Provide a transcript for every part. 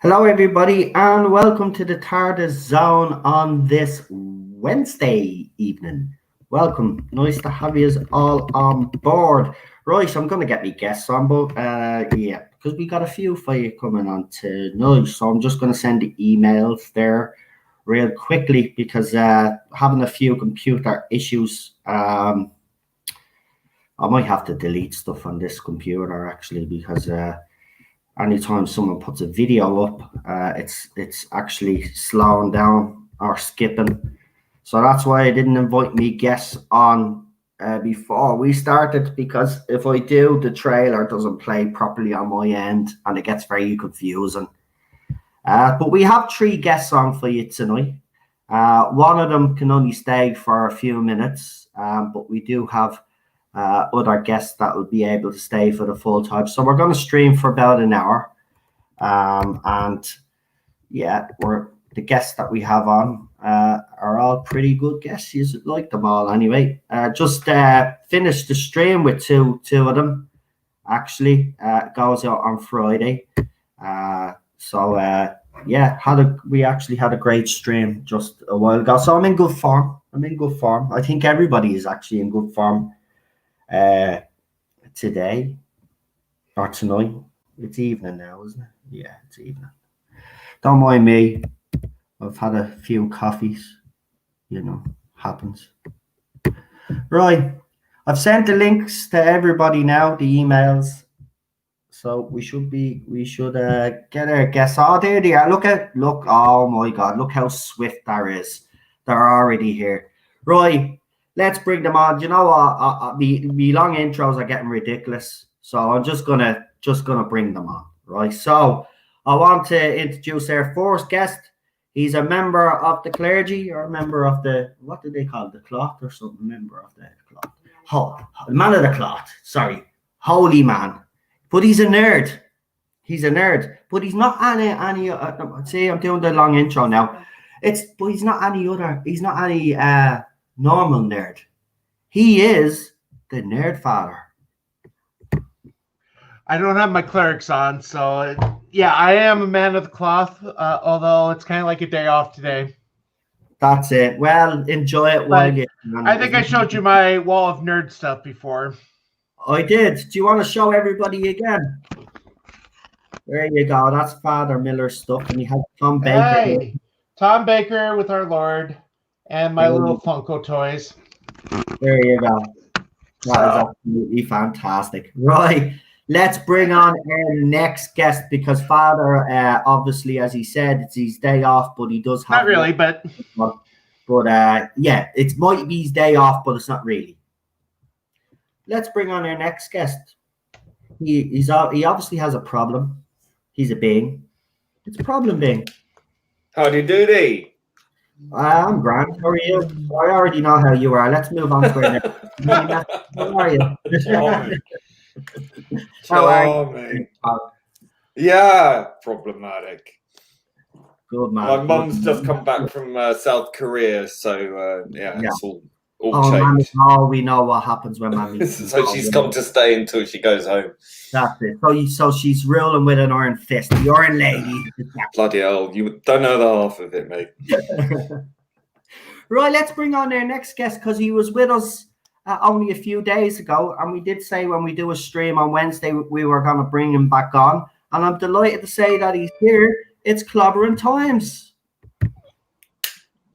Hello, everybody, and welcome to the Tardis Zone on this Wednesday evening. Welcome. Nice to have you all on board. Right, I'm going to get me guests on, but yeah, because we got a few for you coming on tonight, so I'm just going to send the emails there real quickly because having a few computer issues. I might have to delete stuff on this computer actually because anytime someone puts a video up, it's actually slowing down or skipping. So that's why I didn't invite me guests on before we started, because if I do, the trailer doesn't play properly on my end and it gets very confusing. But we have 3 guests on for you tonight. One of them can only stay for a few minutes, but we do have other guests that will be able to stay for the full time. So we're going to stream for about an hour. And yeah, the guests that we have on are all pretty good guests. You like them all anyway. Just finished the stream with two of them. Actually, goes out on Friday. Yeah, we actually had a great stream just a while ago. So I'm in good form. I think everybody is actually in good form. Today or tonight. It's evening now, isn't it? Yeah, it's evening. Don't mind me. I've had a few coffees. Happens. Right. I've sent the links to everybody now, the emails. So we should get our guests. Oh, there they are. Look. Oh my God. Look how swift there is. They're already here. Right. Let's bring them on. You know what? The long intros are getting ridiculous, so I'm just gonna bring them on, right? So I want to introduce our first guest. He's a member of the clergy, or a member of the, what do they call it, the cloth or something? Member of the cloth. Man of the cloth. Sorry, holy man. But he's a nerd. But he's not any. See, I'm doing the long intro now. But he's not any other. He's not any normal nerd. He is the nerd father. I don't have my clerics on, so yeah, I am a man of the cloth, although it's kind of like a day off today. That's it. Well, enjoy it while you... I think I showed you my wall of nerd stuff before. I did. Do you want to show everybody again? There you go. That's Father Miller's stuff, and he has Tom Baker. Hey, Tom Baker with our Lord. And my little Funko toys. There you go. That is absolutely fantastic. Right. Let's bring on our next guest, because Father, obviously, as he said, it's his day off, but he does have... Not really, but yeah, it might be his day off, but it's not really. Let's bring on our next guest. He obviously has a problem. He's a being. It's a problem being. Howdy doody. I'm grand. How are you? I already know how you are. Let's move on to our next. How are you? How are you? Yeah, problematic. Good man. My mum's just come back from South Korea, so yeah, it's all changed. We know what happens when Mammy. So she's come to stay until she goes home. That's it. So she's ruling with an iron fist. The iron lady. Bloody hell, you don't know the half of it, mate. Right, let's bring on our next guest, because he was with us only a few days ago, and we did say when we do a stream on Wednesday we were going to bring him back on, and I'm delighted to say that he's here. It's Clobbering Times.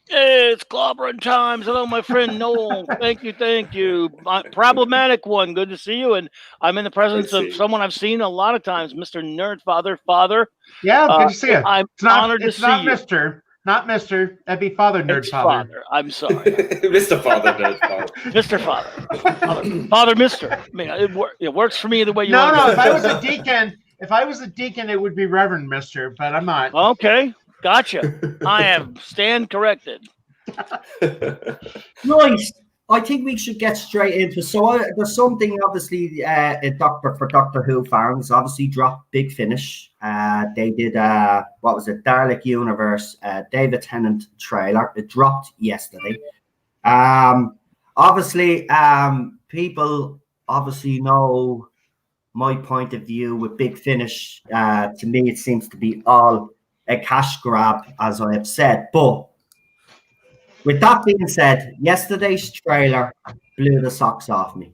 Hey, it's Clobbering Times. Hello, my friend Noel. Thank you. Problematic one. Good to see you. And I'm in the presence of someone I've seen a lot of times, Mr. Nerd Father. Yeah, good to see you. I'm honored to see you. Not Mr. That'd be Father Nerd Father. I'm sorry. Mr. Father Nerd Father. Mr. Father. Father Mister. I mean, it works for me the way you want. No, if I was a deacon, If I was a deacon, it would be Reverend Mister, but I'm not. Okay, gotcha. I have stand corrected. Right. I think we should get straight into. So there's something obviously for Doctor Who fans obviously dropped Big Finish. They did what was it, Dalek Universe, David Tennant trailer. It dropped yesterday. Obviously, people obviously know my point of view with Big Finish. To me, it seems to be all a cash grab, as I have said. But with that being said, yesterday's trailer blew the socks off me.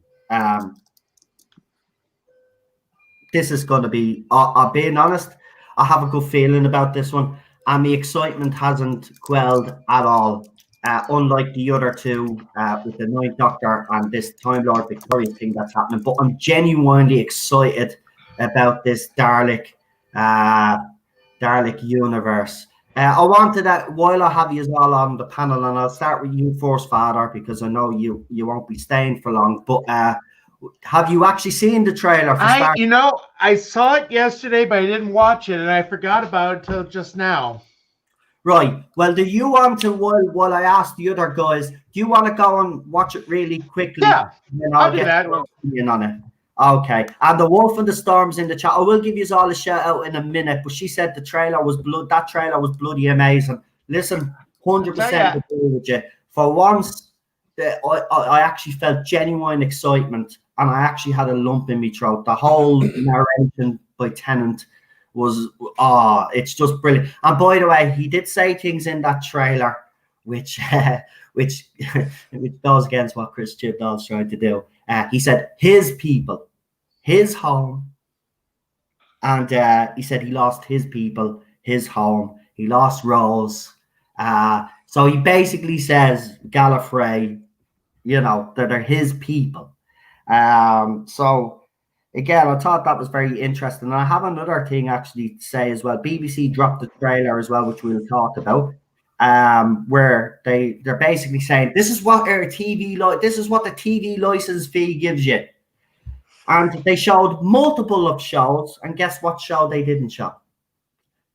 This is going to be, I'm being honest, I have a good feeling about this one, and the excitement hasn't quelled at all. Unlike the other two with the Ninth Doctor and this Time Lord Victorious thing that's happening. But I'm genuinely excited about this Dalek universe. I wanted that while I have you all on the panel, and I'll start with you first, Father, because I know you won't be staying for long. But have you actually seen the trailer? I saw it yesterday, but I didn't watch it, and I forgot about it till just now. Right. Well, do you want to, while I ask the other guys, do you want to go and watch it really quickly? Yeah, I'll do that. Opinion on it. Okay. And the Wolf and the Storm's in the chat. I will give you all a shout out in a minute, but she said the trailer was that trailer was bloody amazing. Listen, 100% agree with you. For once, I actually felt genuine excitement, and I actually had a lump in my throat. The whole narration by Tennant was it's just brilliant. And by the way, he did say things in that trailer which goes against what Chris Chibnall's trying to do. He said his people, his home, and he said he lost his people, his home, he lost Rose. So he basically says Gallifrey, that they're his people. So again, I thought that was very interesting. And I have another thing actually to say as well. BBC dropped the trailer as well, which we'll talk about, where they're basically saying this is what the TV license fee gives you. And they showed multiple of shows, and guess what show they didn't show?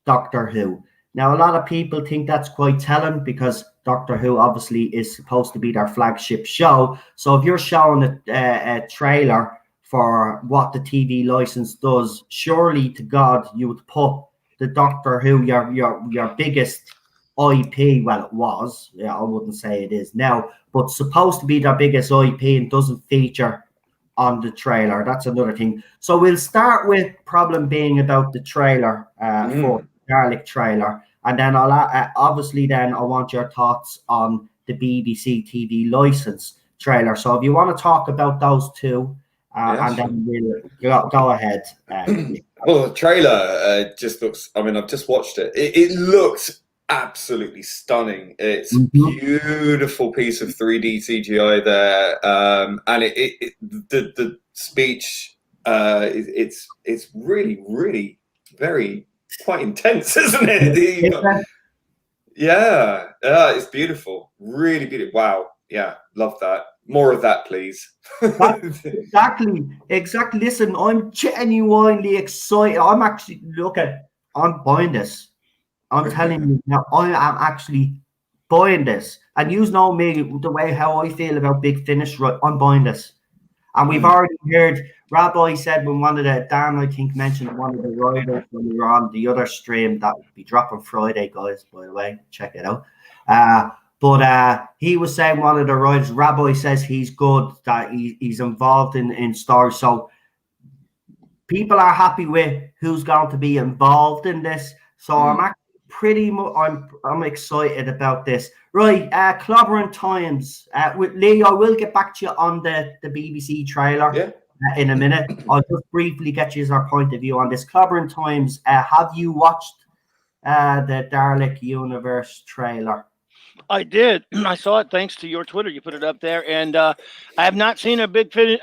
Doctor Who. Now, a lot of people think that's quite telling because Doctor Who obviously is supposed to be their flagship show. So if you're showing a trailer for what the TV license does, surely to God you would put the Doctor Who, your biggest IP. Well, it was. Yeah, I wouldn't say it is now, but supposed to be their biggest IP and doesn't feature on the trailer. That's another thing. So we'll start with problem being about the trailer for Dalek trailer, and then I'll obviously then I want your thoughts on the BBC TV license trailer. So if you want to talk about those two, and then we'll go ahead. Well, the trailer just looks. I mean, I've just watched it. It looks absolutely stunning. It's beautiful piece of 3D CGI there, and the speech. It's really, really very quite intense, isn't it? It's beautiful, really beautiful. Wow, yeah, love that. More of that, please. Exactly. Listen, I'm genuinely excited. I'm actually I'm buying this. I'm telling you now, I am actually buying this. And you know me, the way how I feel about Big Finish, right? I'm buying this. And we've already heard, Rabbi said when Dan, I think, mentioned one of the writers when we were on the other stream that would be dropping Friday, guys, by the way, check it out. But he was saying one of the writers, Rabbi says he's good, that he's involved in stories. So people are happy with who's going to be involved in this. So I'm actually I'm excited about this. Right, Clobbering Times. With Lee, I will get back to you on the BBC trailer in a minute. I'll just briefly get you our point of view on this. Clobbering Times, have you watched the Dalek Universe trailer? I did. I saw it thanks to your Twitter. You put it up there, and I have not seen a Big Finish.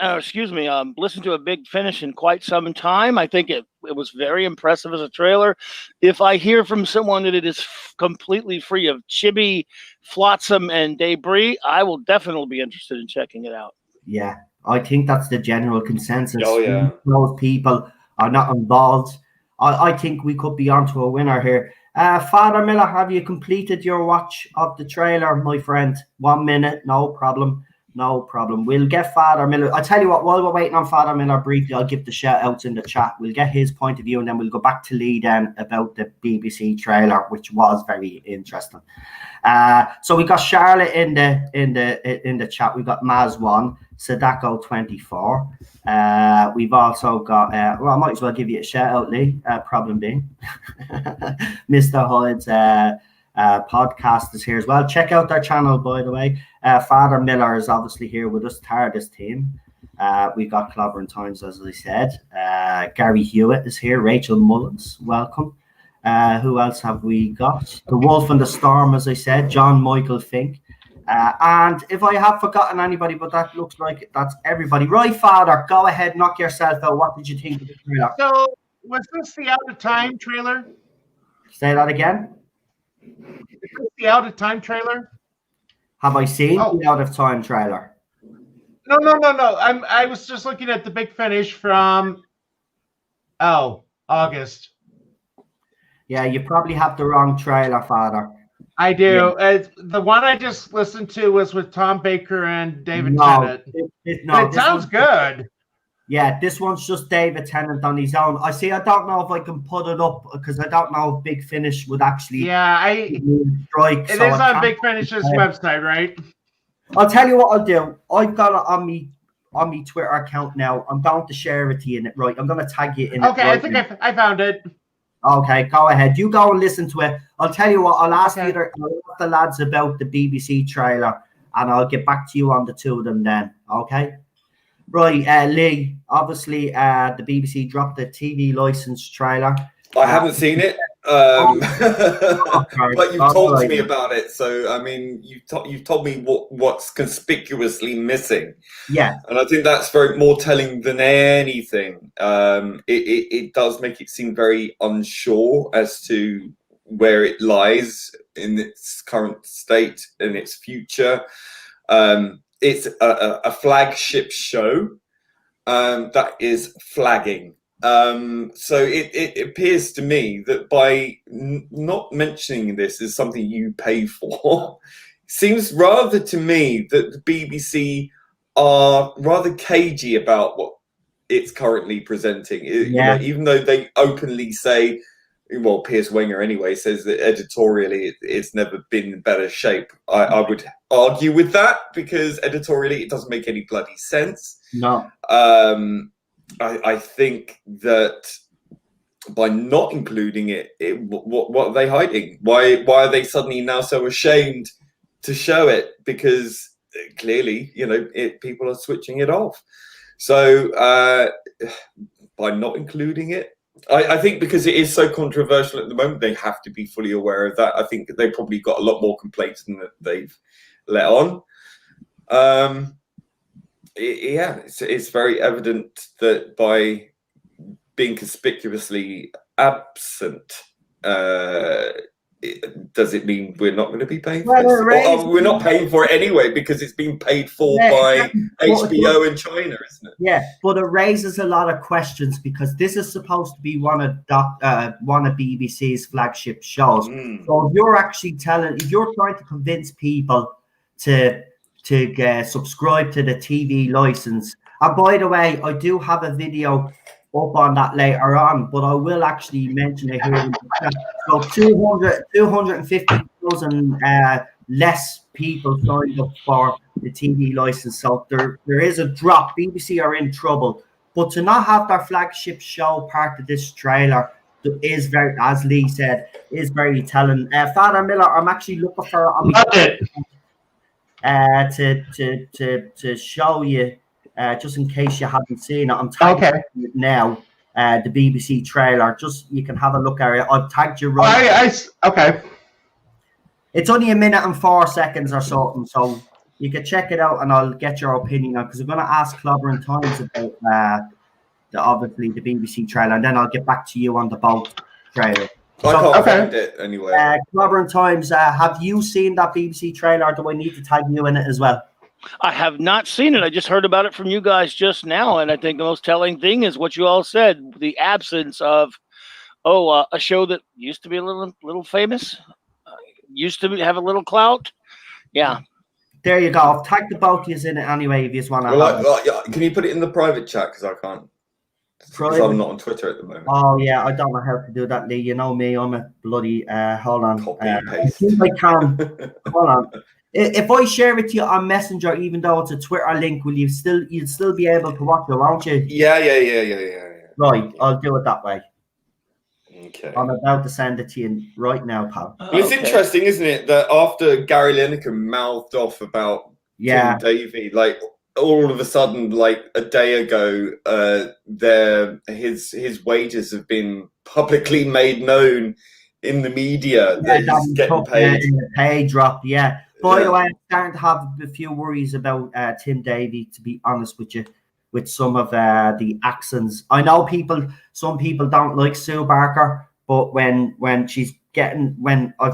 Listened to a Big Finish in quite some time. I think it was very impressive as a trailer. If I hear from someone that it is completely free of chibi, flotsam, and debris, I will definitely be interested in checking it out. Yeah, I think that's the general consensus. Oh yeah, most people are not involved I think we could be onto a winner here. Father Miller, have you completed your watch of the trailer, my friend? 1 minute, no problem. No problem. We'll get Father Miller. I'll tell you what, while we're waiting on Father Miller briefly, I'll give the shout outs in the chat. We'll get his point of view and then we'll go back to Lee then about the BBC trailer, which was very interesting. So we got Charlotte in the chat. We got Maz1, Sadako 24. We've also got well, I might as well give you a shout out, Lee. Problem being Mr. Hood's podcast is here as well. Check out their channel, by the way. Father Miller is obviously here with us, Tardis team. We've got Clobbering Times, as I said. Gary Hewitt is here. Rachel Mullins, welcome. Who else have we got? The Wolf and the Storm, as I said. John Michael Fink. And if I have forgotten anybody, but that looks like that's everybody. Right, Father, go ahead, knock yourself out. What did you think of the trailer? So, was this the Out of Time trailer? Say that again. Is this the Out of Time trailer? Have I seen the Out of Time trailer? No. I was just looking at the big finish from August. Yeah, you probably have the wrong trailer, Father. I do. Yeah. The one I just listened to was with Tom Baker and David Tennant. It sounds good. Yeah, this one's just David Tennant on his own. I don't know if I can put it up because I don't know if Big Finish would actually. Yeah, strike. It is on Big Finish's website, right? I'll tell you what I'll do. I've got it on me Twitter account now. I'm going to share it to you in it. Right, I'm going to tag you in it. Okay, right, I think I found it. Okay, go ahead. You go and listen to it. I'll tell you what. I'll ask the lads about the BBC trailer, and I'll get back to you on the two of them then. Okay. Right, Lee. Obviously, the BBC dropped the TV license trailer. I haven't seen it, but you've told me about it. So, I mean, you've told me what's conspicuously missing. Yeah, and I think that's very more telling than anything. It does make it seem very unsure as to where it lies in its current state and its future. It's a flagship show that is flagging. So it appears to me that by not mentioning this as something you pay for, seems rather to me that the BBC are rather cagey about what it's currently presenting. You know, even though they openly say, well, Piers Wenger anyway says that editorially it's never been in better shape. I would argue with that because editorially it doesn't make any bloody sense. No. I think that by not including it, what are they hiding? Why are they suddenly now so ashamed to show it? Because clearly, you know, people are switching it off. So by not including it, I think because it is so controversial at the moment, they have to be fully aware of that. I think they probably got a lot more complaints than they've let on. It's very evident that by being conspicuously absent, does it mean we're not going to be paying for this? We're not paying for it anyway because it's being paid for by HBO in China, isn't it? Yeah, but it raises a lot of questions because this is supposed to be one of BBC's flagship shows. So if you're trying to convince people to subscribe to the TV license, and by the way, I do have a video up on that later on, but I will actually mention it here. So 250,000 less people signed up for the TV license. So there is a drop. BBC are in trouble. But to not have their flagship show part of this trailer is very, as Lee said, is very telling. Father Miller, I'm actually looking for to show you. Just in case you haven't seen it, I'm tagging it now. The BBC trailer, just you can have a look at it. I've tagged you right. Okay. It's only 1 minute and 4 seconds or something, so you can check it out, and I'll get your opinion on because I'm going to ask Clobbering Times about obviously the BBC trailer, and then I'll get back to you on the boat trailer. I can't find it anyway. Clobbering Times, have you seen that BBC trailer? Or do I need to tag you in it as well? I have not seen it. I just heard about it from you guys just now, and I think the most telling thing is what you all said: the absence of a show that used to be a little famous, used to have a little clout. Yeah. There you go. I've tagged the both of you in it anyway. If you just want to. Can you put it in the private chat? Because I can't. Because I'm not on Twitter at the moment. Oh yeah, I don't know how to do that, Lee. You know me. I'm a bloody. Hold on. Copy and paste. I can. Hold on. If I share it to you on Messenger, even though it's a Twitter link, you'd still be able to watch it, won't you? Yeah. Right, I'll do it that way. Okay. I'm about to send it to you right now, pal. Well, it's interesting, isn't it, that after Gary Lineker mouthed off about Tim Davie, like all of a sudden, like a day ago, his wages have been publicly made known in the media that he's getting paid. Pay drop, yeah. By the way, I'm starting to have a few worries about Tim Davie, to be honest with you, with some of the accents. I know some people don't like Sue Barker, but when I've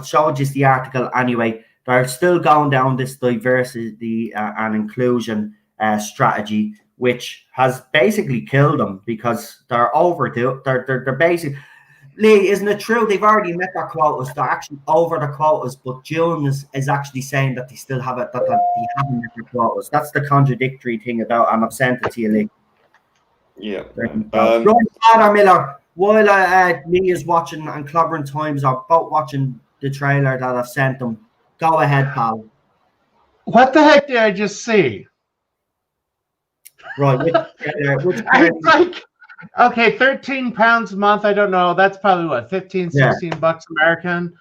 showed you the article anyway, they're still going down this diversity and inclusion strategy, which has basically killed them because they're overdue. They're basically. Lee, isn't it true they've already met their quotas? They're actually over the quotas, but June is actually saying that they still have it, that they haven't met their quotas. That's the contradictory thing about, and I've sent it to you, Lee. Yeah. Right, Miller, while Lee is watching and Clobbering Times are both watching the trailer that I've sent them, go ahead, pal. What the heck did I just see? Right, It's like, okay, £13 a month. I don't know. That's probably what, 15, 16 bucks American.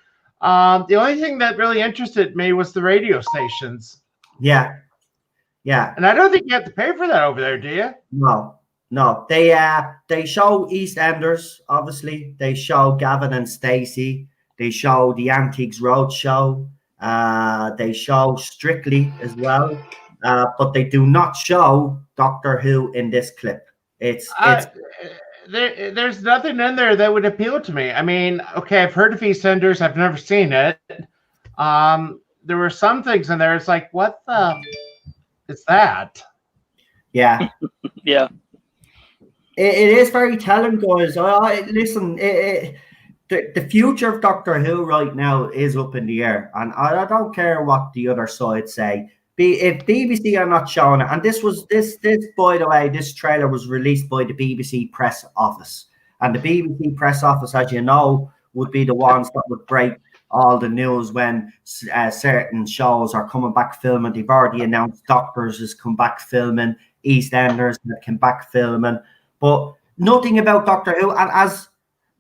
The only thing that really interested me was the radio stations. Yeah. And I don't think you have to pay for that over there, do you? No. They show EastEnders, obviously. They show Gavin and Stacey. They show the Antiques Roadshow. They show Strictly as well. But they do not show Doctor Who in this clip. There's nothing in there that would appeal to me. I mean, okay, I've heard of EastEnders. I've never seen it. There were some things in there. It's like, what the is that? Yeah. Yeah. It is very telling, guys. Listen, the future of Doctor Who right now is up in the air, and I don't care what the other side say. If BBC are not showing it, and this by the way, this trailer was released by the BBC press office, and the BBC press office, as you know, would be the ones that would break all the news when certain shows are coming back filming. They've already announced Doctors has come back filming, EastEnders that come back filming, but nothing about Doctor Who. And as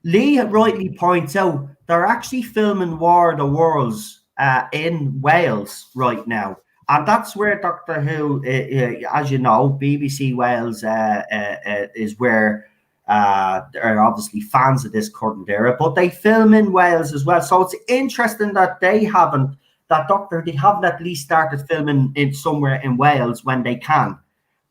Lee rightly points out, they're actually filming War of the Worlds in Wales right now. And that's where Doctor Who, as you know, BBC Wales is where they're obviously fans of this current era, but they film in Wales as well. So it's interesting that they haven't at least started filming in somewhere in Wales when they can.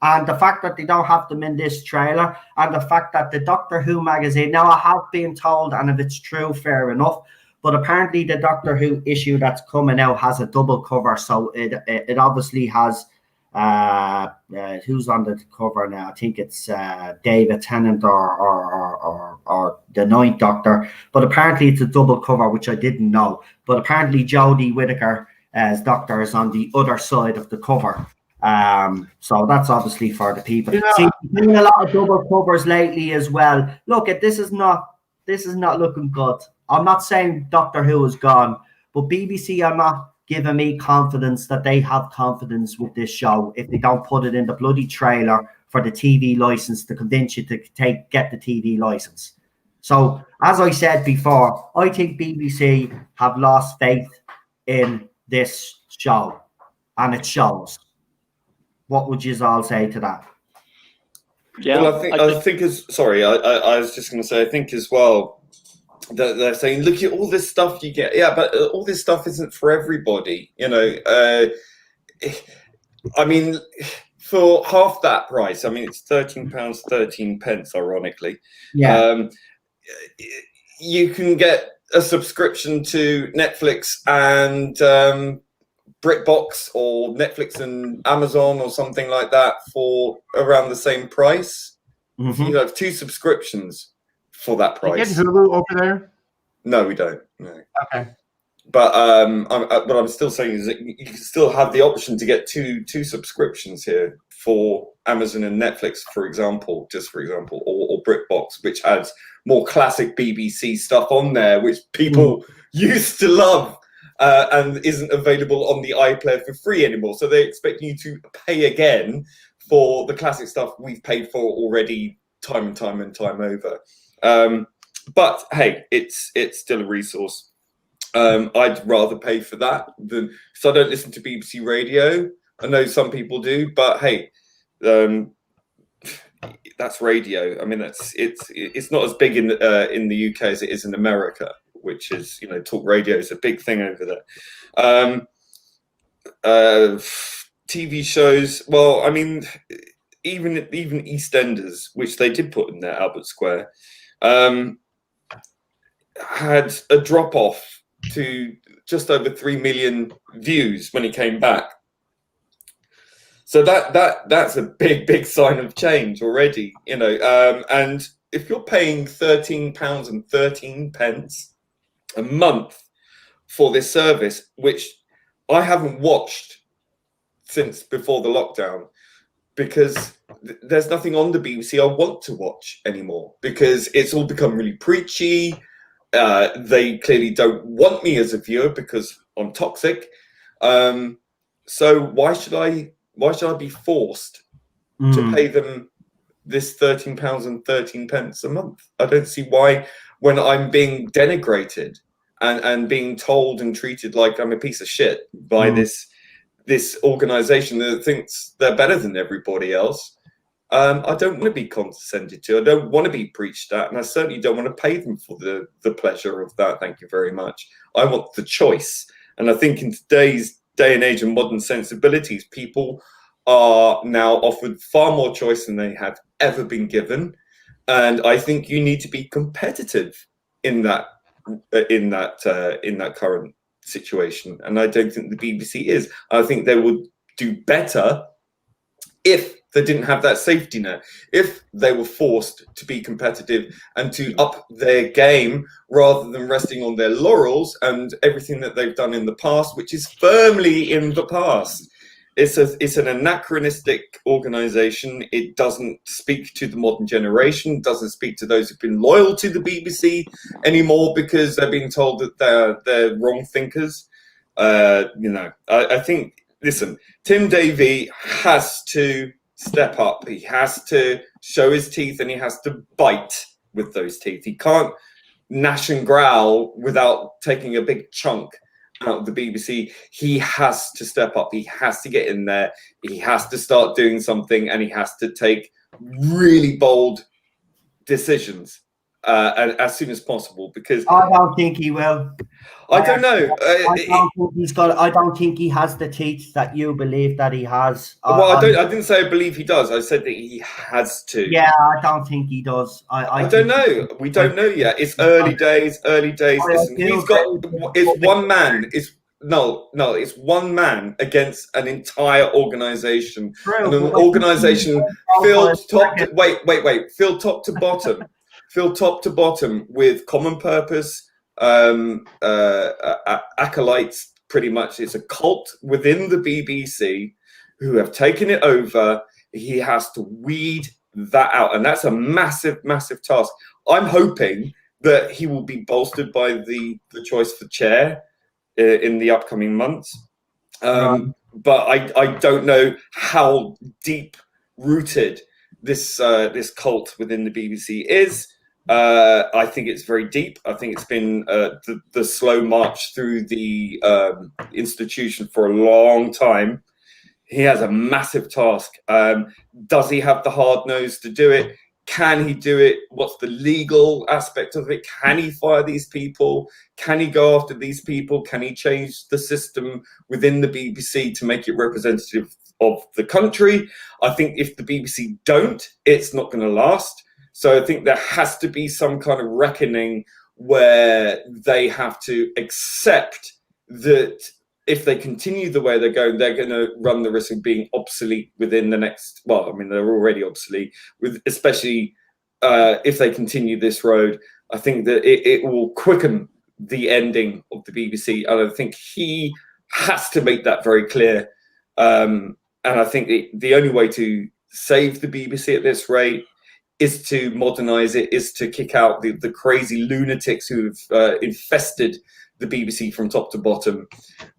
And the fact that they don't have them in this trailer, and the fact that the Doctor Who magazine, now I have been told, and if it's true, fair enough, but apparently the Doctor Who issue that's coming out has a double cover, so it obviously has who's on the cover now? I think it's David Tennant or the Ninth Doctor, but apparently it's a double cover, which I didn't know. But apparently Jodie Whittaker as Doctor is on the other side of the cover. So that's obviously for the people. Yeah. See, we've seen a lot of double covers lately as well. Look, this is not looking good. I'm not saying Doctor Who is gone, but BBC are not giving me confidence that they have confidence with this show if they don't put it in the bloody trailer for the TV license to convince you to get the TV license. So, as I said before, I think BBC have lost faith in this show, and it shows. What would you all say to that? Yeah, well, I think I was just going to say, I think as well, they're saying, look at all this stuff you get. Yeah, but all this stuff isn't for everybody. You know, I mean, for half that price, I mean, it's £13.13, ironically. Yeah. You can get a subscription to Netflix and BritBox or Netflix and Amazon or something like that for around the same price. Mm-hmm. You have two subscriptions for that You get price. Hulu over there? No, we don't. No. Okay. But what I'm still saying is that you can still have the option to get two subscriptions here for Amazon and Netflix, for example, or BritBox, which has more classic BBC stuff on there, which people used to love, and isn't available on the iPlayer for free anymore. So they expect you to pay again for the classic stuff we've paid for already, time and time over. But hey, it's still a resource. I'd rather pay for that than, so I don't listen to BBC Radio. I know some people do, but hey, that's radio. I mean, it's not as big in the UK as it is in America, which is, talk radio is a big thing over there. TV shows. Well, I mean, even EastEnders, which they did put in there, Albert Square, had a drop off to just over 3 million views when it came back. So that's a big sign of change already, and if you're paying £13.13 a month for this service, which I haven't watched since before the lockdown, because there's nothing on the BBC I want to watch anymore, because it's all become really preachy. They clearly don't want me as a viewer because I'm toxic. So why should I be forced to pay them this £13.13 a month? I don't see why, when I'm being denigrated and being told and treated like I'm a piece of shit by this organization that thinks they're better than everybody else. I don't want to be condescended to. I don't want to be preached at, and I certainly don't want to pay them for the pleasure of that. Thank you very much. I want the choice. And I think in today's day and age and modern sensibilities, people are now offered far more choice than they have ever been given. And I think you need to be competitive in that current situation. And I don't think the BBC is. I think they would do better if they didn't have that safety net, if they were forced to be competitive and to up their game rather than resting on their laurels and everything that they've done in the past, which is firmly in the past. It's an anachronistic organization. It doesn't speak to the modern generation, doesn't speak to those who've been loyal to the BBC anymore because they're being told that they're wrong thinkers. I think, listen, Tim Davie has to step up. He has to show his teeth, and he has to bite with those teeth. He can't gnash and growl without taking a big chunk out of the BBC. He has to step up. He has to get in there. He has to start doing something, and he has to take really bold decisions as soon as possible, because I don't think he will. I don't know. I don't think he has the teeth that you believe that he has. Well, I didn't say I believe he does. I said that he has to. Yeah, I don't think he does. I don't know. We don't know yet. It's early days. Listen, it's one man. It's one man against an entire organization. True, and an organization filled top to bottom. Filled top to bottom with common purpose acolytes, pretty much. It's a cult within the BBC who have taken it over. He has to weed that out, and that's a massive task. I'm hoping that he will be bolstered by the choice for chair in the upcoming months, but I don't know how deep rooted this cult within the BBC is. I think it's very deep. I think it's been the slow march through the institution for a long time. He has a massive task. Does he have the hard nose to do it? Can he do it? What's the legal aspect of it? Can he fire these people? Can he go after these people? Can he change the system within the BBC to make it representative of the country? I think if the BBC don't, it's not going to last. So I think there has to be some kind of reckoning where they have to accept that if they continue the way they're going to run the risk of being obsolete within the next, well, I mean, they're already obsolete, with especially if they continue this road, I think that it will quicken the ending of the BBC. And I think he has to make that very clear. And I think the only way to save the BBC at this rate is to modernize it, is to kick out the crazy lunatics who've infested the BBC from top to bottom,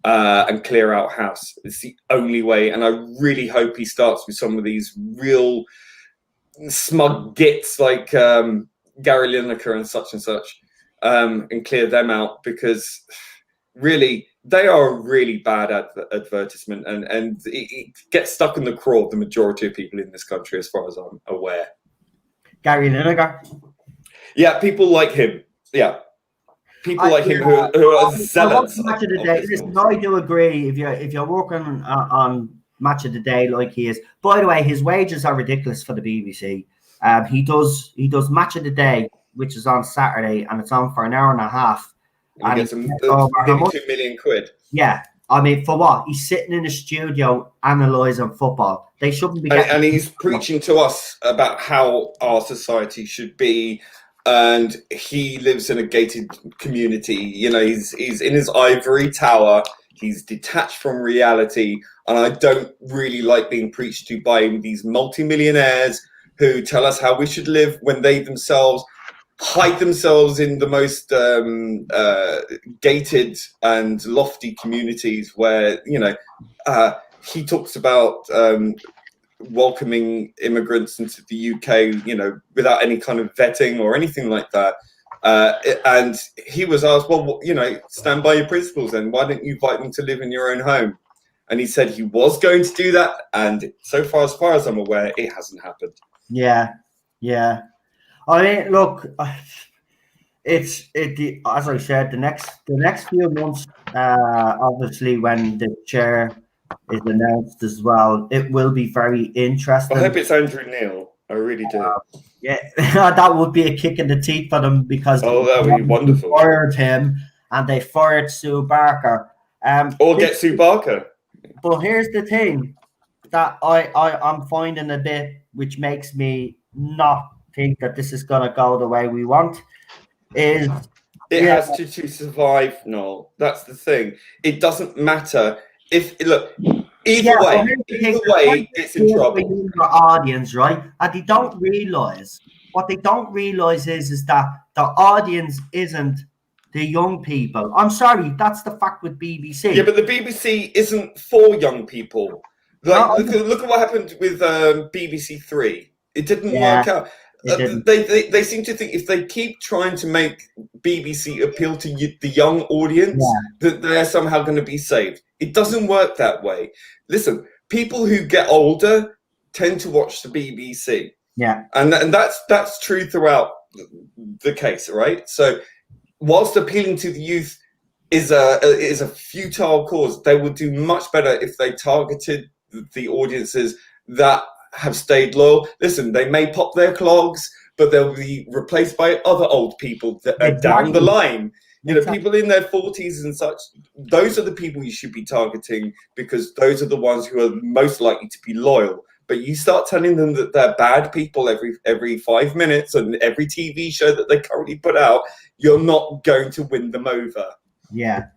and clear out house. It's the only way. And I really hope he starts with some of these real smug gits like Gary Lineker and such, and clear them out, because really they are a really bad advertisement, and it gets stuck in the craw of the majority of people in this country, as far as I'm aware. Gary Lineker. Yeah, people like him. Yeah. People like him who are zealots. Match of the day. Listen, I do agree. If you're working on Match of the Day like he is. By the way, his wages are ridiculous for the BBC. He does Match of the Day, which is on Saturday, and it's on for an hour and a half. And he gets £2 million. Yeah, I mean, for what? He's sitting in a studio analysing football. They shouldn't be. And he's preaching to us about how our society should be. And he lives in a gated community. You know, he's in his ivory tower. He's detached from reality. And I don't really like being preached to by these multimillionaires who tell us how we should live, when they themselves hide themselves in the most gated and lofty communities where, you know, he talks about welcoming immigrants into the UK, you know, without any kind of vetting or anything like that. And he was asked, well, you know, stand by your principles then. Why don't you invite them to live in your own home? And he said he was going to do that. And so far as I'm aware, it hasn't happened. Yeah. I mean, look, as I said, the next few months, obviously, when the chair is announced as well, it will be very interesting. I hope it's Andrew Neil. I really do. Yeah, that would be a kick in the teeth for them, because that would be wonderful. They fired him and they fired Sue Barker. Or get Sue Barker. But here's the thing that I'm finding a bit, which makes me not think that this is going to go the way we want, is it has to survive. No, that's the thing. It doesn't matter if either way, it's in trouble. The audience, right? And they don't realize what they don't realize is that the audience isn't the young people. I'm sorry, that's the fact with BBC. Yeah, but the BBC isn't for young people. Like, look at what happened with BBC Three. It didn't work out. They seem to think if they keep trying to make BBC appeal to the young audience, that they're somehow going to be saved. It doesn't work that way. Listen, people who get older tend to watch the BBC. Yeah, and that's true throughout the case, right? So, whilst appealing to the youth is a futile cause, they would do much better if they targeted the audiences that have stayed loyal. Listen, they may pop their clogs, but they'll be replaced by other old people that are down the line. You know, people in their 40s and such. Those are the people you should be targeting, because those are the ones who are most likely to be loyal. But you start telling them that they're bad people every 5 minutes and every TV show that they currently put out, you're not going to win them over. Yeah.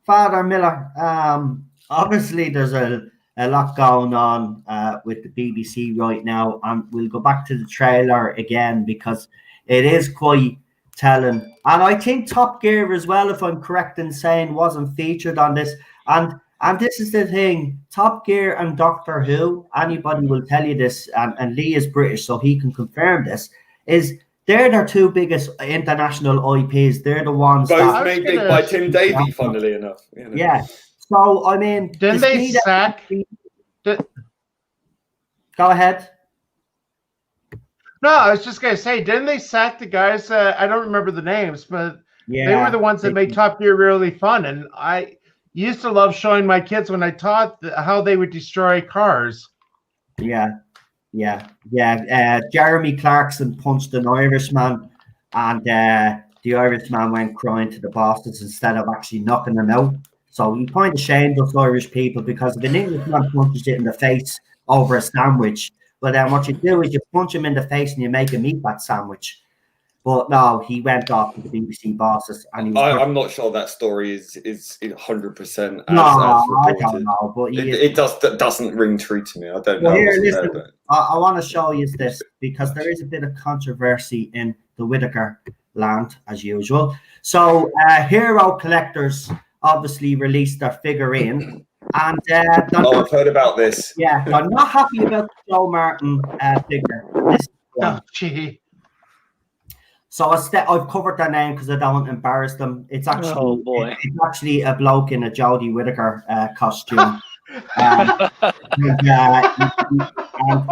Father Miller, obviously there's a lot going on with the BBC right now, and we'll go back to the trailer again because it is quite telling. And I think Top Gear as well, if I'm correct in saying, wasn't featured on this. And this is the thing, Top Gear and Doctor Who, anybody will tell you this, and Lee is British, so he can confirm this, is they're their two biggest international IPs. They're the ones both made big by Tim Davie, funnily enough. You know. Yeah. So, I mean... Didn't they sack... Go ahead. No, I was just going to say, didn't they sack the guys? I don't remember the names, but they were the ones that made Top Gear really fun. And I used to love showing my kids when I taught how they would destroy cars. Yeah. Jeremy Clarkson punched an Irishman, and the Irishman went crying to the bosses instead of actually knocking them out. So you kind of shamed us Irish people, because if an Englishman punches it in the face over a sandwich, But then what you do is you punch him in the face and you make him eat that sandwich. But no, he went off to the BBC bosses, and he was. I'm not sure that story is 100%. No, I don't know, but it doesn't ring true to me. I don't know. Here, listen, I want to show you this because there is a bit of controversy in the Whittaker land as usual. So, Hero Collectors obviously released their figurine, and I've heard about this. Yeah, I'm not happy about the Joe Martin figure. Oh, gee. So I've covered their name because I don't want to embarrass them. It's actually it's actually a bloke in a Jodie Whittaker costume. And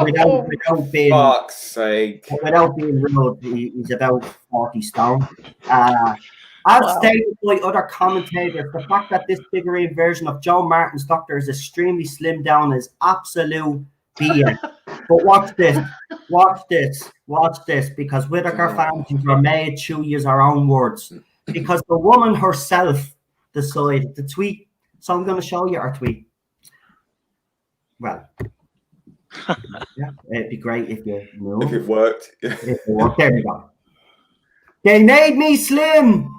without being fuck's sake, without being rude, he's about 40 stone. As stated by other commentators, the fact that this figurine version of Joe Martin's Doctor is extremely slimmed down is absolute BS. But watch this, because Whittaker fans are made to use our own words. Because the woman herself decided to tweet. So I'm going to show you our tweet. Well, yeah, it'd be great if you knew. If it worked. There we go. They made me slim.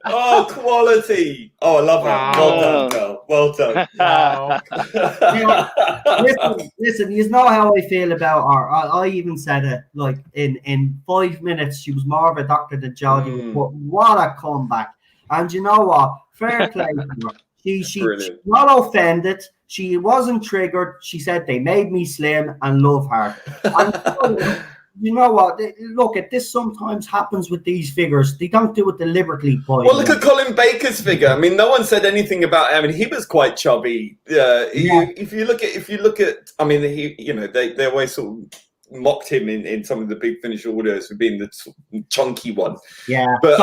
Oh, quality. Oh, I love that. Well done, girl. Well done. Listen, you know how I feel about her. I even said it, like, in 5 minutes, she was more of a doctor than Jodie. But what a comeback. And you know what? Fair play to her. She's not offended. She wasn't triggered. She said they made me slim and love her. And you know what? Look, this sometimes happens with these figures. They don't do it deliberately. Well, look at Colin Baker's figure. I mean, no one said anything about. I mean, he was quite chubby. If you look at, I mean, they always sort of mocked him in some of the big Finish orders for being the chunky one. Yeah, but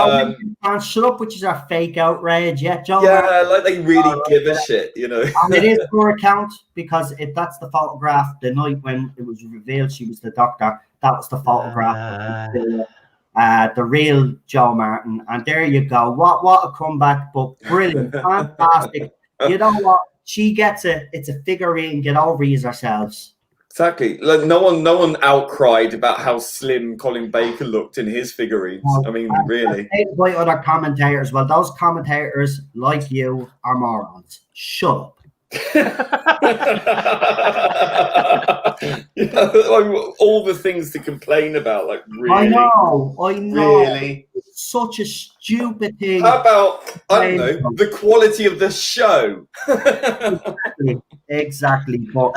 can't shut up, which is our fake outrage. Yeah, Joe. Yeah, like they really give a shit, you know. And it is her account because that's the photograph the night when it was revealed she was the Doctor. That was the photograph. The real Joe Martin, and there you go. What a comeback! But brilliant, fantastic. You know what? She gets it. It's a figurine. Get over yourselves. Exactly. Like no one outcried about how slim Colin Baker looked in his figurines. I mean, really. By other commentators. Well, those commentators, like you, are morons. Shut up. All the things to complain about, like really. I know. Really, it's such a stupid thing. How about I don't know the quality of the show? Exactly. But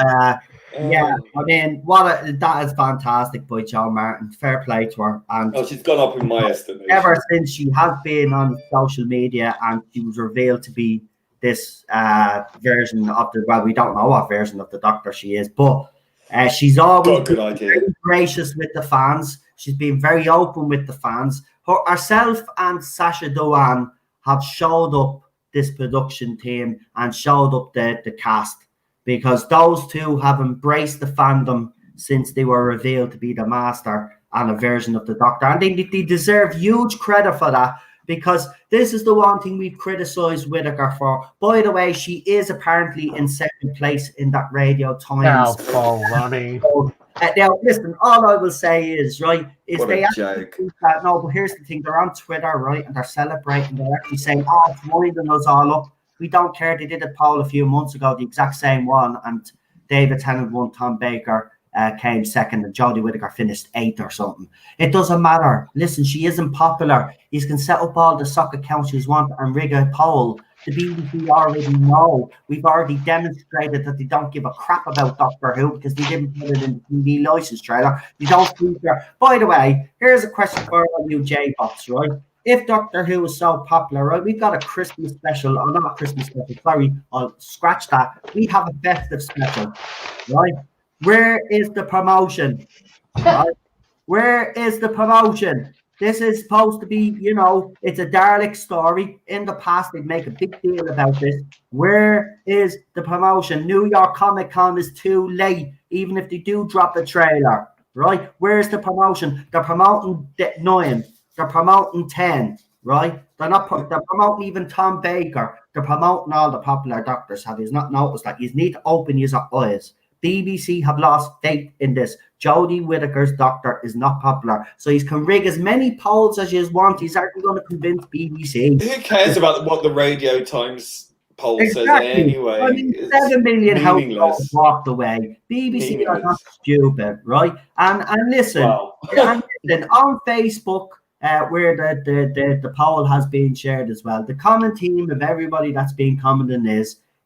yeah, I mean, that is fantastic by Joe Martin. Fair play to her. And she's gone up in my estimation. Ever since she has been on social media and she was revealed to be this version of we don't know what version of the Doctor she is, but she's always been very gracious with the fans. She's been very open with the fans. Herself and Sacha Dhawan have showed up this production team and showed up the cast, because those two have embraced the fandom since they were revealed to be the Master and a version of the Doctor. And they deserve huge credit for that, because this is the one thing we've criticised Whittaker for. By the way, she is apparently in second place in that Radio Times. Now, Paul Ronnie. Now, listen, all I will say is, right, is what they actually that. No, but here's the thing. They're on Twitter, right, and they're celebrating. They're actually saying, it's winding us all up. We don't care. They did a poll a few months ago, the exact same one, and David Tennant won, Tom Baker came second, and Jodie Whittaker finished 8th or something. It doesn't matter. Listen, she isn't popular. You can set up all the sock accounts you want and rig a poll. The BBC already know. We've already demonstrated that they don't give a crap about Doctor Who because they didn't put it in the TV license trailer. They don't feature. By the way, here's a question for all you J-Bots, right? If Doctor Who is so popular, right, we've got a Christmas special, or not a Christmas special, sorry, I'll scratch that. We have a festive special, right? Where is the promotion? Right? Where is the promotion? This is supposed to be, it's a Dalek story. In the past, they'd make a big deal about this. Where is the promotion? New York Comic Con is too late, even if they do drop a trailer, right? Where's the promotion? They're promoting 9. They're promoting 10, right? They're promoting even Tom Baker. They're promoting all the popular doctors. Have you not noticed that? You need to open your eyes. BBC have lost faith in this. Jodie Whittaker's doctor is not popular. So he can rig as many polls as you want. He's actually going to convince BBC. Who cares about what the Radio Times poll says anyway? I mean, 7 million households meaningless. walked away. BBC are not stupid, right? And listen, Wow. and listen, on Facebook, where the poll has been shared as well, the common theme of everybody that's been commenting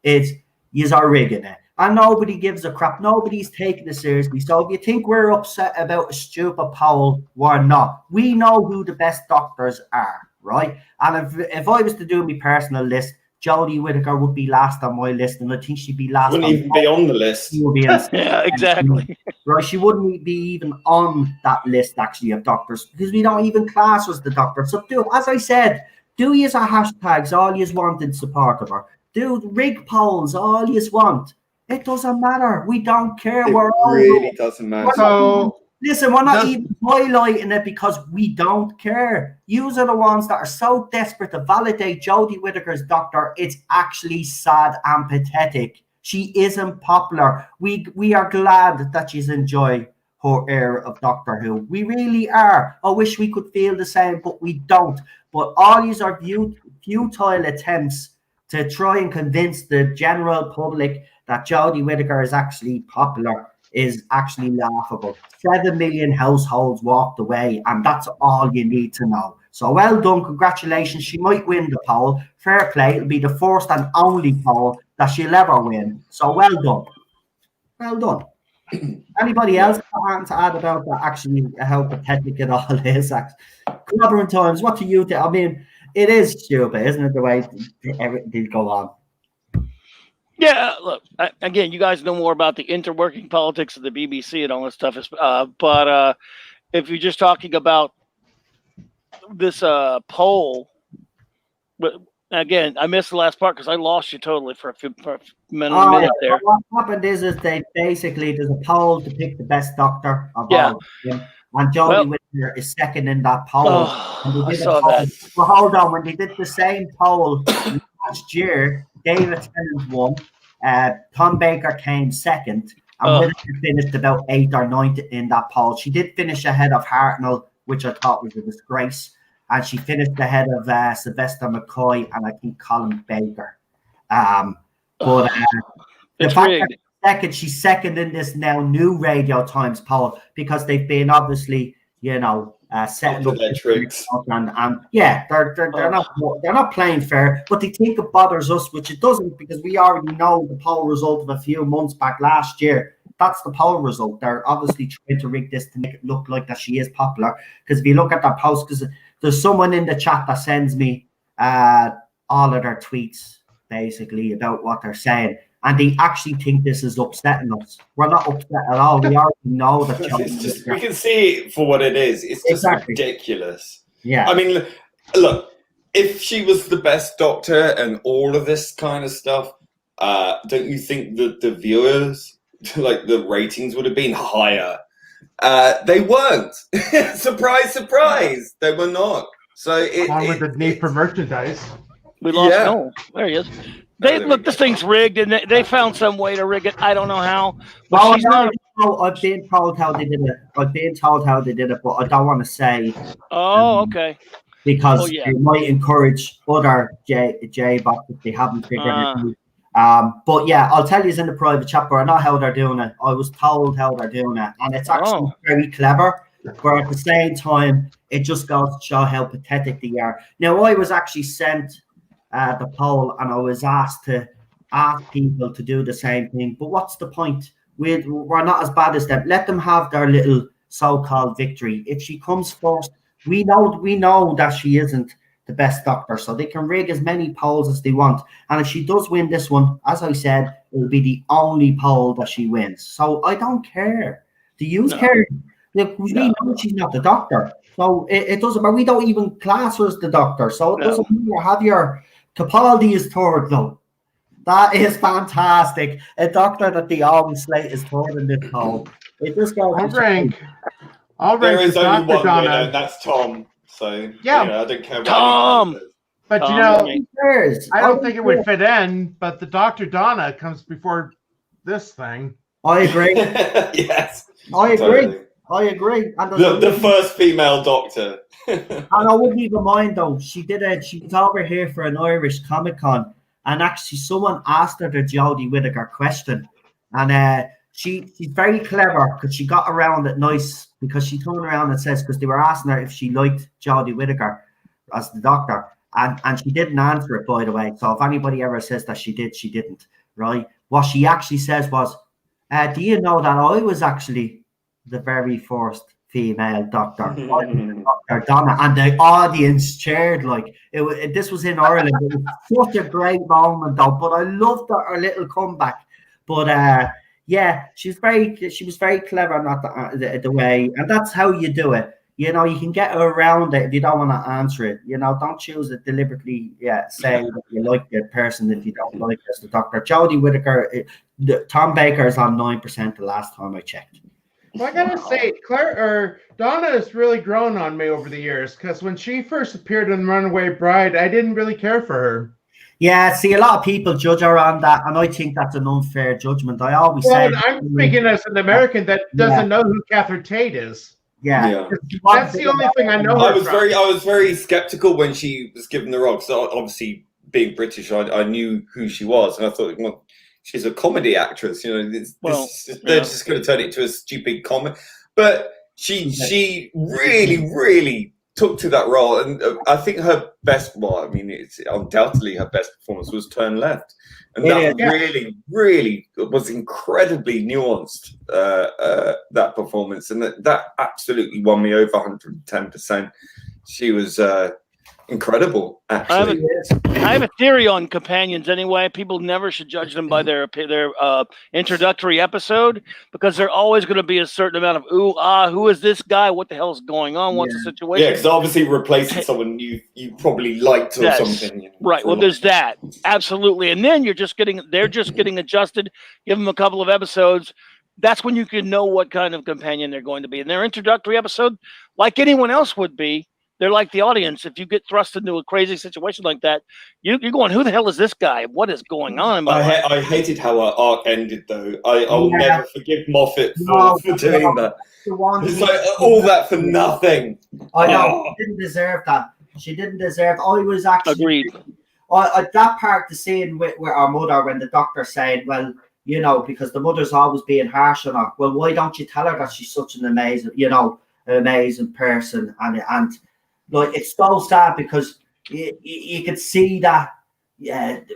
is yous are rigging it. And nobody gives a crap. Nobody's taking it seriously. So if you think we're upset about a stupid poll, we're not. We know who the best doctors are, right? And if I was to do my personal list, Jodie Whittaker would be last on my list, and I think she'd be last. Wouldn't even be on the list. She would be yeah, exactly. Right, she wouldn't be even on that list actually of doctors because we don't even class her as the doctor. So as I said, do use our hashtags all you want in support of her. Do rig polls all you want. It doesn't matter. We don't care. It really doesn't matter. So listen, we're not even highlighting it because we don't care. Yous are the ones that are so desperate to validate Jodie Whittaker's doctor. It's actually sad and pathetic. She isn't popular. We are glad that she's enjoyed her era of Doctor Who. We really are. I wish we could feel the same, but we don't. But all these are futile attempts to try and convince the general public that Jodie Whittaker is actually popular is actually laughable. 7 million households walked away, and that's all you need to know. So well done, congratulations. She might win the poll. Fair play. It'll be the first and only poll that she'll ever win. So well done. Well done. Anybody else want to add about that? Actually, how pathetic it all is. Clobbering times. What do you think? I mean, it is stupid, isn't it? The way everything go on. Yeah, look, again, you guys know more about the interworking politics of the BBC and all this stuff. But if you're just talking about this poll, but again, I missed the last part because I lost you totally for a minute there. What happened is they basically there's a poll to pick the best doctor of all of them, and Jodie Whittaker is second in that poll. I saw that. Well, hold on, when they did the same poll last year, David Tennant won. Tom Baker came second, and Whittaker finished about 8th or 9th in that poll. She did finish ahead of Hartnell, which I thought was a disgrace, and she finished ahead of Sylvester McCoy and I think Colin Baker. But the fact that she's second in this now new Radio Times poll because they've been obviously, setting up their tricks. And yeah, they're not playing fair, but they think it bothers us, which it doesn't because we already know the poll result of a few months back last year. That's the poll result. They're obviously trying to rig this to make it look like that she is popular. Because if you look at that post, because there's someone in the chat that sends me all of their tweets basically about what they're saying. And they actually think this is upsetting us. We're not upset at all. We already know that. We can see it for what it is. It's just ridiculous. Yeah. I mean, look, if she was the best doctor and all of this kind of stuff, don't you think that the viewers, like the ratings would have been higher? They weren't. Surprise, surprise. They were not. So with the need for merchandise. We lost Noel. There he is. Look, this thing's rigged, and they found some way to rig it. I don't know how. But I've been told how they did it. But I don't want to say. Oh, okay. Because it might encourage other J-bots if they haven't figured it out. But yeah, I'll tell you in the private chat, but I know how they're doing it. I was told how they're doing it, and it's actually very clever. But at the same time, it just goes to show how pathetic they are. Now, I was actually sent the poll, and I was asked to ask people to do the same thing. But what's the point? We're not as bad as them. Let them have their little so-called victory. If she comes first, we know that she isn't the best doctor, so they can rig as many polls as they want. And if she does win this one, as I said, it will be the only poll that she wins. So I don't care. Do you care? We know she's not the doctor, so it doesn't matter. We don't even class her as the doctor, so it doesn't matter. Have your Capaldi is third, though. That is fantastic. A doctor that they always slate is third in this poll. It just goes. There is only one winner, and that's Tom. So I don't care about Tom. But I don't think it would fit in. But the Dr. Donna comes before this thing. I agree. Yes. I agree. Totally. I agree. And The first female doctor. and I wouldn't even mind though. She was over here for an Irish Comic Con, and actually someone asked her the Jodie Whittaker question, and she's very clever because she got around it nice because she turned around and says because they were asking her if she liked Jodie Whittaker as the doctor, and she didn't answer it, by the way. So if anybody ever says that she did, she didn't. Right? What she actually says was, "Do you know that I was actually the very first female doctor, Dr. Donna," and the audience cheered like this was in Ireland. It was such a great moment, though. But I loved her little comeback. But yeah, she was very clever, not the way, and that's how you do it. You know, you can get around it if you don't want to answer it. You know, don't choose it deliberately. Yeah, say that you like the person if you don't like as the doctor. Jodie Whittaker, Tom Baker is on 9% the last time I checked. Well, I gotta say, Donna has really grown on me over the years because when she first appeared in Runaway Bride, I didn't really care for her. Yeah, see, a lot of people judge her on that, and I think that's an unfair judgment. I always say, I'm speaking as an American that doesn't know who Catherine Tate is. Yeah. That's the only thing I know. I was very skeptical when she was given the role. So obviously, being British, I knew who she was, and I thought, well, she's a comedy actress. You know, they're just going to turn it into a stupid comedy. But she really took to that role, and I think her best. Well, I mean, it's undoubtedly her best performance was Turn Left, and that really was incredibly nuanced. That performance, and that absolutely won me over 110%. She was incredible, actually. I have a theory on companions anyway. People never should judge them by their introductory episode because they're always going to be a certain amount of who is this guy? What the hell is going on? What's the situation? Yeah, because obviously replacing someone you probably liked or something. Right. Well, there's that. Absolutely. And then they're just getting adjusted. Give them a couple of episodes. That's when you can know what kind of companion they're going to be. In their introductory episode, like anyone else would be, they're like the audience. If you get thrust into a crazy situation like that, you're going, who the hell is this guy? What is going on in my life? I hated how her arc ended, though. I'll never forgive Moffat for doing that. It's like all that for nothing. I know. She didn't deserve that. She didn't deserve. I was actually agreed. That part, the scene with our mother when the doctor said, well, you know, because the mother's always being harsh on her. Well, why don't you tell her that she's such an amazing person? And like, it's so sad because you could see that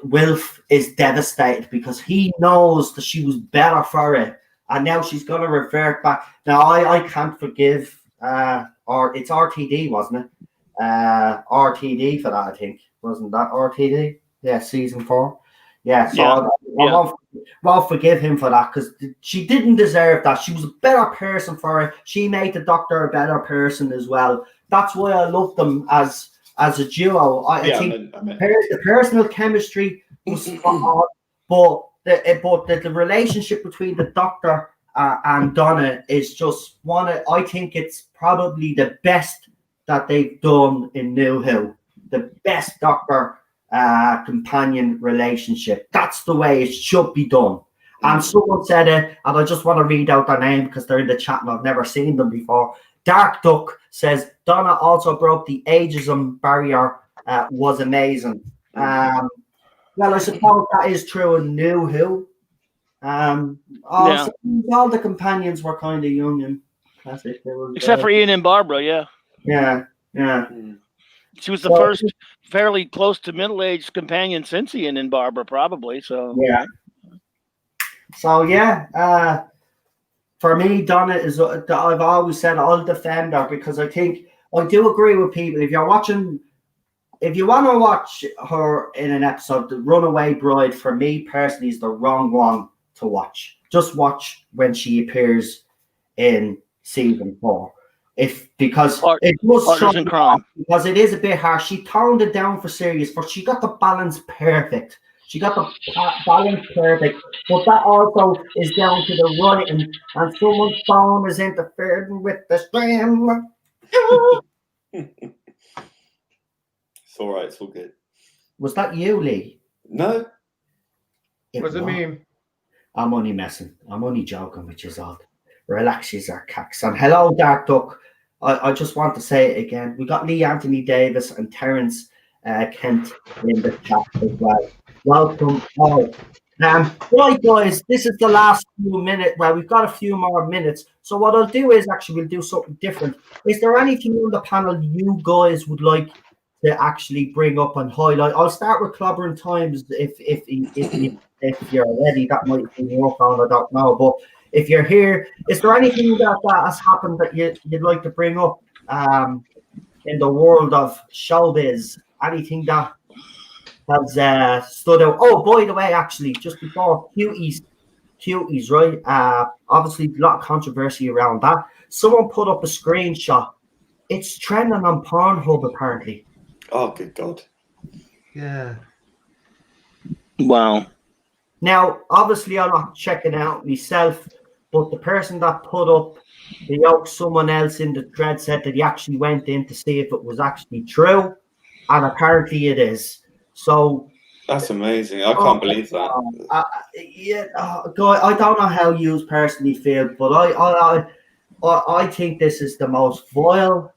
Wilf is devastated because he knows that she was better for it, and now she's going to revert back. Now, I can't forgive, or it's RTD, wasn't it? RTD for that, I think. Wasn't that RTD? Yeah, season 4. Yeah, so I won't forgive him for that because she didn't deserve that. She was a better person for it. She made the doctor a better person as well. That's why I love them as a duo. I think the personal chemistry was spot on, but the relationship between the doctor and Donna is just I think it's probably the best that they've done in New Who. The best doctor companion relationship. That's the way it should be done. And someone said it, and I just want to read out their name because they're in the chat and I've never seen them before. Dark Duck says Donna also broke the ageism barrier. Was amazing. Well, I suppose that is true in New Who. All the companions were kind of young and classic. Except for Ian and Barbara, yeah. She was the first fairly close to middle-aged companion since Ian and Barbara, probably. So for me, Donna is. I've always said I'll defend her because I think I do agree with people. If you want to watch her in an episode, The Runaway Bride, for me personally, is the wrong one to watch. Just watch when she appears in season 4. Because it is a bit harsh. She toned it down for serious, but she got the balance perfect. But that also is down to the writing, and someone's phone is interfering with the stream. It's all right. It's all good. Was that you, Lee? No. What does it mean? I'm only messing. I'm only joking, which is odd. Relax, yous are cacks. And hello, Dark Duck. I just want to say it again. We got Lee Anthony Davis and Terence Kent in the chat as well. Welcome all. Right, guys, this is the last few minutes. Well, we've got a few more minutes. So what I'll do is actually we'll do something different. Is there anything on the panel you guys would like to actually bring up and highlight? I'll start with Clobbering Times if you're ready. That might be your phone, I don't know. But if you're here, is there anything that has happened that you'd like to bring up in the world of showbiz? Anything that has stood out? Oh, by the way, actually, just before cuties, right? Obviously, a lot of controversy around that. Someone put up a screenshot. It's trending on Pornhub, apparently. Oh, good God. Yeah. Wow. Now, obviously, I'm not checking out myself, but the person that put up the yoke, someone else in the thread said that he actually went in to see if it was actually true, and apparently it is. So that's amazing. I can't believe that. I don't know how you personally feel, but I think this is the most vile,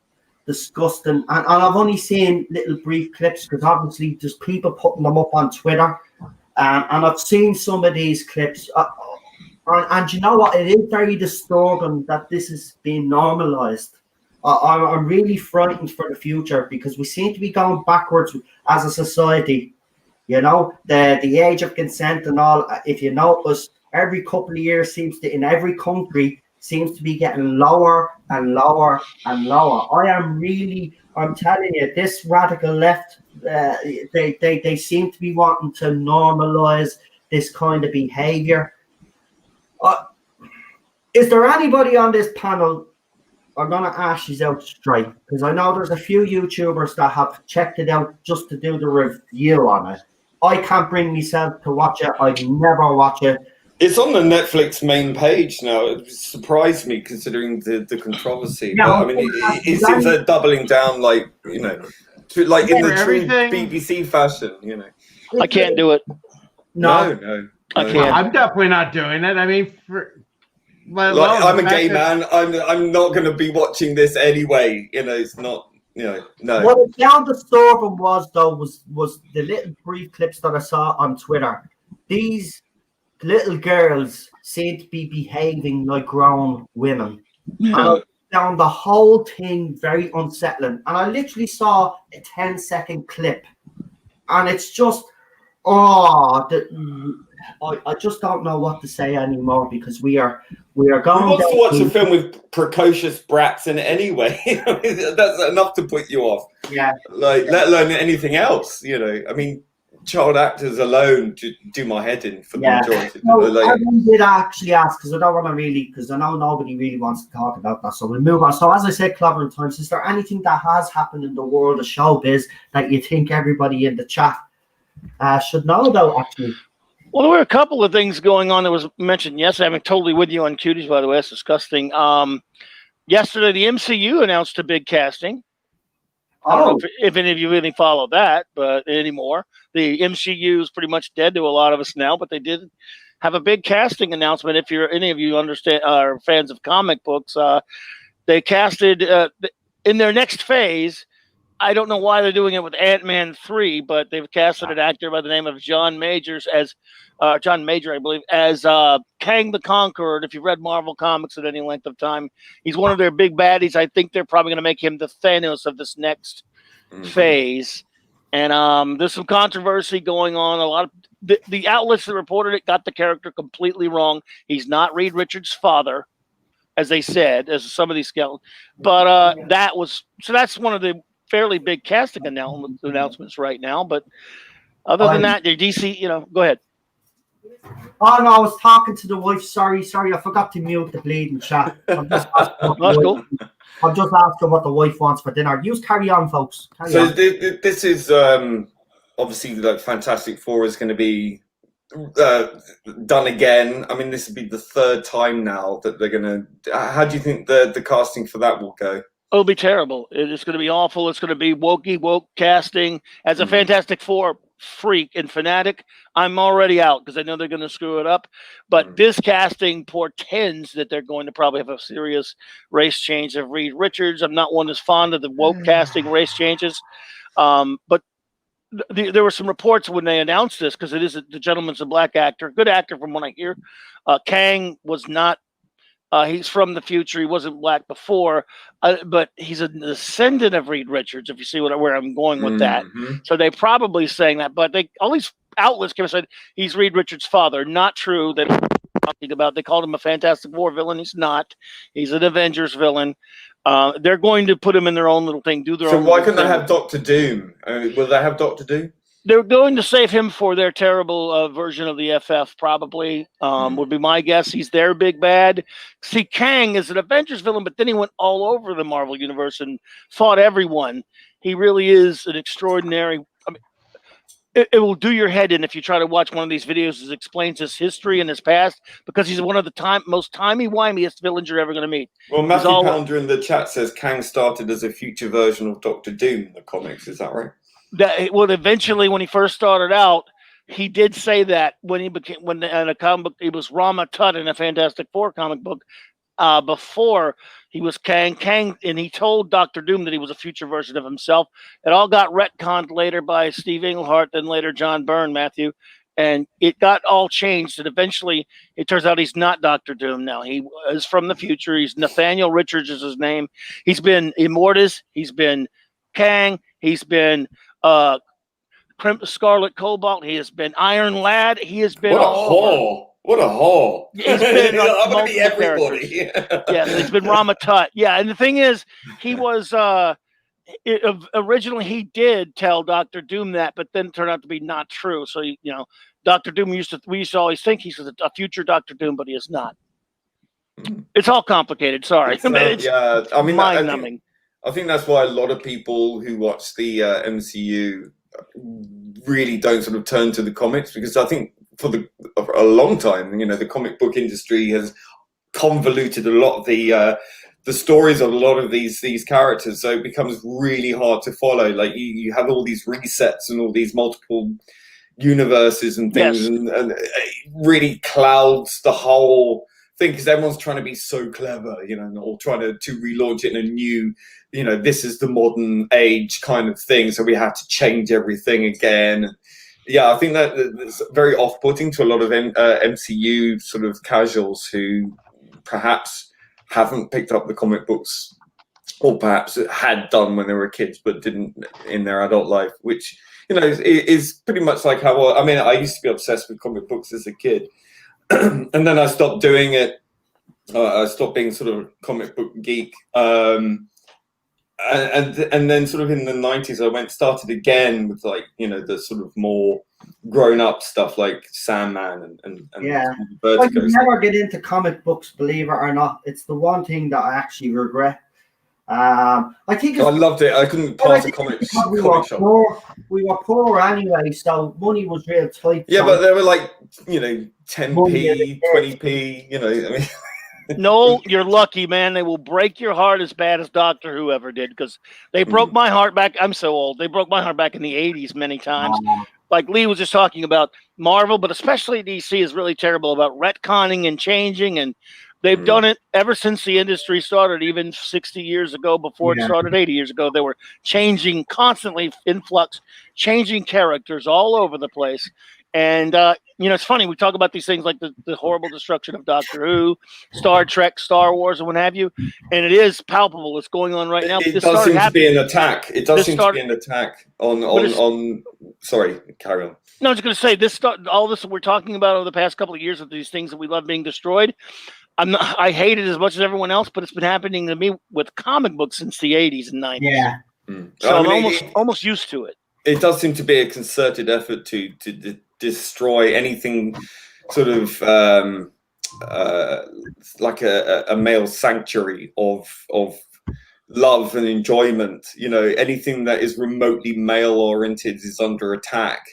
disgusting, and I've only seen little brief clips because obviously there's people putting them up on Twitter, and I've seen some of these clips, and you know what? It is very disturbing that this is being normalized. I'm really frightened for the future because we seem to be going backwards as a society. You know, the age of consent and all. If you notice, every couple of years in every country seems to be getting lower and lower and lower. I'm telling you, this radical left, they seem to be wanting to normalize this kind of behavior. Is there anybody on this panel? I'm going to ask you out straight because I know there's a few YouTubers that have checked it out just to do the review on it. I can't bring myself to watch it. I'd never watch it. It's on the Netflix main page now. It surprised me considering the controversy. Yeah, but, I mean, it seems they're doubling down, like, you know, in the true BBC fashion, you know. I can't do it. No. I can't. I'm definitely not doing it. I mean, I'm a gay man. I'm not going to be watching this anyway. You know, it's not. You know, no. What I found disturbing was the little brief clips that I saw on Twitter. These little girls seem to be behaving like grown women. Yeah. And I found the whole thing very unsettling. And I literally saw a 10-second clip, and it's just I just don't know what to say anymore because we are going. Who wants to watch a film with precocious brats in it anyway? That's enough to put you off. Yeah. Like, let alone anything else. You know, I mean, child actors alone do my head in for the majority. I did actually ask because I don't want to because I know nobody really wants to talk about that. So we'll move on. So as I said, Clobbering Times, is there anything that has happened in the world of showbiz that you think everybody in the chat should know about? Actually. Well, there were a couple of things going on that was mentioned yesterday. I'm totally with you on cuties, by the way. That's disgusting. Yesterday, the MCU announced a big casting. I don't know if any of you really follow that, but anymore. The MCU is pretty much dead to a lot of us now, but they did have a big casting announcement. If any of you are fans of comic books, they casted in their next phase. I don't know why they're doing it with Ant-Man 3, but they've casted an actor by the name of John Major, I believe, as Kang the Conqueror. And if you've read Marvel Comics at any length of time, he's one of their big baddies. I think they're probably going to make him the Thanos of this next phase. And there's some controversy going on. A lot of the outlets that reported it got the character completely wrong. He's not Reed Richards' father, as they said, as some of these skeletons. But that's one of the fairly big casting announcements right now. But other than that, the DC, go ahead. Oh no, I was talking to the wife. Sorry, I forgot to mute the bleeding chat. I'm just asking what the wife wants for dinner. You carry on, folks. This is obviously like Fantastic Four is going to be done again. I mean, this would be the third time now that they're going to. How do you think the casting for that will go? It'll be terrible. It's going to be awful. It's going to be woke casting. As a Fantastic Four freak and fanatic, I'm already out because I know they're going to screw it up. But this casting portends that they're going to probably have a serious race change of Reed Richards. I'm not one as fond of the woke casting race changes, but there were some reports when they announced this, because it is the gentleman's a black actor, good actor from what I hear. Kang was not. He's from the future. He wasn't black before, but he's a descendant of Reed Richards. If you see where I'm going with that, so they probably saying that. But all these outlets came and said he's Reed Richards' father. Not true. That talking about. They called him a Fantastic Four villain. He's not. He's an Avengers villain. They're going to put him in their own little thing. Do their own. So why couldn't they have Doctor Doom? Will they have Doctor Doom? They're going to save him for their terrible version of the FF, probably, would be my guess. He's their big bad. See, Kang is an Avengers villain, but then he went all over the Marvel Universe and fought everyone. He really is an extraordinary... I mean, it will do your head in if you try to watch one of these videos that explains his history and his past, because he's one of the most timey-wimeyest villains you're ever going to meet. Well, Matthew Pounder in the chat says Kang started as a future version of Doctor Doom in the comics. Is that right? Well, eventually, when he first started out, he did say that when in a comic book, he was Rama Tut in a Fantastic Four comic book before he was Kang, and he told Doctor Doom that he was a future version of himself. It all got retconned later by Steve Englehart, then later John Byrne, Matthew, and it got all changed. And eventually, it turns out he's not Doctor Doom now. He is from the future. He's Nathaniel Richards is his name. He's been Immortus. He's been Kang. He's been Scarlet Cobalt. He has been Iron Lad. He has been What a haul. He's been I'm gonna be everybody. Yeah, it's been Rama Tut. Yeah, and the thing is, he was originally he did tell Doctor Doom that, but then it turned out to be not true. So Doctor Doom we used to always think he's a future Doctor Doom, but he is not. It's all complicated. Sorry, it's mind-numbing. I think that's why a lot of people who watch the MCU really don't sort of turn to the comics, because I think for a long time, the comic book industry has convoluted a lot of the stories of a lot of these characters, so it becomes really hard to follow. Like you have all these resets and all these multiple universes and things, yes. and it really clouds the whole thing, because everyone's trying to be so clever, or trying to relaunch it in a new, this is the modern age kind of thing, so we have to change everything again. Yeah, I think that's very off-putting to a lot of MCU sort of casuals who perhaps haven't picked up the comic books, or perhaps had done when they were kids but didn't in their adult life, which is pretty much like how I used to be obsessed with comic books as a kid. And then I stopped doing it. I stopped being sort of a comic book geek. And then sort of in the 90s, I started again with the sort of more grown up stuff like Sandman and Vertigo. I could never get into comic books, believe it or not. It's the one thing that I actually regret. I think I loved it. I couldn't pass a comic shop. We were poor anyway, so money was real tight. Yeah, but they were like 10p, 20p. No, you're lucky, man. They will break your heart as bad as Doctor Who ever did, because they broke my heart back. I'm so old. They broke my heart back in the 80s many times. Like Lee was just talking about, Marvel, but especially DC is really terrible about retconning and changing, and they've done it ever since the industry started, even 60 years ago, before it started 80 years ago. They were changing constantly, influx, changing characters all over the place. And, it's funny, we talk about these things like the horrible destruction of Doctor Who, Star Trek, Star Wars, and what have you. And it is palpable. It's going on right now. It does seem to be an attack. It does seem to be an attack on. Sorry, carry on. No, I was going to say, all this we're talking about over the past couple of years of these things that we love being destroyed. I hate it as much as everyone else, but it's been happening to me with comic books since the 80s and 90s. Yeah. So I'm almost used to it. It does seem to be a concerted effort to destroy anything sort of like a male sanctuary of love and enjoyment. Anything that is remotely male oriented is under attack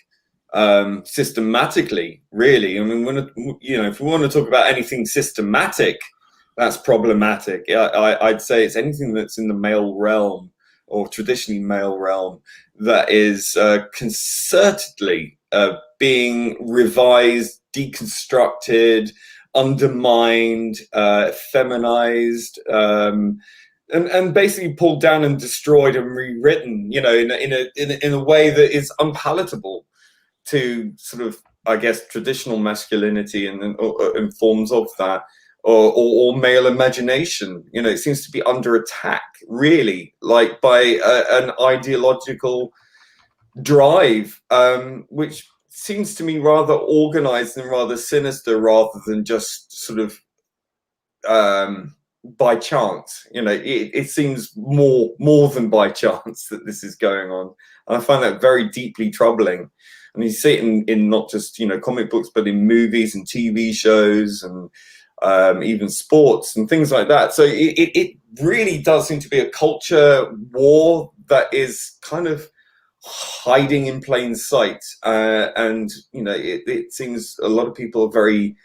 systematically, really. I mean, if we want to talk about anything systematic, that's problematic. I'd say it's anything that's in the male realm or traditionally male realm that is concertedly being revised, deconstructed, undermined, feminized, and basically pulled down and destroyed and rewritten, you know, in a way that is unpalatable to sort of, I guess, traditional masculinity and forms of that, or male imagination. You know, it seems to be under attack, really, like by an ideological drive, which seems to me rather organized and rather sinister, rather than just sort of by chance. You know, it seems more than by chance that this is going on, and I find that very deeply troubling. And you see it in not just, you know, comic books, but in movies and TV shows and even sports and things like that. So it really does seem to be a culture war that is kind of hiding in plain sight. And, you know, it seems a lot of people are very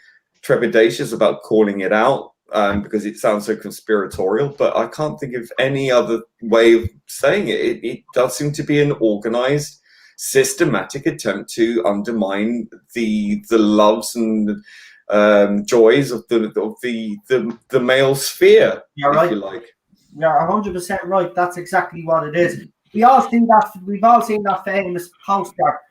trepidatious about calling it out because it sounds so conspiratorial. But I can't think of any other way of saying it. It does seem to be an organized, systematic attempt to undermine the loves and joys of the male sphere, You're if right. you like. You're 100% right. That's exactly what it is. We've all seen that famous poster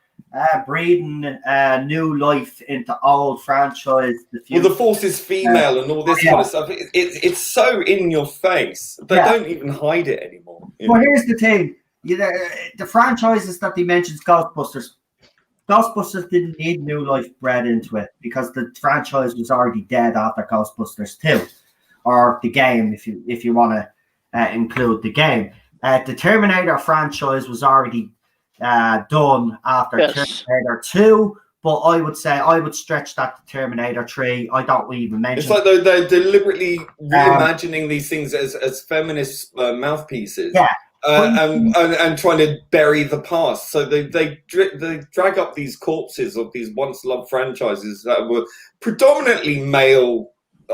breathing new life into old franchise. Well, the Force is female and all this kind of stuff. It's so in your face. They don't even hide it anymore. Well, here's the thing. You know, the franchises that they mentioned, Ghostbusters didn't need new life bred into it because the franchise was already dead after Ghostbusters 2, or the game, if you want to include the game. The Terminator franchise was already done after Terminator 2, but I would stretch that to Terminator 3. I don't even mention. It's like they're deliberately reimagining these things as feminist mouthpieces. Yeah. And trying to bury the past, so they drag up these corpses of these once loved franchises that were predominantly male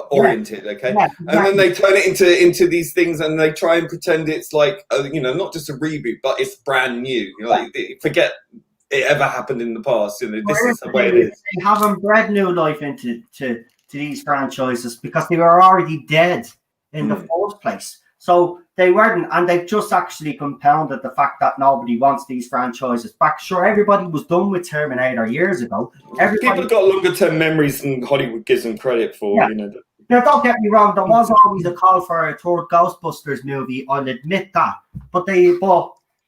oriented, okay, exactly. And then they turn it into these things, and they try and pretend it's like you know, not just a reboot, but it's brand new. You know, like forget it ever happened in the past. You know, this is the way it is. They haven't bred new life into these franchises because they were already dead in the first place. So they weren't, and they've just actually compounded the fact that nobody wants these franchises back. Sure, everybody was done with Terminator years ago. People got longer term memories than Hollywood gives them credit for. You know. Now, don't get me wrong. There was always a call for a third Ghostbusters movie. I'll admit that. But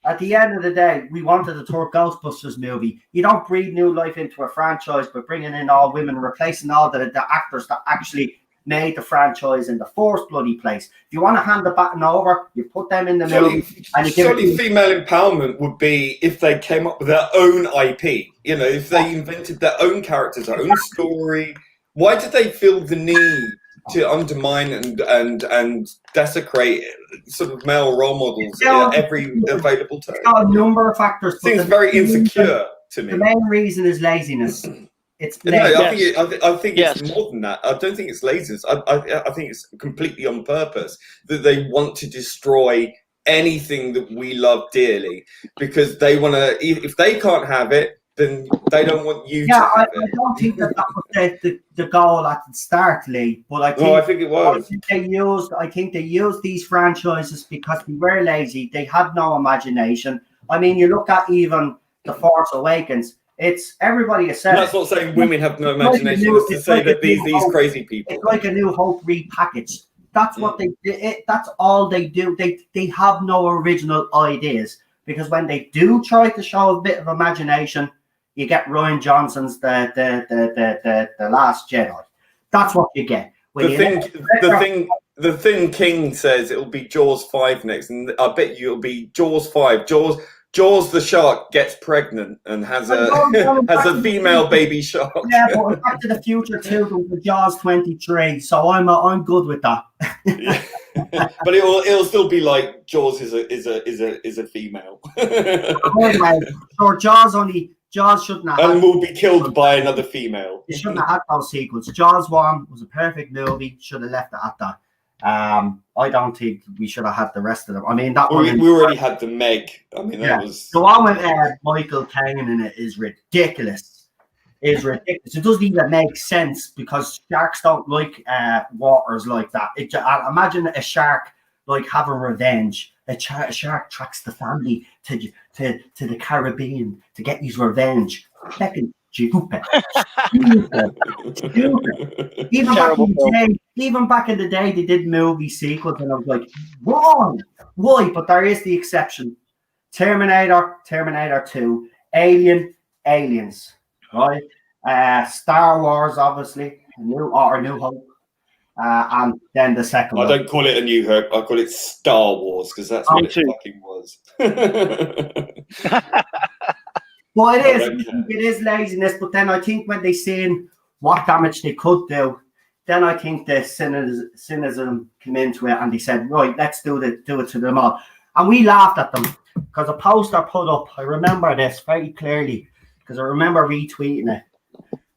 at the end of the day, we wanted a third Ghostbusters movie. You don't breathe new life into a franchise by bringing in all women, replacing all the actors that actually made the franchise in the first bloody place. If you want to hand the baton over, you put them in the movie. And you surely female empowerment would be if they came up with their own IP. You know, if they invented their own characters, their own story. Why did they feel the need to undermine and desecrate sort of male role models at every available time? A number of factors. Seems very insecure to me. The main reason is laziness. It's no, I think it's more than that. I don't think it's laziness. I think it's completely on purpose that they want to destroy anything that we love dearly because they want to. If they can't have it, then they don't want you to have it. I don't think that was the goal at the start, Lee. But I think it was. I think they used these franchises because they were lazy. They had no imagination. I mean, you look at even The Force Awakens. It's everybody has said. That's not saying women have no imagination. It's to say that these crazy people. It's like a New Hope repackaged. That's what they do. That's all they do. They have no original ideas because when they do try to show a bit of imagination, you get Rian Johnson's the Last Jedi. That's what you get. The thing King says it'll be Jaws 5 next, and I bet you it'll be Jaws 5. Jaws the shark gets pregnant and has a female baby shark. Yeah, but Back to the Future 2 for Jaws 23, so I'm good with that. But it'll still be like Jaws is a female. So Jaws shouldn't have. And will be killed by another female. It shouldn't have had those sequels. Jaws 1 was a perfect movie. Should have left it at that. I don't think we should have had the rest of them. I mean, that we one. We already had the Meg. I mean, that was the one with Michael Caine in it is ridiculous. It doesn't even make sense because sharks don't like waters like that. Imagine a shark like having revenge. A shark tracks the family to the Caribbean to get his revenge. Fucking stupid. Even back in the day, they did movie sequels, and I was like, why? But there is the exception. Terminator 2, Aliens, right? Star Wars, obviously, New Hope, and then the second one. I don't call it a New Hope. I call it Star Wars because that's what it fucking was. Well, it is laziness, but then I think when they seen what damage they could do, then I think the cynicism came into it, and they said, right, let's do it to them all. And we laughed at them because a poster put up, I remember this very clearly because I remember retweeting it.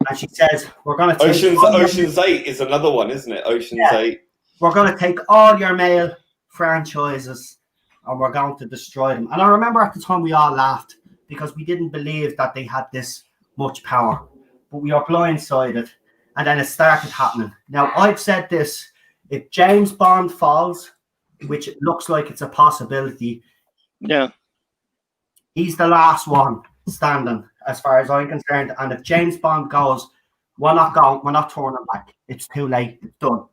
And she says, we're going to take Ocean's 8 is another one, isn't it? Ocean's 8. We're going to take all your male franchises and we're going to destroy them. And I remember at the time we all laughed because we didn't believe that they had this much power. But we are blindsided. And then it started happening. Now, I've said this. If James Bond falls, which it looks like it's a possibility, he's the last one standing as far as I'm concerned. And if James Bond goes, we're not turning back. It's too late. It's done.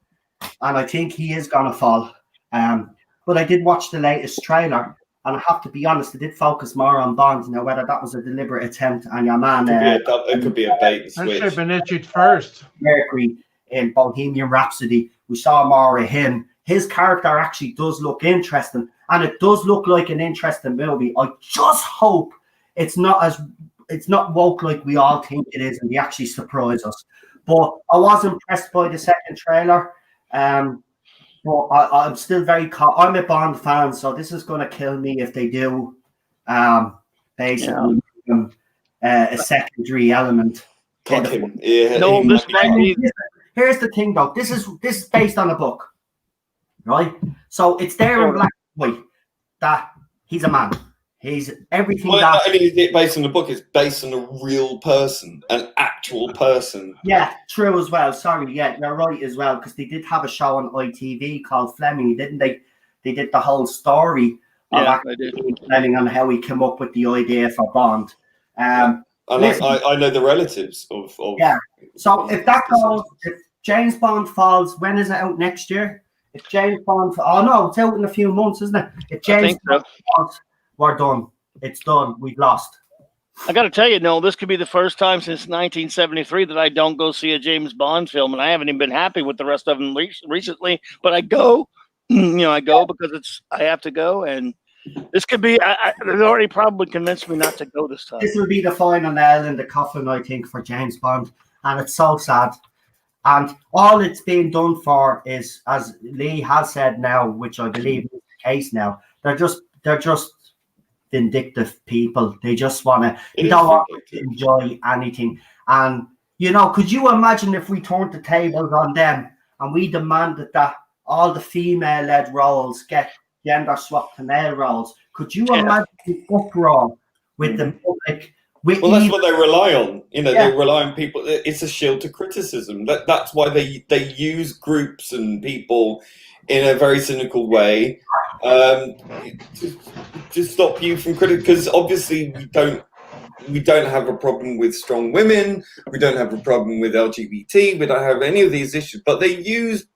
And I think he is going to fall. But I did watch the latest trailer, and I have to be honest, I did focus more on Bond. Now, whether that was a deliberate attempt on your man. It could be a bait and switch. I should have been issued first. Mercury in Bohemian Rhapsody. We saw more of him. His character actually does look interesting, and it does look like an interesting movie. I just hope it's not woke like we all think it is, and they actually surprise us. But I was impressed by the second trailer. But I'm still I'm a Bond fan, so this is going to kill me if they do basically a secondary element. Cut him. No, this might be. Here's the thing, though. This is based on a book, right? So it's there in black and white that he's a man. He's everything. Well, not only is it based on the book, it's based on a real person, an actual person. Yeah, true as well. Sorry, yeah, you're right as well, because they did have a show on ITV called Fleming, didn't they? They did the whole story of Fleming and how he came up with the idea for Bond. I know the relatives of. Yeah. So if that goes, if James Bond falls, when is it out next year? If James Bond, it's out in a few months, isn't it? If James Bond falls, we're done. It's done. We've lost. I got to tell you, no, this could be the first time since 1973 that I don't go see a James Bond film, and I haven't even been happy with the rest of them recently. But I go, because I have to go, and this could be. They've already probably convinced me not to go this time. This will be the final nail in the coffin, I think, for James Bond, and it's so sad. And all it's being done for is, as Lee has said now, which I believe is the case now, they're just vindictive people. They just want to, they don't want to enjoy anything. And, could you imagine if we turned the tables on them and we demanded that all the female-led roles get gender swapped to male roles? Could you imagine the uproar with the public? Well, that's what they rely on. They rely on people. It's a shield to criticism. That's why they use groups and people in a very cynical way to stop you from because obviously we don't have a problem with strong women, we don't have a problem with LGBT, we don't have any of these issues, but they use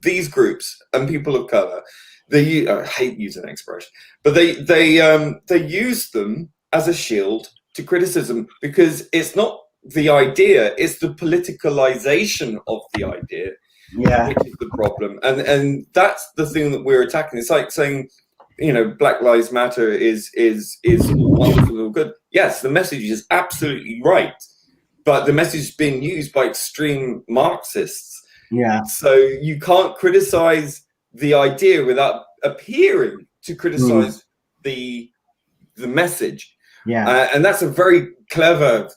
these groups and people of color. I hate using that expression, but they use them as a shield to criticism because it's not the idea, it's the politicalization of the idea. Which is the problem, and that's the thing that we're attacking. It's like saying, Black Lives Matter is wonderful or good. Yes, the message is absolutely right, but the message is being used by extreme Marxists. Yeah. So you can't criticize the idea without appearing to criticize the message. Yeah. And that's a very clever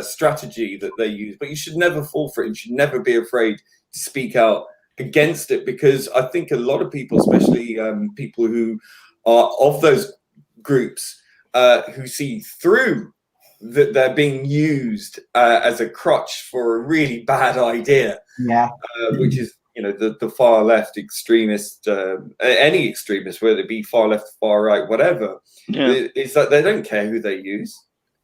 strategy that they use, but you should never fall for it. You should never be afraid to speak out against it, because I think a lot of people, especially people who are of those groups, who see through that they're being used as a crutch for a really bad idea, which is, you know, the far left extremist, any extremist, whether it be far left, far right, whatever, is that they don't care who they use.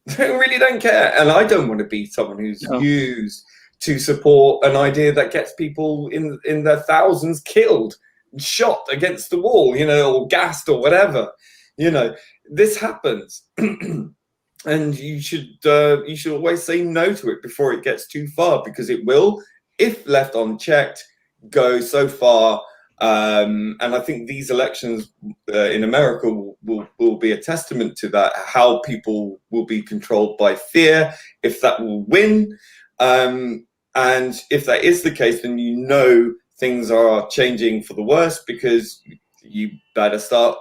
They really don't care. And I don't want to be someone who's used to support an idea that gets people in their thousands killed, shot against the wall, you know, or gassed or whatever. You know, this happens. And you should always say no to it before it gets too far, because it will, if left unchecked, go so far. And I think these elections in America will be a testament to that, how people will be controlled by fear, if that will win. And if that is the case, then you know things are changing for the worse, because you better start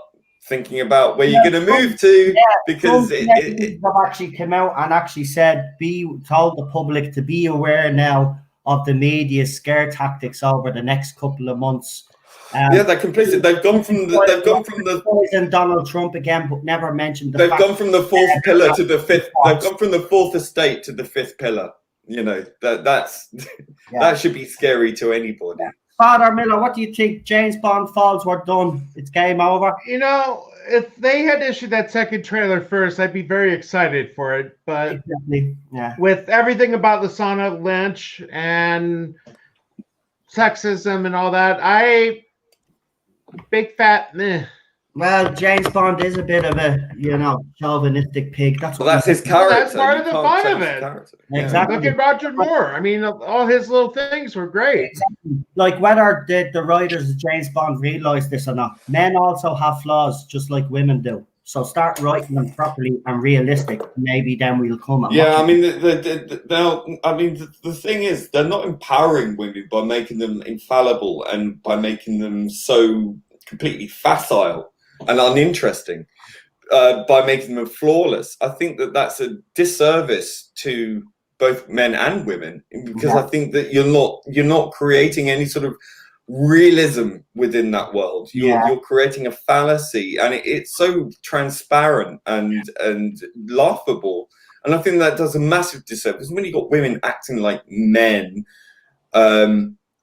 thinking about where you're going to move to, because it actually came out and actually said, told the public to be aware now of the media's scare tactics over the next couple of months. They're complicit. They've gone from the and Donald Trump again, but never mentioned the. They've gone from the fourth pillar to the fifth. They've gone from the fourth estate to the fifth pillar. You know, that should be scary to anybody. Yeah. Father Miller, what do you think? James Bond falls were done. It's game over. You know, if they had issued that second trailer first, I'd be very excited for it. But with everything about Lashana Lynch and sexism and all that, big fat meh. Well, James Bond is a bit of a, chauvinistic pig. That's his character. That's part of the fun of it. Exactly. Look at Roger Moore. I mean, all his little things were great. Exactly. Like, whether the writers of James Bond realize this or not, men also have flaws, just like women do. So start writing them properly and realistic. Maybe then we'll come. I mean, the thing is, they're not empowering women by making them infallible and by making them so completely facile and uninteresting, by making them flawless. I think that that's a disservice to both men and women, because I think that you're not creating any sort of realism within that world. You're creating a fallacy, and it's so transparent and laughable. And I think that does a massive disservice when you got women acting like men.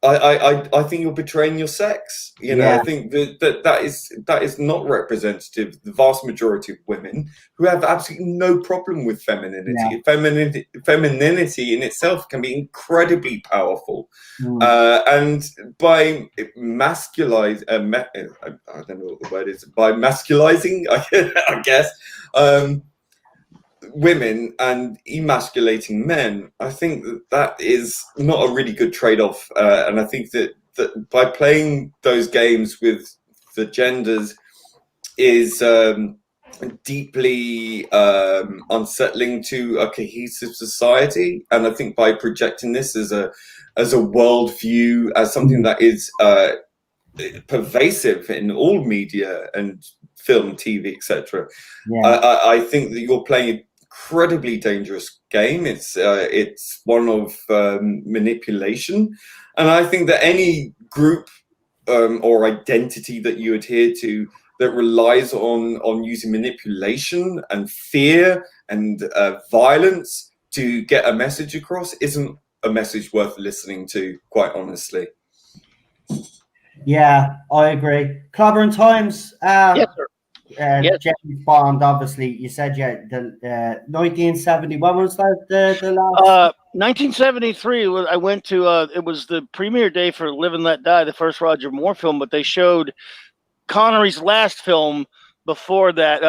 I think you're betraying your sex. I think that is not representative of the vast majority of women, who have absolutely no problem with femininity. Femininity in itself can be incredibly powerful, and by masculizing, I don't know what the word is, by masculizing, I guess, women and emasculating men, I think that is not a really good trade-off, and I think that by playing those games with the genders is deeply unsettling to a cohesive society. And I think by projecting this as a worldview, as something that is pervasive in all media and film, TV, etc., I think that you're playing incredibly dangerous game. It's one of manipulation, and I think that any group or identity that you adhere to that relies on using manipulation and fear and violence to get a message across isn't a message worth listening to, quite honestly. Yeah, I agree. Clobbering Times. Yes, sir. James Bond, obviously, you said the 1970. What was that? The last 1973. I went to. It was the premiere day for Live and Let Die, the first Roger Moore film, but they showed Connery's last film before that.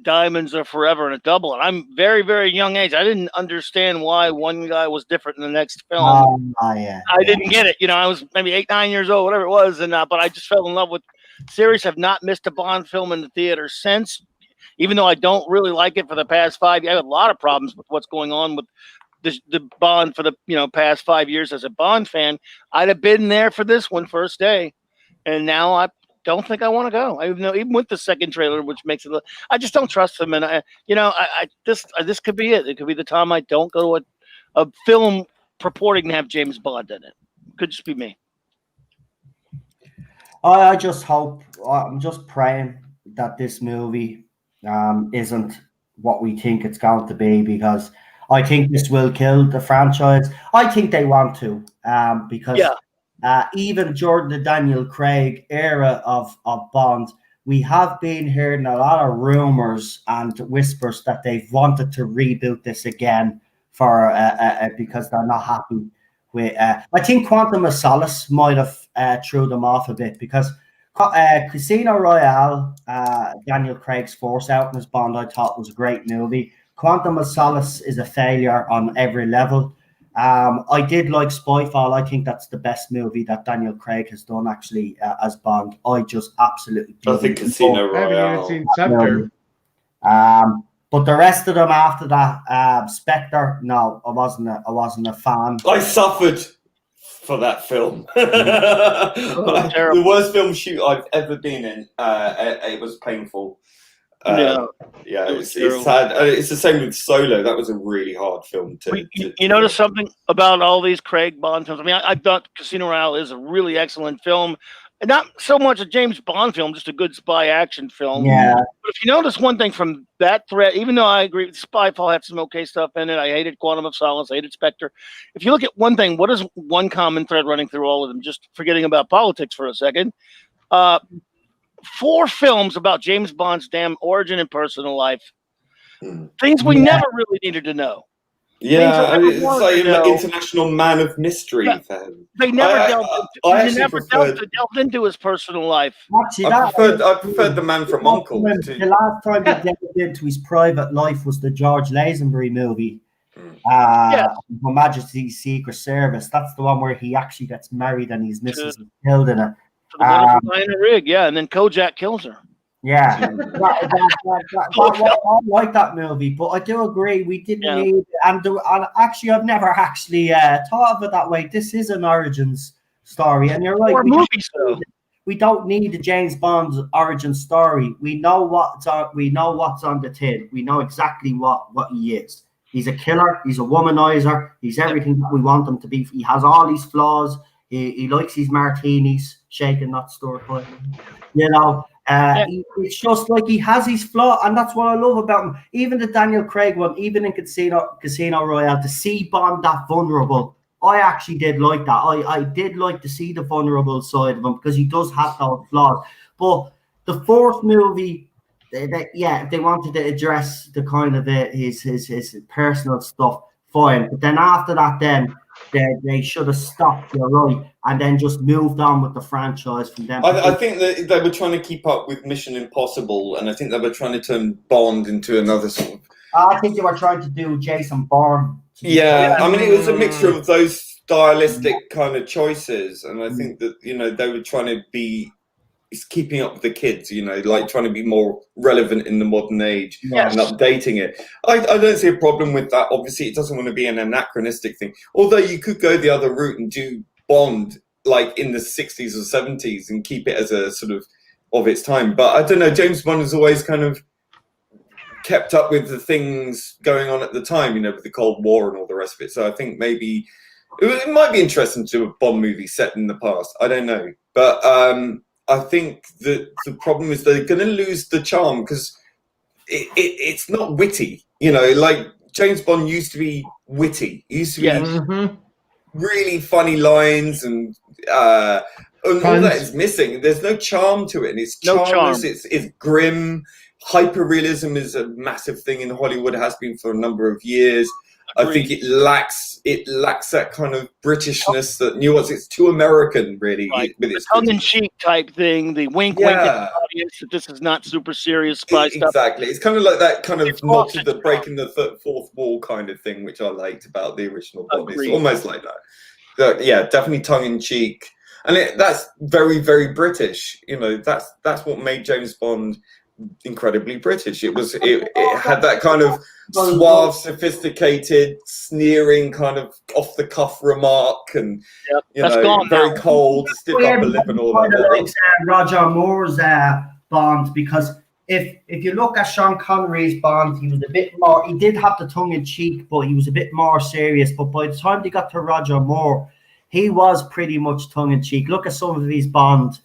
Diamonds Are Forever and a double. And I'm very, very young age. I didn't understand why one guy was different in the next film. I didn't get it. I was maybe 8, 9 years old, whatever it was, and but I just fell in love with. Series. Have not missed a Bond film in the theater since, even though I don't really like it for the past 5 years. I have a lot of problems with what's going on with the Bond for the past 5 years as a Bond fan. I'd have been there for this one first day, and now I don't think I want to go. Even with the second trailer, which makes it, I just don't trust them. And this could be it. It could be the time I don't go to a film purporting to have James Bond in it. Could just be me. I just hope, I'm just praying that this movie isn't what we think it's going to be, because I think this will kill the franchise. I think they want to, because even during the Daniel Craig era of Bond, we have been hearing a lot of rumors and whispers that they've wanted to reboot this again for because they're not happy with. I think Quantum of Solace might have threw them off a bit, because Casino Royale, Daniel Craig's Force Out as Bond, I thought was a great movie. Quantum of Solace is a failure on every level. I did like Spyfall. I think that's the best movie that Daniel Craig has done, actually, as Bond. I just absolutely. I think Casino Royale. I haven't even seen Scepter. But the rest of them after that, Spectre, no, I wasn't a fan. I suffered for that film. The worst film shoot I've ever been in. It was painful. It's sad. It's the same with Solo. That was a really hard film to you notice something about all these Craig Bond films? I mean, I thought Casino Royale is a really excellent film. Not so much a James Bond film, just a good spy action film. Yeah. But if you notice one thing from that thread, even though I agree, Spyfall had some okay stuff in it. I hated Quantum of Solace. I hated Spectre. If you look at one thing, what is one common thread running through all of them? Just forgetting about politics for a second. 4 films about James Bond's damn origin and personal life. Things we never really needed to know. Yeah, it's like an international man of mystery. Yeah, they never delved into his personal life. Actually, I preferred the Man from U.N.C.L.E. The last time he delved into his private life was the George Lazenby movie, Her Majesty's Secret Service. That's the one where he actually gets married and his missus is killed in it. For the wonderful Diana Rigg, and then Kojak kills her. Yeah, I like that movie, but I do agree we didn't need. And actually, I've never actually thought of it that way. This is an origins story, and you're right. We don't need the James Bond origin story. We know what's on the tin. We know exactly what he is. He's a killer. He's a womanizer. He's everything that we want him to be. He has all these flaws. He likes his martinis, shaken, not stirred. But it's just like he has his flaw, and that's what I love about him. Even the Daniel Craig one, even in Casino Royale, to see Bond that vulnerable, I actually did like that. I did like to see the vulnerable side of him, because he does have those flaws. But the fourth movie, they wanted to address the kind of his personal stuff, fine. But then after that, they should have stopped, you're right, and then just moved on with the franchise from them. I think that they were trying to keep up with Mission Impossible, and I think they were trying to turn Bond into another sort of... I think they were trying to do Jason Bourne. Yeah, I mean, it was a mixture of those stylistic kind of choices, and I think that, they were trying to be keeping up with the kids, like trying to be more relevant in the modern age and updating it. I don't see a problem with that. Obviously, it doesn't want to be an anachronistic thing. Although you could go the other route and do Bond like in the 60s or 70s and keep it as a sort of its time. But I don't know, James Bond has always kind of kept up with the things going on at the time, with the Cold War and all the rest of it. So I think maybe it might be interesting to do a Bond movie set in the past. I don't know. But I think that the problem is they're going to lose the charm, because it's not witty. Like James Bond used to be witty. He used to be really funny lines, and all that is missing. There's no charm to it, and it's charmless. It's grim. Hyperrealism is a massive thing in Hollywood. It has been for a number of years. Agreed. I think it lacks that kind of Britishness, that nuance. It's too American, really. Right. The tongue-in-cheek type thing, the wink at the audience that this is not super serious spy stuff. Exactly. It's kind of like that kind of nod to the breaking the fourth wall kind of thing, which I liked about the original Bond. It's almost like that. So, definitely tongue-in-cheek. And that's very, very British. That's what made James Bond incredibly British. It had that kind of suave, sophisticated, sneering kind of off-the-cuff remark, and very cold, stiff upper lip, and all that. Like Roger Moore's Bond, because if you look at Sean Connery's Bond, he was a bit more. He did have the tongue in cheek, but he was a bit more serious. But by the time they got to Roger Moore, he was pretty much tongue in cheek. Look at some of his Bond.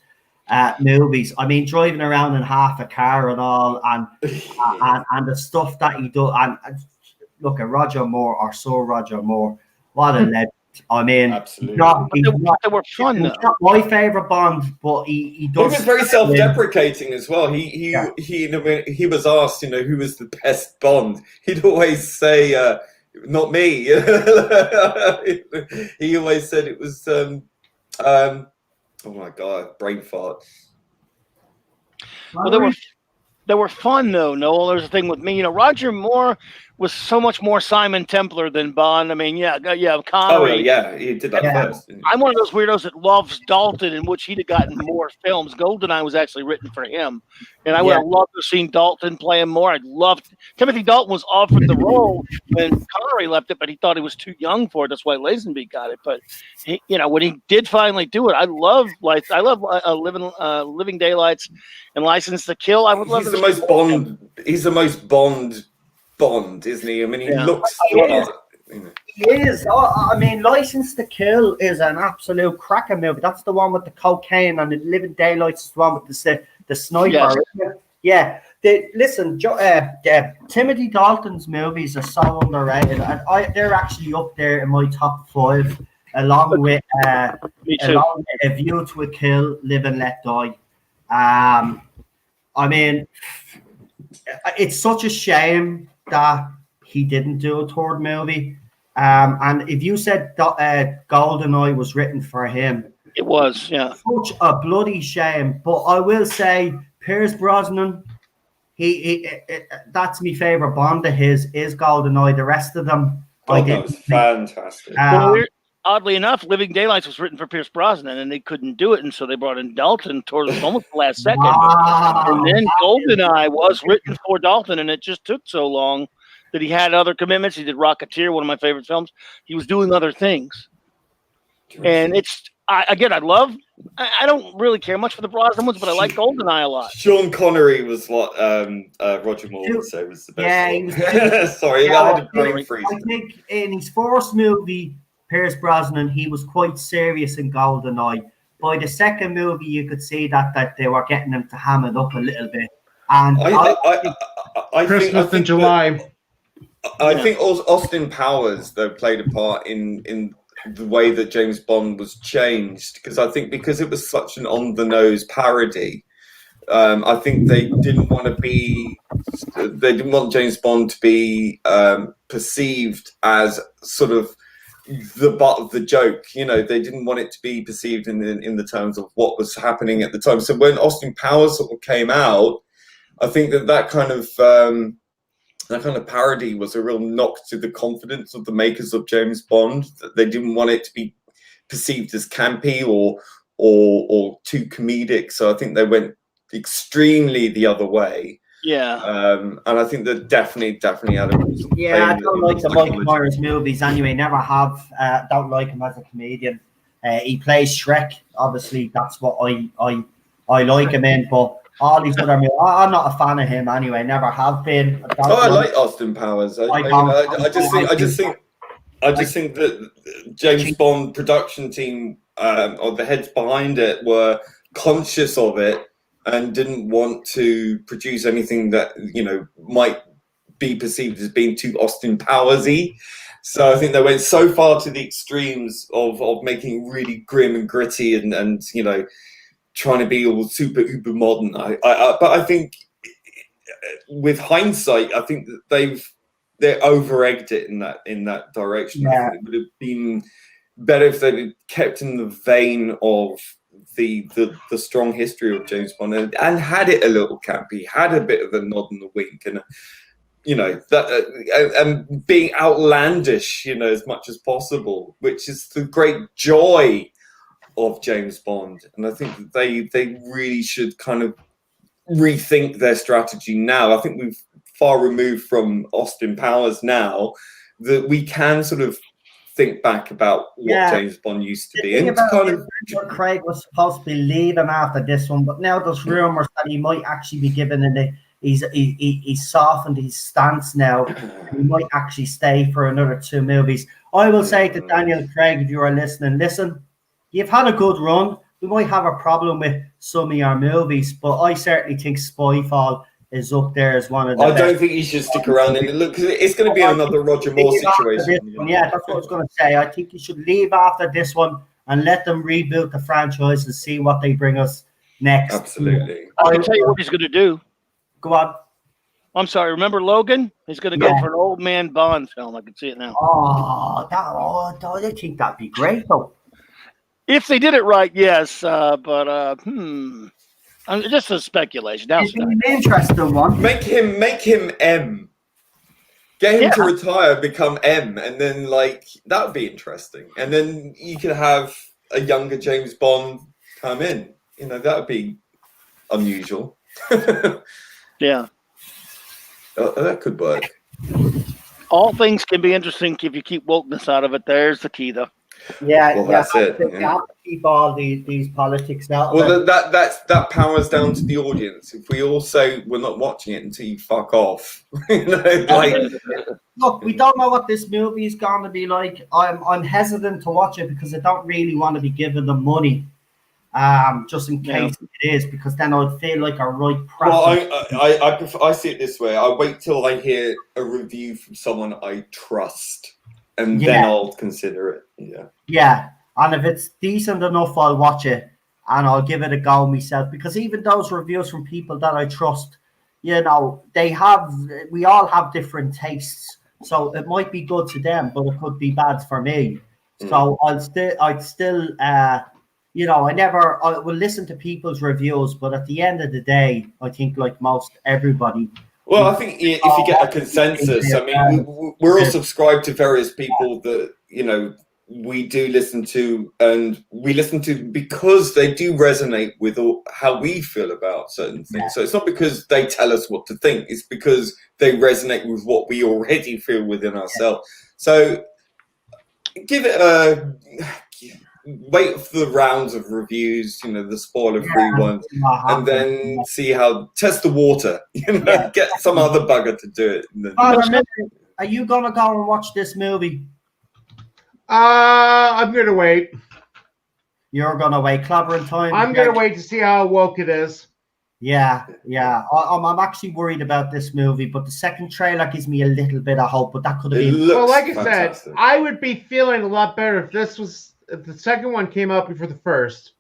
movies. I mean, driving around in half a car and all, and the stuff that he does. And look at Roger Moore, or Sir Roger Moore. What a legend! I mean, absolutely. They were fun. He's not my favorite Bond, but he does. He was very self-deprecating as well. He was asked, who was the best Bond. He'd always say, "Not me." He always said it was. Oh my god, brain fart. Well, they were fun though, Noel. There's a thing with me. Roger Moore was so much more Simon Templar than Bond. I mean, Connery. Oh yeah, he did that first. I'm one of those weirdos that loves Dalton, in which he'd have gotten more films. GoldenEye was actually written for him, and I would have loved to have seen Dalton play him more. Timothy Dalton was offered the role when Connery left it, but he thought he was too young for it. That's why Lazenby got it. But when he did finally do it, I love Living Daylights and License to Kill. I would love. He's the most Bond. He's the most Bond, isn't he? I mean, he looks. He is. I mean, License to Kill is an absolute cracker movie. That's the one with the cocaine, and the Living Daylights is the one with the sniper. Yes. Yeah. Timothy Dalton's movies are so underrated. They're actually up there in my top 5, along with A View to a Kill, Live and Let Die. I mean, it's such a shame that he didn't do a third movie. And if you said GoldenEye was written for him, it was, yeah. Such a bloody shame. But I will say, Pierce Brosnan, that's my favorite Bond of his, is GoldenEye. The rest of them, that was fantastic. Oddly enough, Living Daylights was written for Pierce Brosnan, and they couldn't do it, and so they brought in Dalton towards almost the last second. Wow. And then GoldenEye was written for Dalton, and it just took so long that he had other commitments. He did Rocketeer, one of my favorite films. He was doing other things. And I don't really care much for the Brosnan ones, but I like GoldenEye a lot. Sean Connery was what Roger Moore would say was the best one. Sorry, I had a brain freeze. I think in his first movie, Pierce Brosnan, he was quite serious in GoldenEye. By the second movie, you could see that they were getting him to ham it up a little bit. And I Christmas in July. I think Austin Powers, though, played a part in the way that James Bond was changed, because I think because it was such an on-the-nose parody, I think they didn't want James Bond to be perceived as sort of the butt of the joke. They didn't want it to be perceived in the terms of what was happening at the time. So when Austin Powers sort of came out, I think that kind of parody was a real knock to the confidence of the makers of James Bond, that they didn't want it to be perceived as campy or too comedic. So I think they went extremely the other way. Yeah. And I think that definitely had a I don't like the Mike Myers movies anyway. Never have. Don't like him as a comedian. He plays Shrek. Obviously, that's what I like him in. But all these other movies, I'm not a fan of him anyway. Never have been. I like Austin Powers. I just think that James Bond production team or the heads behind it were conscious of it and didn't want to produce anything that might be perceived as being too Austin Powers-y. So I think they went so far to the extremes of making really grim and gritty and trying to be all super uber modern. But I think with hindsight, I think that they over-egged it in that direction. Yeah. I think it would have been better if they'd kept in the vein of the strong history of James Bond and had it a little campy, had a bit of a nod and a wink, and and being outlandish, as much as possible, which is the great joy of James Bond. And I think that they really should kind of rethink their strategy now. I think we've far removed from Austin Powers now that we can sort of think back about what James Bond used to be. And Craig was supposed to be leaving after this one, but now there's rumours that he might actually be given he's softened his stance now. He might actually stay for another 2 movies. I will say to Daniel Craig, if you are listening, listen, you've had a good run, we might have a problem with some of your movies, but I certainly think Spyfall is up there as one of the I best. don't think he should stick around in it. Look, 'cause it's going to be another Roger Moore situation. Yeah, that's what I was going to say. I think you should leave after this one and let them reboot the franchise and see what they bring us next. Absolutely. I can tell you what he's going to do. Go on. I'm sorry. Remember Logan? He's going to go for an old man Bond film. I can see it now. I think that'd be great, though. If they did it right, yes. But just a speculation. It's an interesting one. Make him M. Get him to retire, become M, and then that would be interesting. And then you could have a younger James Bond come in. That would be unusual. Yeah. That could work. All things can be interesting if you keep wokeness out of it. There's the key, though. Yeah, well, that's it. You have to keep all these politics out. Well, that powers down to the audience. If we all say we're not watching it until you fuck off, Look, we don't know what this movie is going to be like. I'm hesitant to watch it because I don't really want to be giving them money, just in case it is, because then I'd feel like a right. Well, I see it this way. I wait till I hear a review from someone I trust. And then I'll consider it. Yeah. And if it's decent enough, I'll watch it and I'll give it a go myself. Because even those reviews from people that I trust, we all have different tastes. So it might be good to them, but it could be bad for me. So I will listen to people's reviews, but at the end of the day, I think like most everybody. Well, I think if you get a consensus, I mean, we're all subscribed to various people that, we do listen to, and we listen to because they do resonate with how we feel about certain things. Yeah. So it's not because they tell us what to think, it's because they resonate with what we already feel within ourselves. So give it wait for the rounds of reviews, the spoiler-free ones, and then test the water, get some other bugger to do it. Are you going to go and watch this movie? I'm going to wait. You're going to wait. Clobbering time. I'm going to wait to see how woke it is. Yeah. I'm actually worried about this movie, but the second trailer gives me a little bit of hope, but that could have been... Well, like I said, I would be feeling a lot better if the second one came out before the first,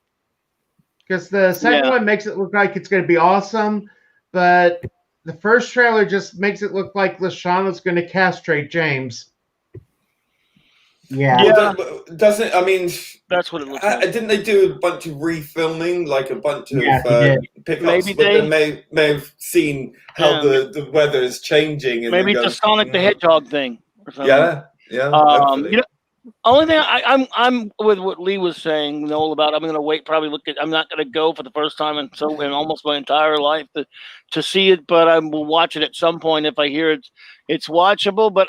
because the second one makes it look like it's going to be awesome, but the first trailer just makes it look like Lashana's going to castrate James. Doesn't, I mean, that's what it looks like. Didn't they do a bunch of refilming, like a bunch of pickups? Maybe they may have seen how the weather is changing. And maybe it's a Sonic the Hedgehog thing or something. Yeah. Only thing I'm with what Lee was saying, Noel, about I'm going to wait, probably look at. I'm not going to go for the first time in almost my entire life to see it, but I will watch it at some point if I hear it's watchable. But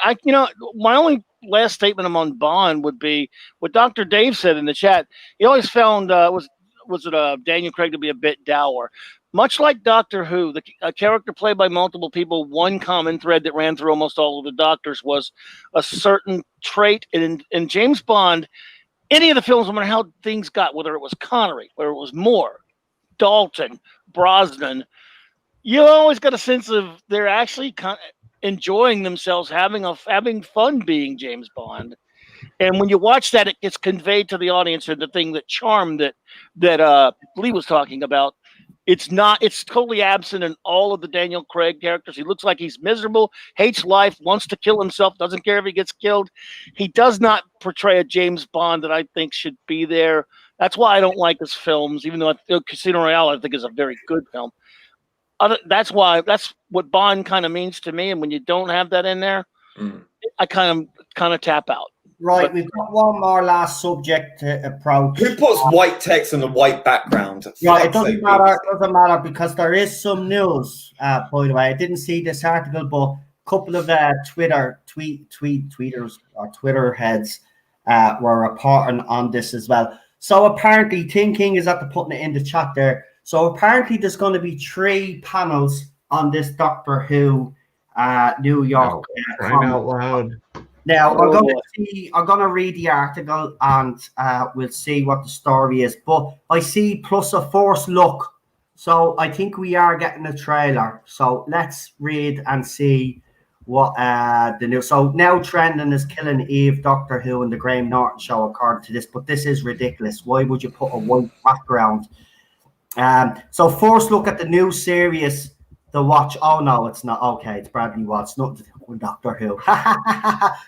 my only last statement on Bond would be what Dr. Dave said in the chat. He always found was it Daniel Craig to be a bit dour. Much like Doctor Who, a character played by multiple people, one common thread that ran through almost all of the Doctors was a certain trait. In James Bond, any of the films, no matter how things got, whether it was Connery, whether it was Moore, Dalton, Brosnan, you always got a sense of they're actually enjoying themselves, having fun being James Bond. And when you watch that, it gets conveyed to the audience, and the thing that charm that Lee was talking about. It's totally absent in all of the Daniel Craig characters. He looks like he's miserable, hates life, wants to kill himself, doesn't care if he gets killed. He does not portray a James Bond that I think should be there. That's why I don't like his films, even though Casino Royale I think is a very good film. That's what Bond kind of means to me. And when you don't have that in there, I kind of tap out. Right, we've got one more last subject to approach. Who puts white text on a white background? Yeah, it doesn't matter. It doesn't matter because there is some news. By the way, I didn't see this article, but a couple of tweeters or Twitter heads were reporting on this as well. So apparently, Thinking is after putting it in the chat there. So apparently, there's going to be 3 panels on this Doctor Who New York. Crying out loud. Now I'm gonna read the article and we'll see what the story is. But I see plus a first look, so I think we are getting a trailer. So let's read and see what the news. So now trending is Killing Eve, Doctor Who, and the Graham Norton Show, according to this. But this is ridiculous. Why would you put a white background? So first look at the new series. The Watch. Oh no, it's not. Okay, it's Bradley Watts, not Doctor Who.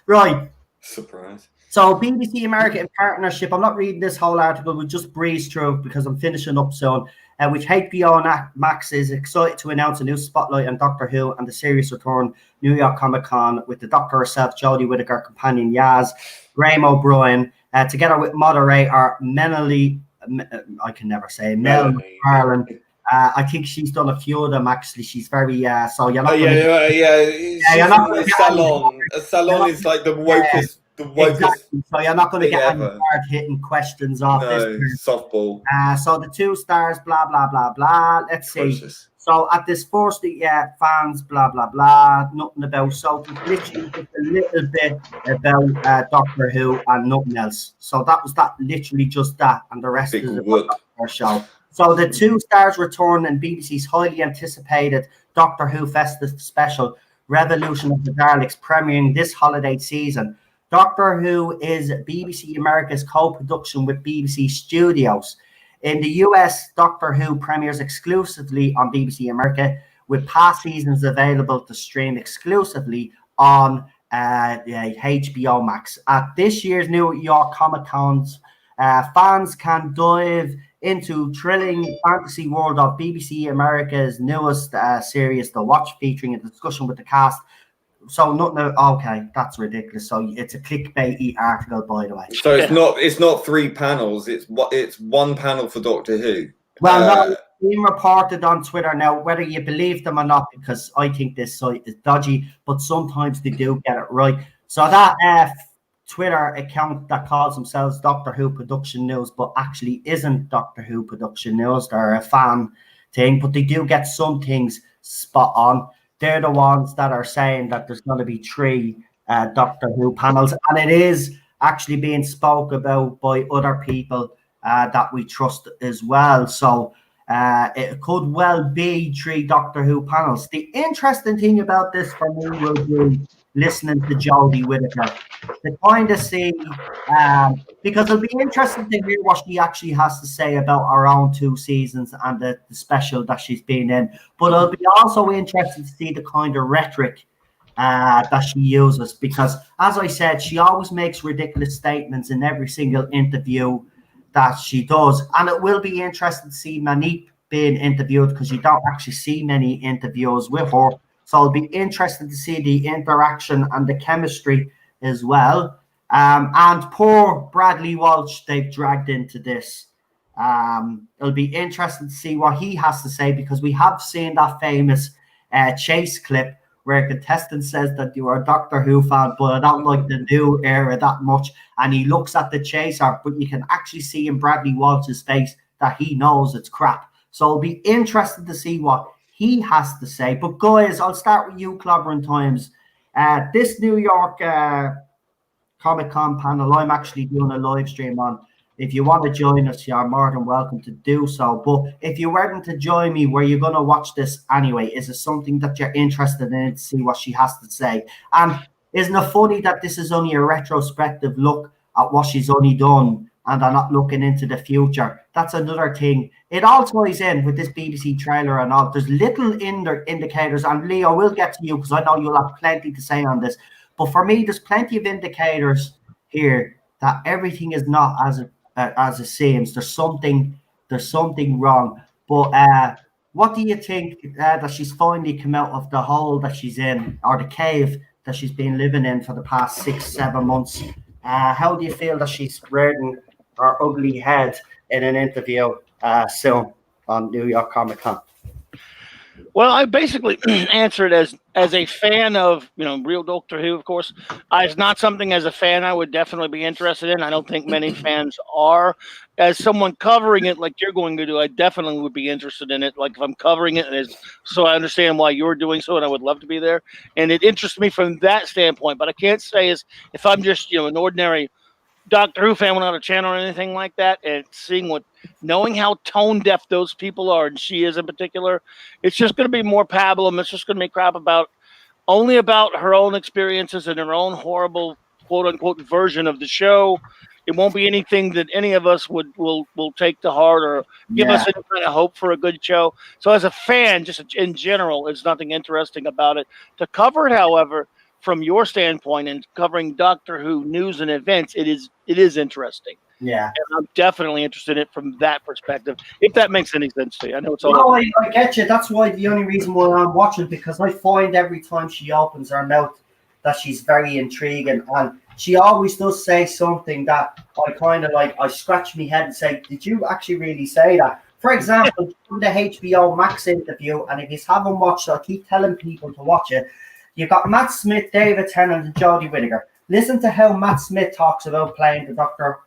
Right. Surprise. So BBC America in partnership. I'm not reading this whole article. We'll just breeze through because I'm finishing up soon. With HBO and Max is excited to announce a new spotlight on Doctor Who and the series return New York Comic Con with the Doctor herself, Jodie Whittaker, companion Yaz, Graham O'Brien, together with moderator Melanie. I can never say Melanie Harlan. I think she's done a few of them actually. She's very so you're not. You're not going to salon. A salon is like the wokest. The wokest. Exactly. So you're not going to get any hard hitting questions off this. Softball. So the 2 stars, blah blah blah blah. Let's see. So at this first, fans, blah blah blah. Nothing about. So literally just a little bit about Doctor Who and nothing else. So that was that. Literally just that, and the rest is our show. So the 2 stars return in BBC's highly anticipated Doctor Who festive special, Revolution of the Daleks, premiering this holiday season. Doctor Who is BBC America's co-production with BBC Studios. In the US, Doctor Who premieres exclusively on BBC America, with past seasons available to stream exclusively on HBO Max. At this year's New York Comic Cons, fans can dive into thrilling fantasy world of BBC America's newest series, The Watch, featuring a discussion with the cast. So okay, that's ridiculous. So it's a clickbaity article, by the way. So it's not 3 panels. It's 1 panel for Doctor Who. Well, no, it's being reported on Twitter now, whether you believe them or not, because I think this site is dodgy, but sometimes they do get it right. So that Twitter account that calls themselves Doctor Who Production News, but actually isn't Doctor Who Production News. They're a fan thing, but they do get some things spot on. They're the ones that are saying that there's going to be 3 Doctor Who panels, and it is actually being spoke about by other people that we trust as well. So it could well be 3 Doctor Who panels. The interesting thing about this for me will be listening to Jodie Whittaker to kind of see, because it'll be interesting to hear what she actually has to say about her own 2 seasons and the special that she's been in. But it'll be also interesting to see the kind of rhetoric that she uses, because, as I said, she always makes ridiculous statements in every single interview that she does. And it will be interesting to see Manip being interviewed, because you don't actually see many interviews with her. So it'll be interesting to see the interaction and the chemistry as well. And poor Bradley Walsh, they've dragged into this. It'll be interesting to see what he has to say, because we have seen that famous chase clip where a contestant says that you are a Doctor Who fan, but I don't like the new era that much. And he looks at the chaser, but you can actually see in Bradley Walsh's face that he knows it's crap. So it'll be interesting to see what he has to say. But guys, I'll start with you, Clobbering Times. This New York Comic Con panel, I'm actually doing a live stream on. If you want to join us, you're more than welcome to do so. But if you weren't to join me, where you're going to watch this anyway, is it something that you're interested in to see what she has to say? And isn't it funny that this is only a retrospective look at what she's only done, and they're not looking into the future? That's another thing. It all ties in with this BBC trailer and all. There's little indicators, and Leo, we'll get to you because I know you'll have plenty to say on this. But for me, there's plenty of indicators here that everything is not as it seems. There's something wrong. But what do you think that she's finally come out of the hole that she's in, or the cave that she's been living in for the past 6-7 months? How do you feel that she's rearing her ugly head in an interview soon on New York Comic Con? Well, I basically answered as a fan of real Doctor Who. Of course, it's not something as a fan I would definitely be interested in. I don't think many fans are. As someone covering it, like you're going to do, I definitely would be interested in it. Like if I'm covering it, so I understand why you're doing so, and I would love to be there. And it interests me from that standpoint. But I can't say as if I'm just an ordinary Doctor Who fan without a channel or anything like that, and knowing how tone deaf those people are, and she is in particular, it's just going to be more pablum. It's just going to be crap only about her own experiences and her own horrible quote unquote version of the show. It won't be anything that any of us will take to heart or give us any kind of hope for a good show. So as a fan, just in general, there's nothing interesting about it. To cover it, however, from your standpoint and covering Doctor Who news and events, it is interesting. Yeah. And I'm definitely interested in it from that perspective, if that makes any sense to you. I know it's all. No, I get you. That's why the only reason why I'm watching, because I find every time she opens her mouth that she's very intriguing, and she always does say something that I kind of like. I scratch my head and say, "Did you actually really say that?" For example, from the HBO Max interview, and if you haven't watched it, I keep telling people to watch it. You've got Matt Smith, David Tennant, and Jodie Whittaker. Listen to how Matt Smith talks about playing the Doctor.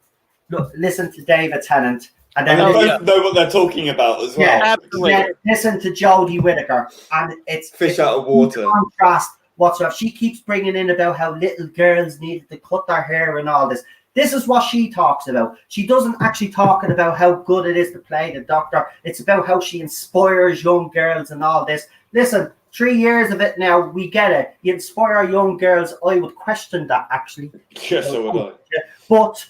Look, listen to David Tennant. And then both know what they're talking about as well. Yeah, absolutely. Yeah, listen to Jodie Whittaker. And it's fish out of water. Contrast whatsoever. She keeps bringing in about how little girls needed to cut their hair and all this. This is what she talks about. She doesn't actually talk about how good it is to play the Doctor. It's about how she inspires young girls and all this. Listen, 3 years of it now, we get it. You inspire young girls. I would question that, actually. Yes, so would I. But,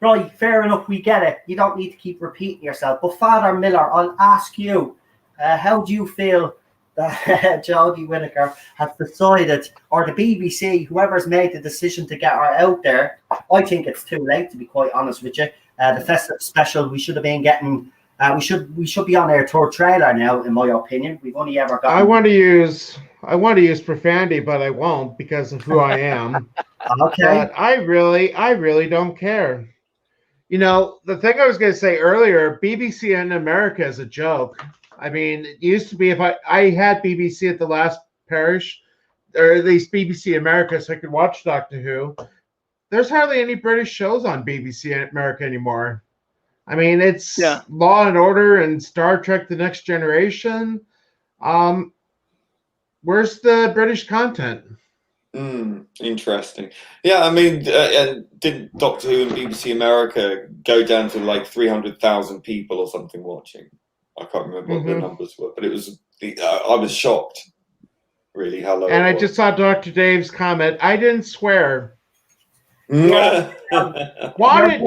right, fair enough, we get it. You don't need to keep repeating yourself. But Father Miller, I'll ask you, how do you feel that Jodie Whittaker has decided, or the BBC, whoever's made the decision to get her out there? I think it's too late, to be quite honest with you. The festive special, we should have been getting... we should be on our third trailer now, in my opinion. We've only ever got. I want to use profanity, but I won't because of who I am. Okay. But I really don't care. The thing I was going to say earlier, BBC in America is a joke. I mean, it used to be if I had BBC at the last parish, or at least BBC America, so I could watch Doctor Who. There's hardly any British shows on BBC in America anymore. I mean, it's Law and Order and Star Trek: The Next Generation. Where's the British content? Interesting. Yeah, I mean, didn't Doctor Who and BBC America go down to like 300,000 people or something watching? I can't remember what the numbers were, but it was. I was shocked, really, how low. And I just saw Dr. Dave's comment. I didn't swear. Wanted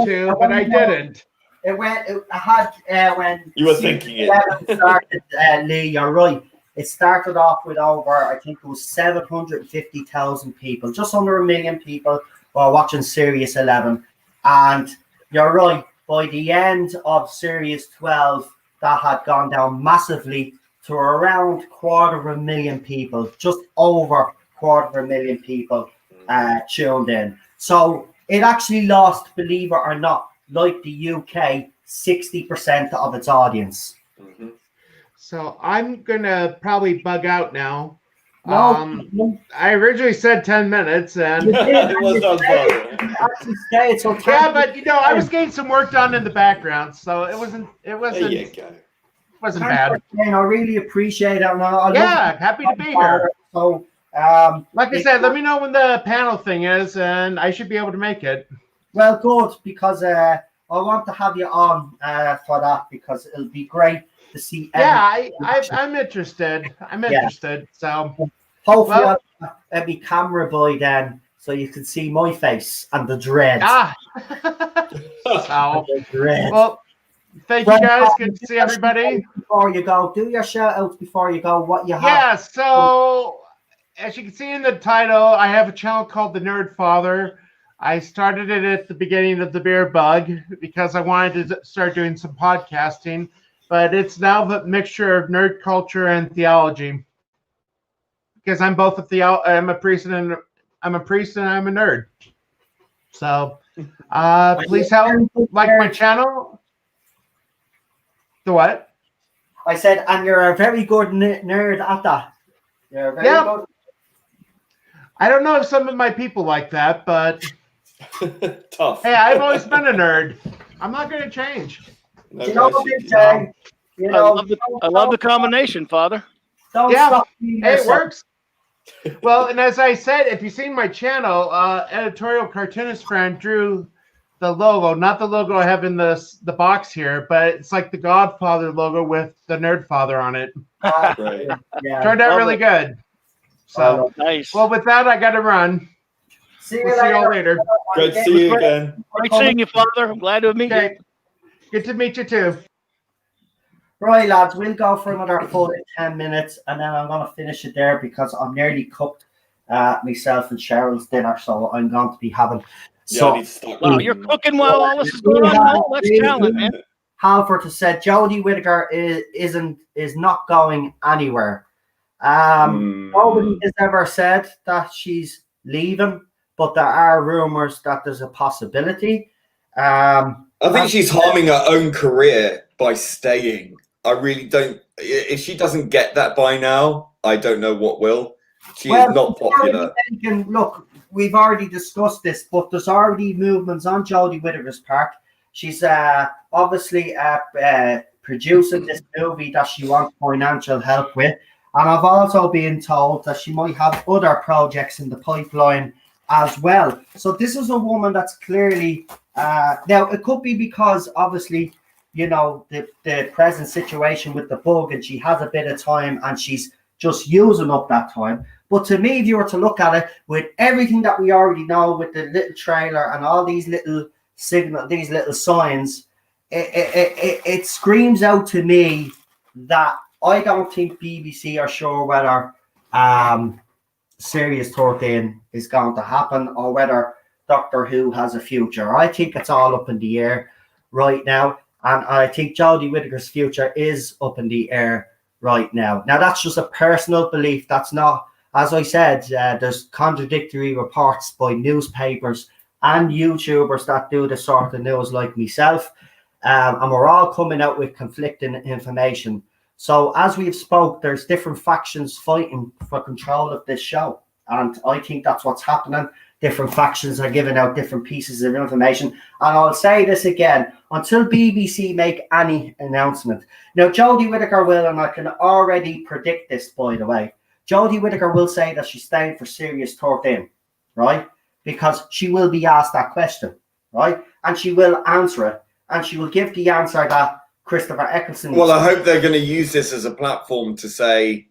to, but I didn't. When you were thinking it started, Lee, you're right. It started off with over, I think it was 750,000 people, just under 1 million people were watching Series 11. And you're right, by the end of Series 12, that had gone down massively to around 250,000 people, just over 250,000 people tuned in. So it actually lost, believe it or not, like the UK, 60% of its audience. So I'm going to probably bug out now. No. I originally said 10 minutes, and it was on yeah, but I was getting some work done in the background, so it wasn't bad. I really appreciate it. Happy to be here. So, like I said, let me know when the panel thing is, and I should be able to make it. Well, good, because I want to have you on for that, because it'll be great to see. I'm interested. Interested. So hopefully I'll have my camera by then, so you can see my face and the dread. The dread. Well, thank you guys. Good to see everybody. Before you go, do your shout outs before you go. What you have? Yeah. So as you can see in the title, I have a channel called The Nerd Father. I started it at the beginning of the Beer Bug because I wanted to start doing some podcasting, but it's now a mixture of nerd culture and theology. Because I'm both I'm a priest and I'm a nerd. So please help like my channel. The what? I said, and you're a very good nerd at that. You're very good. I don't know if some of my people like that, but Tough. hey, I've always been a nerd. I'm not going to change. No You know price what you they can- say? You know, I love the combination, Father. Don't Yeah. stop being Hey, it yourself. works. Well, and as I said, if you've seen my channel, editorial cartoonist friend drew the logo, not the logo I have in the box here, but it's like the Godfather logo with the Nerd Father on it. Right. Yeah. Turned out Love really it. good. So, Nice. well, with that, I got to run. See We'll you see y'all later. later. Good to see you again. Great seeing you, Father. I'm glad to meet you. Okay. Good to meet you too. Right, lads, we'll go for another full 10 minutes, and then I'm going to finish it there because I'm nearly cooked myself and Cheryl's dinner, so I'm going to be having. Yeah, I need to start. Wow, you're cooking while all this is going on. No, that's talent, man. Halford has said Jodie Whittaker is not going anywhere. Nobody has ever said that she's leaving, but there are rumors that there's a possibility. I think she's harming her own career by staying. I really don't. If she doesn't get that by now, I don't know what will. She is not popular. Look, we've already discussed this, but there's already movements on Jodie Whittaker's part. She's obviously producing this movie that she wants financial help with. And I've also been told that she might have other projects in the pipeline as well. So this is a woman that's clearly now it could be because obviously, you know, the present situation with the bug, and she has a bit of time and she's just using up that time. But to me, if you were to look at it with everything that we already know with the little trailer and all these little signal, these little signs, it screams out to me that I don't think BBC are sure whether Series 13 is going to happen or whether Doctor Who has a future. I think it's all up in the air right now, and I think Jodie Whittaker's future is up in the air right now. Now, that's just a personal belief. That's not, as I said, there's contradictory reports by newspapers and YouTubers that do the sort of news like myself, and we're all coming out with conflicting information. So as we've spoke, there's different factions fighting for control of this show. And I think that's what's happening. Different factions are giving out different pieces of information. And I'll say this again, until BBC make any announcement. Now, Jodie Whittaker will, and I can already predict this, by the way. Jodie Whittaker will say that she's staying for Series 13, right? Because she will be asked that question, right? And she will answer it. And she will give the answer that Christopher Eccleston. Well, I hope they're going to use this as a platform to say,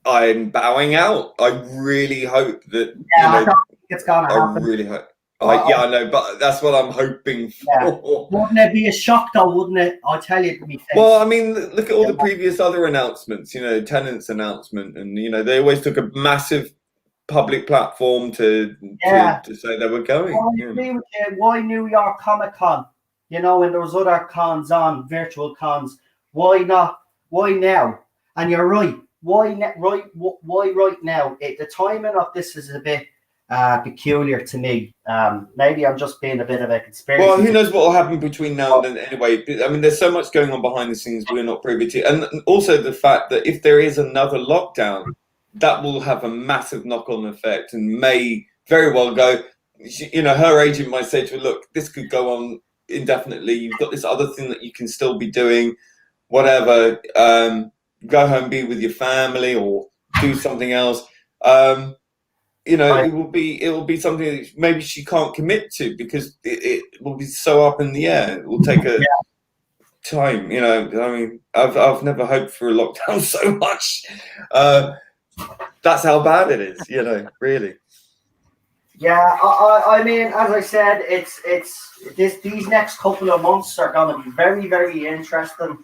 I'm bowing out. I really hope that. Yeah, I don't think it's going to happen. I really hope. Yeah, I know, but that's what I'm hoping for. Yeah. Wouldn't it be a shock, though, wouldn't it? I'll tell you to me face. Well, I mean, look at all the previous other announcements, you know, Tennant's announcement, and, you know, they always took a massive public platform to say they were going. I agree with you. Why New York Comic Con? You know, when there was other cons on, virtual cons, why not? Why now? And you're right. Why right now? The timing of this is a bit peculiar to me. Maybe I'm just being a bit of a conspiracy. Well, who knows what will happen between now and then anyway. I mean, there's so much going on behind the scenes we're not privy to. And also the fact that if there is another lockdown, that will have a massive knock-on effect and may very well go, you know, her agent might say to her, look, this could go on indefinitely. You've got this other thing that you can still be doing, whatever. Go home, be with your family, or do something else. You know, it will be something that maybe she can't commit to because it will be so up in the air. It will take a time. You know, I mean, I've never hoped for a lockdown so much. That's how bad it is. You know, really. Yeah, I mean, as I said, these next couple of months are going to be very, very interesting.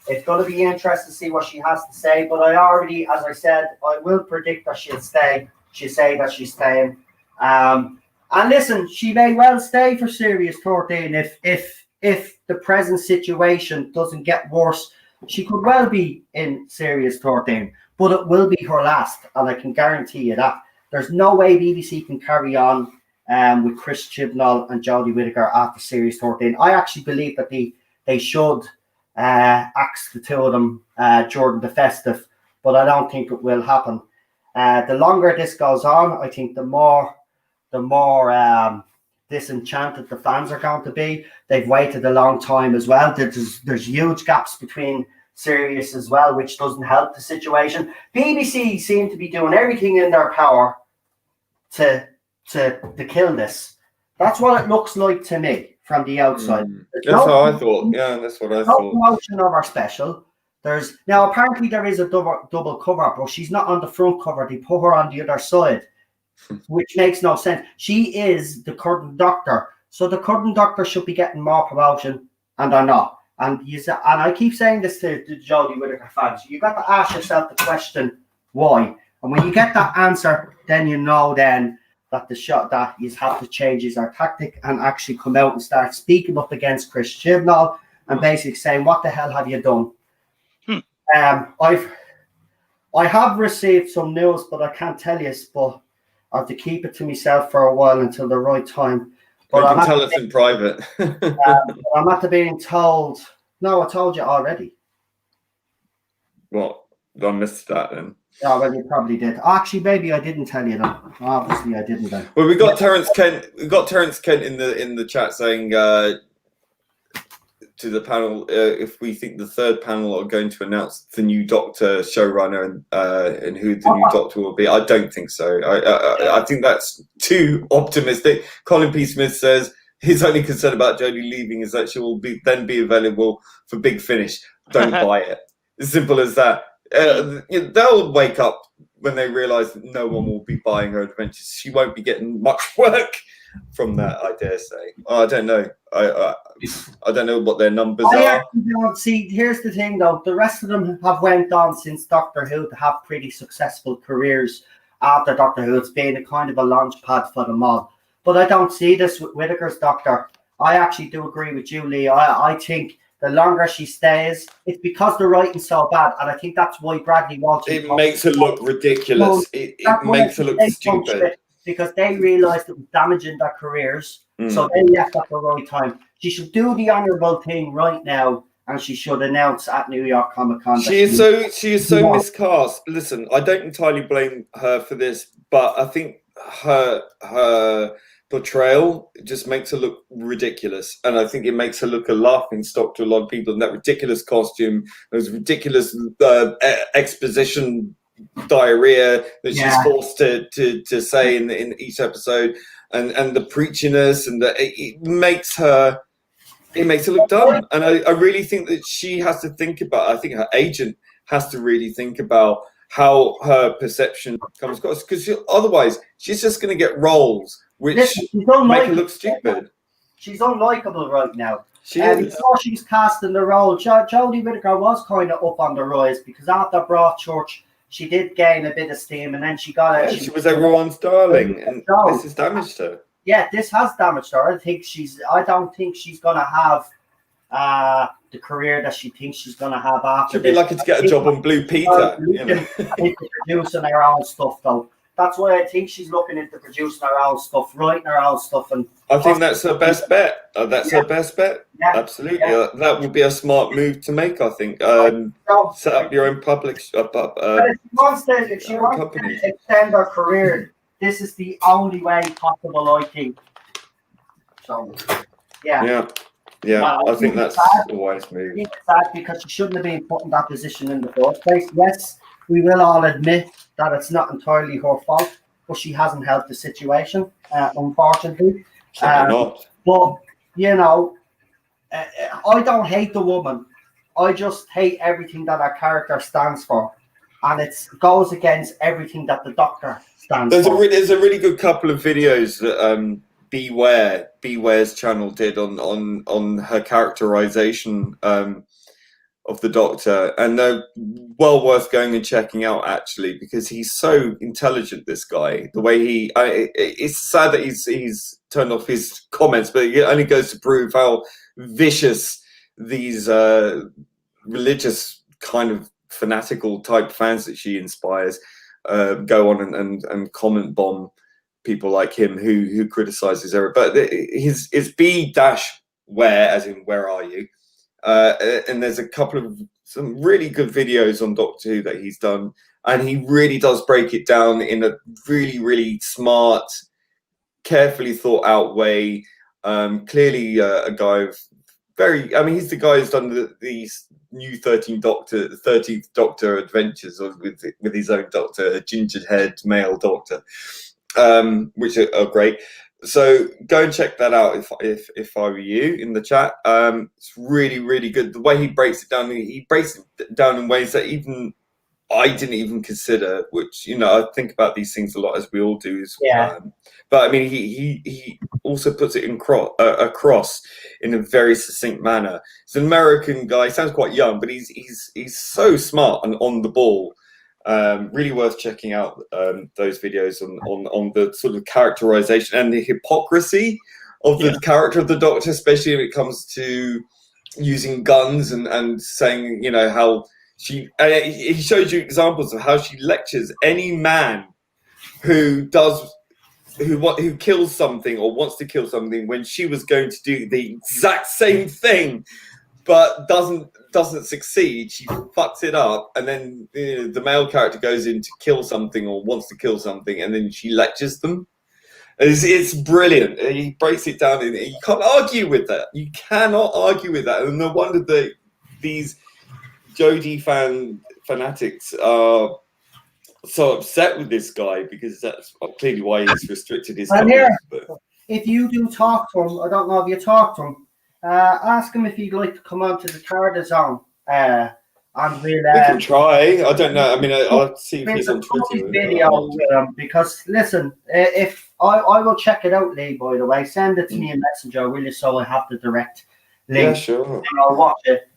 It's going to be interesting to see what she has to say. But I already, as I said, I will predict that she'll stay. She'll say that she's staying. And listen, she may well stay for Series 13 if the present situation doesn't get worse. She could well be in Series 13, but it will be her last, and I can guarantee you that. There's no way BBC can carry on with Chris Chibnall and Jodie Whittaker after Series 13. I actually believe that they should axe the two of them during the festive, but I don't think it will happen. The longer this goes on, I think the more disenchanted the fans are going to be. They've waited a long time as well. There's huge gaps between series as well, which doesn't help the situation. BBC seem to be doing everything in their power to kill this. That's what it looks like to me from the outside. That's how I thought. Yeah, that's what I thought. Promotion of our special. There's now apparently there is a double cover, but she's not on the front cover. They put her on the other side, which makes no sense. She is the current Doctor, so the current Doctor should be getting more promotion, and they're not. And I keep saying this to Jodie Whittaker fans. You got to ask yourself the question, why? And when you get that answer, then you know then that the shot that you have to change his tactic and actually come out and start speaking up against Chris Chibnall and basically saying, "What the hell have you done?" I have received some news, but I can't tell you. But I have to keep it to myself for a while until the right time. But you can tell us in private. I'm after being told. No, I told you already. What? I missed that then. Yeah, well, you probably did. Actually, maybe I didn't tell you that. Obviously, I didn't then. Well, we got Terence Kent. We got Terence Kent in the chat saying to the panel if we think the third panel are going to announce the new Doctor showrunner and who the new Doctor will be. I don't think so. I think that's too optimistic. Colin P. Smith says his only concern about Jodie leaving is that she will then be available for Big Finish. Don't buy it. As simple as that. They'll wake up when they realise that no one will be buying her adventures. She won't be getting much work from that, I dare say. I don't know. I don't know what their numbers are. Actually don't see. Here's the thing, though. The rest of them have went on since Doctor Who to have pretty successful careers after Doctor Who. It's been a kind of a launch pad for them all. But I don't see this with Whittaker's Doctor. I actually do agree with you, Lee. I think the longer she stays, it's because the writing's so bad, and I think that's why Bradley Walsh. It makes her look ridiculous. It makes her look stupid. Because they realised it was damaging their careers, so they left at the right time. She should do the honourable thing right now, and she should announce at New York Comic Con. She is so miscast. Listen, I don't entirely blame her for this, but I think her portrayal just makes her look ridiculous, and I think it makes her look a laughing stock to a lot of people in that ridiculous costume, those ridiculous exposition diarrhea that she's forced to say in each episode, and the preachiness, and it makes her look dumb. And I really think that she has to think about, I think her agent has to really think about how her perception comes across, because otherwise she's just going to get roles which make her look stupid. She's unlikable right now. Before she was cast in the role, Jodie Whittaker was kind of up on the rise, because after Broadchurch she did gain a bit of steam, and then she got out. She was everyone's darling, and this has damaged her. Yeah, this has damaged her. I don't think she's gonna have the career that she thinks she's gonna have after. She'd be lucky to get a job on Blue Peter. Producing her own stuff, though. That's why I think she's looking into producing her own stuff, writing her own stuff, and I think that's her best bet. Her best bet. Yeah. Absolutely, that would be a smart move to make. I think set up your own public. If she wants to extend her career, this is the only way possible, I think. So, yeah. I think that's a wise move. I think it's sad because she shouldn't have been put in that position in the first place. Yes, we will all admit that it's not entirely her fault, but she hasn't helped the situation, unfortunately. Not. But, I don't hate the woman. I just hate everything that her character stands for. And it goes against everything that the Doctor stands for. There's a really good couple of videos that Beware's channel did on her characterization of the Doctor, and they're well worth going and checking out, actually, because he's so intelligent, this guy. The way it's sad that he's turned off his comments, but it only goes to prove how vicious these religious kind of fanatical type fans that she inspires go on and comment bomb people like him who criticize his error. But it's B-where, as in where are you? and there's a couple of some really good videos on Doctor Who that he's done, and he really does break it down in a really, really smart, carefully thought out way. Clearly a guy of very, I mean, he's the guy who's done these new 13th Doctor adventures with his own Doctor, a ginger-haired male Doctor, which are great. So go and check that out if I were you in the chat. It's really, really good. The way he breaks it down in ways that even I didn't even consider, which, you know, I think about these things a lot, as we all do. But I mean, he also puts it across in a very succinct manner. He's an American guy. He sounds quite young, but he's so smart and on the ball. Really worth checking out those videos on the sort of characterization and the hypocrisy of the character of the Doctor, especially when it comes to using guns and saying, you know, how he shows you examples of how she lectures any man who kills something or wants to kill something when she was going to do the exact same thing but doesn't succeed. She fucks it up, and then the male character goes in to kill something or wants to kill something, and then she lectures them. It's brilliant. He breaks it down, and you can't argue with that. You cannot argue with that. And no wonder these Jodie fanatics are so upset with this guy, because that's clearly why he's restricted his comments. If you do talk to him, I don't know if you talk to him, ask him if he'd like to come on to the Tardis Zone. And we can try. I don't know. I mean, I'll see if he's on Twitter. Video with him, because listen, if I will check it out, Lee. By the way, send it to me in Messenger, will you? So I have the direct link. Yeah, sure. And I'll watch it.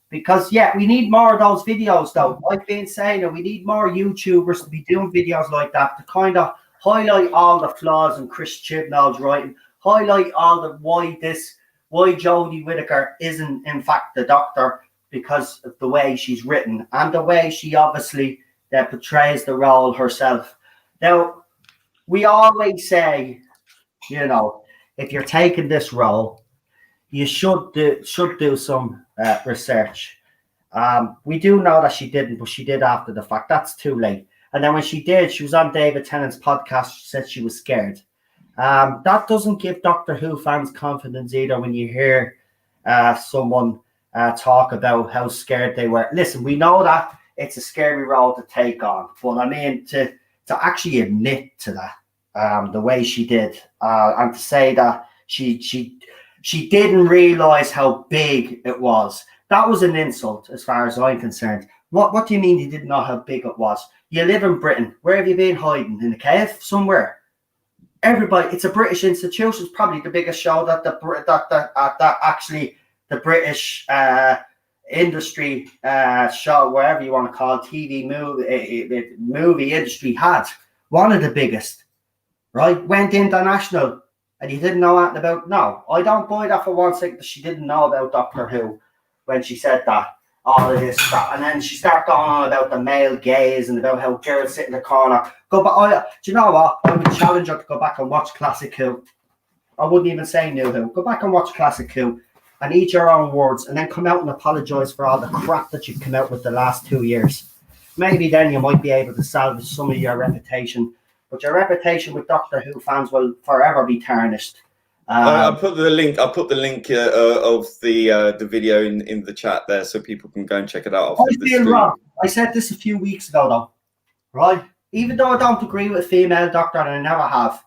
Because we need more of those videos, though. I've been saying that we need more YouTubers to be doing videos like that, to kind of highlight all the flaws in Chris Chibnall's writing, highlight all the why Jodie Whittaker isn't in fact the Doctor, because of the way she's written and the way she obviously portrays the role herself. Now, we always say, you know, if you're taking this role, you should do some research. We do know that she didn't, but she did after the fact. That's too late. And then when she did, she was on David Tennant's podcast. She said she was scared. That doesn't give Doctor Who fans confidence either when you hear someone talk about how scared they were. Listen, we know that it's a scary role to take on, but I mean, to actually admit to that, the way she did, and to say that she didn't realize how big it was, that was an insult as far as I'm concerned. What do you mean you didn't know how big it was? You live in Britain. Where have you been hiding? In a cave somewhere? Everybody, it's a British institution. It's probably the biggest show that actually the British industry show, whatever you want to call it, TV movie industry had. One of the biggest, right? Went international, and you didn't know anything about. No, I don't buy that for 1 second. That she didn't know about Doctor Who when she said that. All of this stuff, and then she started going on about the male gaze and about how girls sit in the corner. Go back. Do you know what? I would challenge her to go back and watch Classic Who. I wouldn't even say New Who. Go back and watch Classic Who and eat your own words, and then come out and apologise for all the crap that you've come out with the last 2 years. Maybe then you might be able to salvage some of your reputation, but your reputation with Doctor Who fans will forever be tarnished. I put the link. I put the link of the video in the chat there, so people can go and check it out. I feel wrong. I said this a few weeks ago, though, right? Even though I don't agree with a female Doctor, and I never have,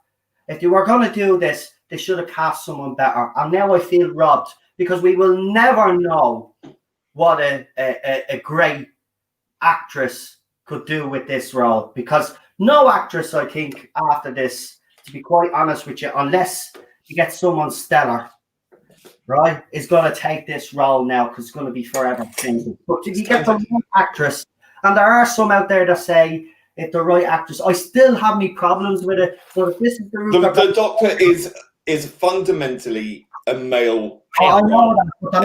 if they were going to do this, they should have cast someone better. And now I feel robbed, because we will never know what a great actress could do with this role. Because no actress, I think, after this, to be quite honest with you, unless you get someone stellar, right, is going to take this role now, because it's going to be forever changing. But if you get the right actress, and there are some out there that say if the right actress, I still have me problems with it. But if this is the Doctor is fundamentally a male. I know that, but they're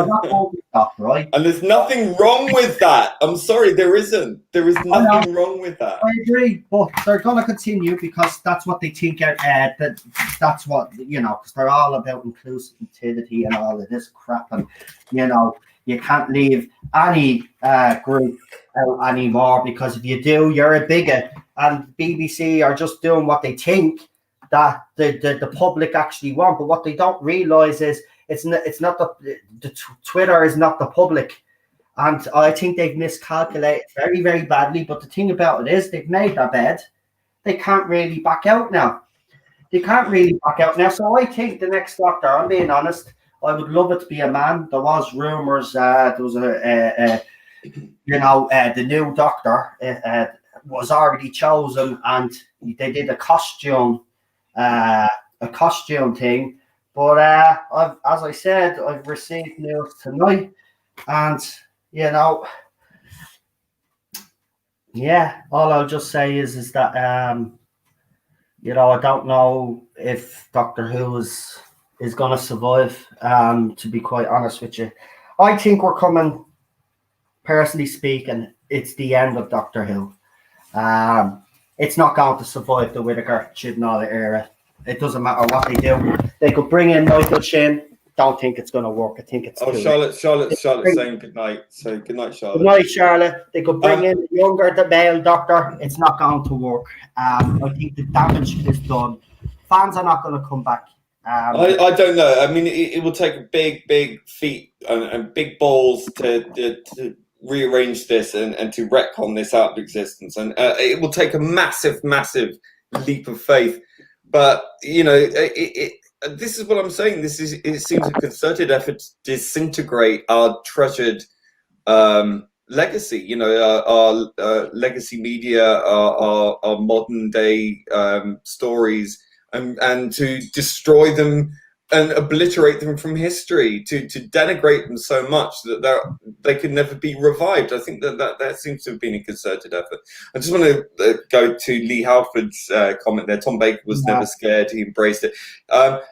not going to stop, right? And there's nothing wrong with that. I'm sorry, there isn't. There is nothing wrong with that. I agree, but they're going to continue because that's what they think. That's what, because they're all about inclusivity and all of this crap, and you can't leave any group out anymore, because if you do, you're a bigot. And BBC are just doing what they think that the public actually want, but what they don't realize is it's not the Twitter is not the public, and I think they've miscalculated very, very badly. But the thing about it is they've made their bed; they can't really back out now. So I think the next Doctor, I'm being honest, I would love it to be a man. There was rumors. There was the new Doctor was already chosen, and they did a costume thing. But as I said, I've received news tonight, and all I'll just say is that I don't know if Doctor Who is going to survive. To be quite honest with you, I think we're coming. Personally speaking, it's the end of Doctor Who. It's not going to survive the Whittaker Chibnall era. It doesn't matter what they do. They could bring in Michael Shinn. Don't think it's going to work. I think it's. Charlotte's saying good night. So good night, Charlotte. Good night, Charlotte. They could bring in the male Doctor. It's not going to work. I think the damage is done. Fans are not going to come back. I don't know. I mean, it will take a big feat and big balls to rearrange this and to retcon this out of existence, and it will take a massive leap of faith. But this is what I'm saying. It seems a concerted effort to disintegrate our treasured legacy. Our legacy media, our modern day stories, and to destroy them and obliterate them from history, to denigrate them so much that they could never be revived. I think that seems to have been a concerted effort. I just want to go to Lee Halford's comment there. Tom Baker was never scared; he embraced it. But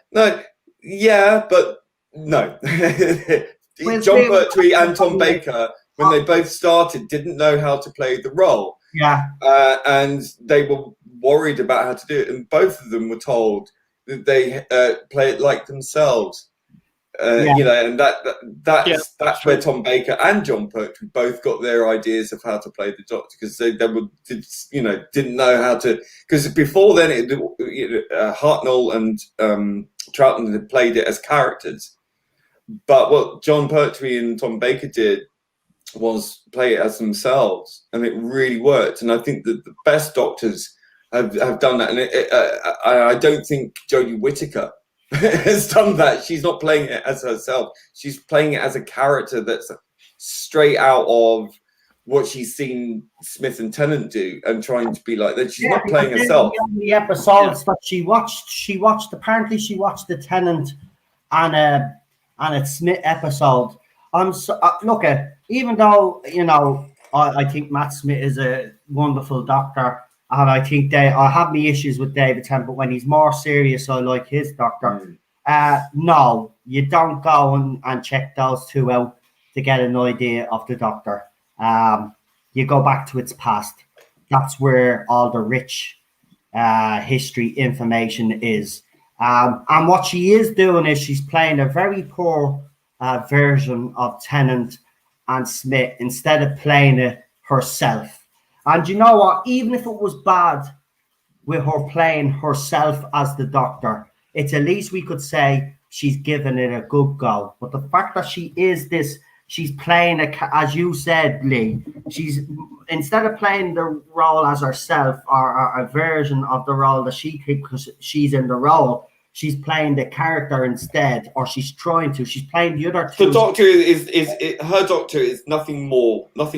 no. John Pertwee and Tom Baker, when they both started, didn't know how to play the role. Yeah, and they were worried about how to do it, and both of them were told that they play it like themselves, and that's where Tom Baker and John Pertwee both got their ideas of how to play the Doctor, because they didn't know how to, because before then Hartnell and Troughton had played it as characters, but what John Pertwee and Tom Baker did was play it as themselves, and it really worked. And I think that the best Doctors have done that, and I don't think Jodie Whittaker has done that. She's not playing it as herself. She's playing it as a character that's straight out of what she's seen Smith and Tennant do, and trying to be like that. She's not playing herself. The episodes that she watched. Apparently, she watched the Tennant and a Smith episode. Look, even though I think Matt Smith is a wonderful Doctor. And I think I have my issues with David Tennant, but when he's more serious, I like his Doctor. No, you don't go and check those two out to get an idea of the Doctor. You go back to its past. That's where all the rich history information is. And what she is doing is she's playing a very poor version of Tennant and Smith instead of playing it herself. And you know what? Even if it was bad with her playing herself as the Doctor, it's at least we could say she's given it a good go. But the fact that she's playing as you said, Lee, she's instead of playing the role as herself or a version of the role that she thinks because she's in the role, she's playing the character instead, or she's trying to. She's playing the other two. The Doctor her Doctor is nothing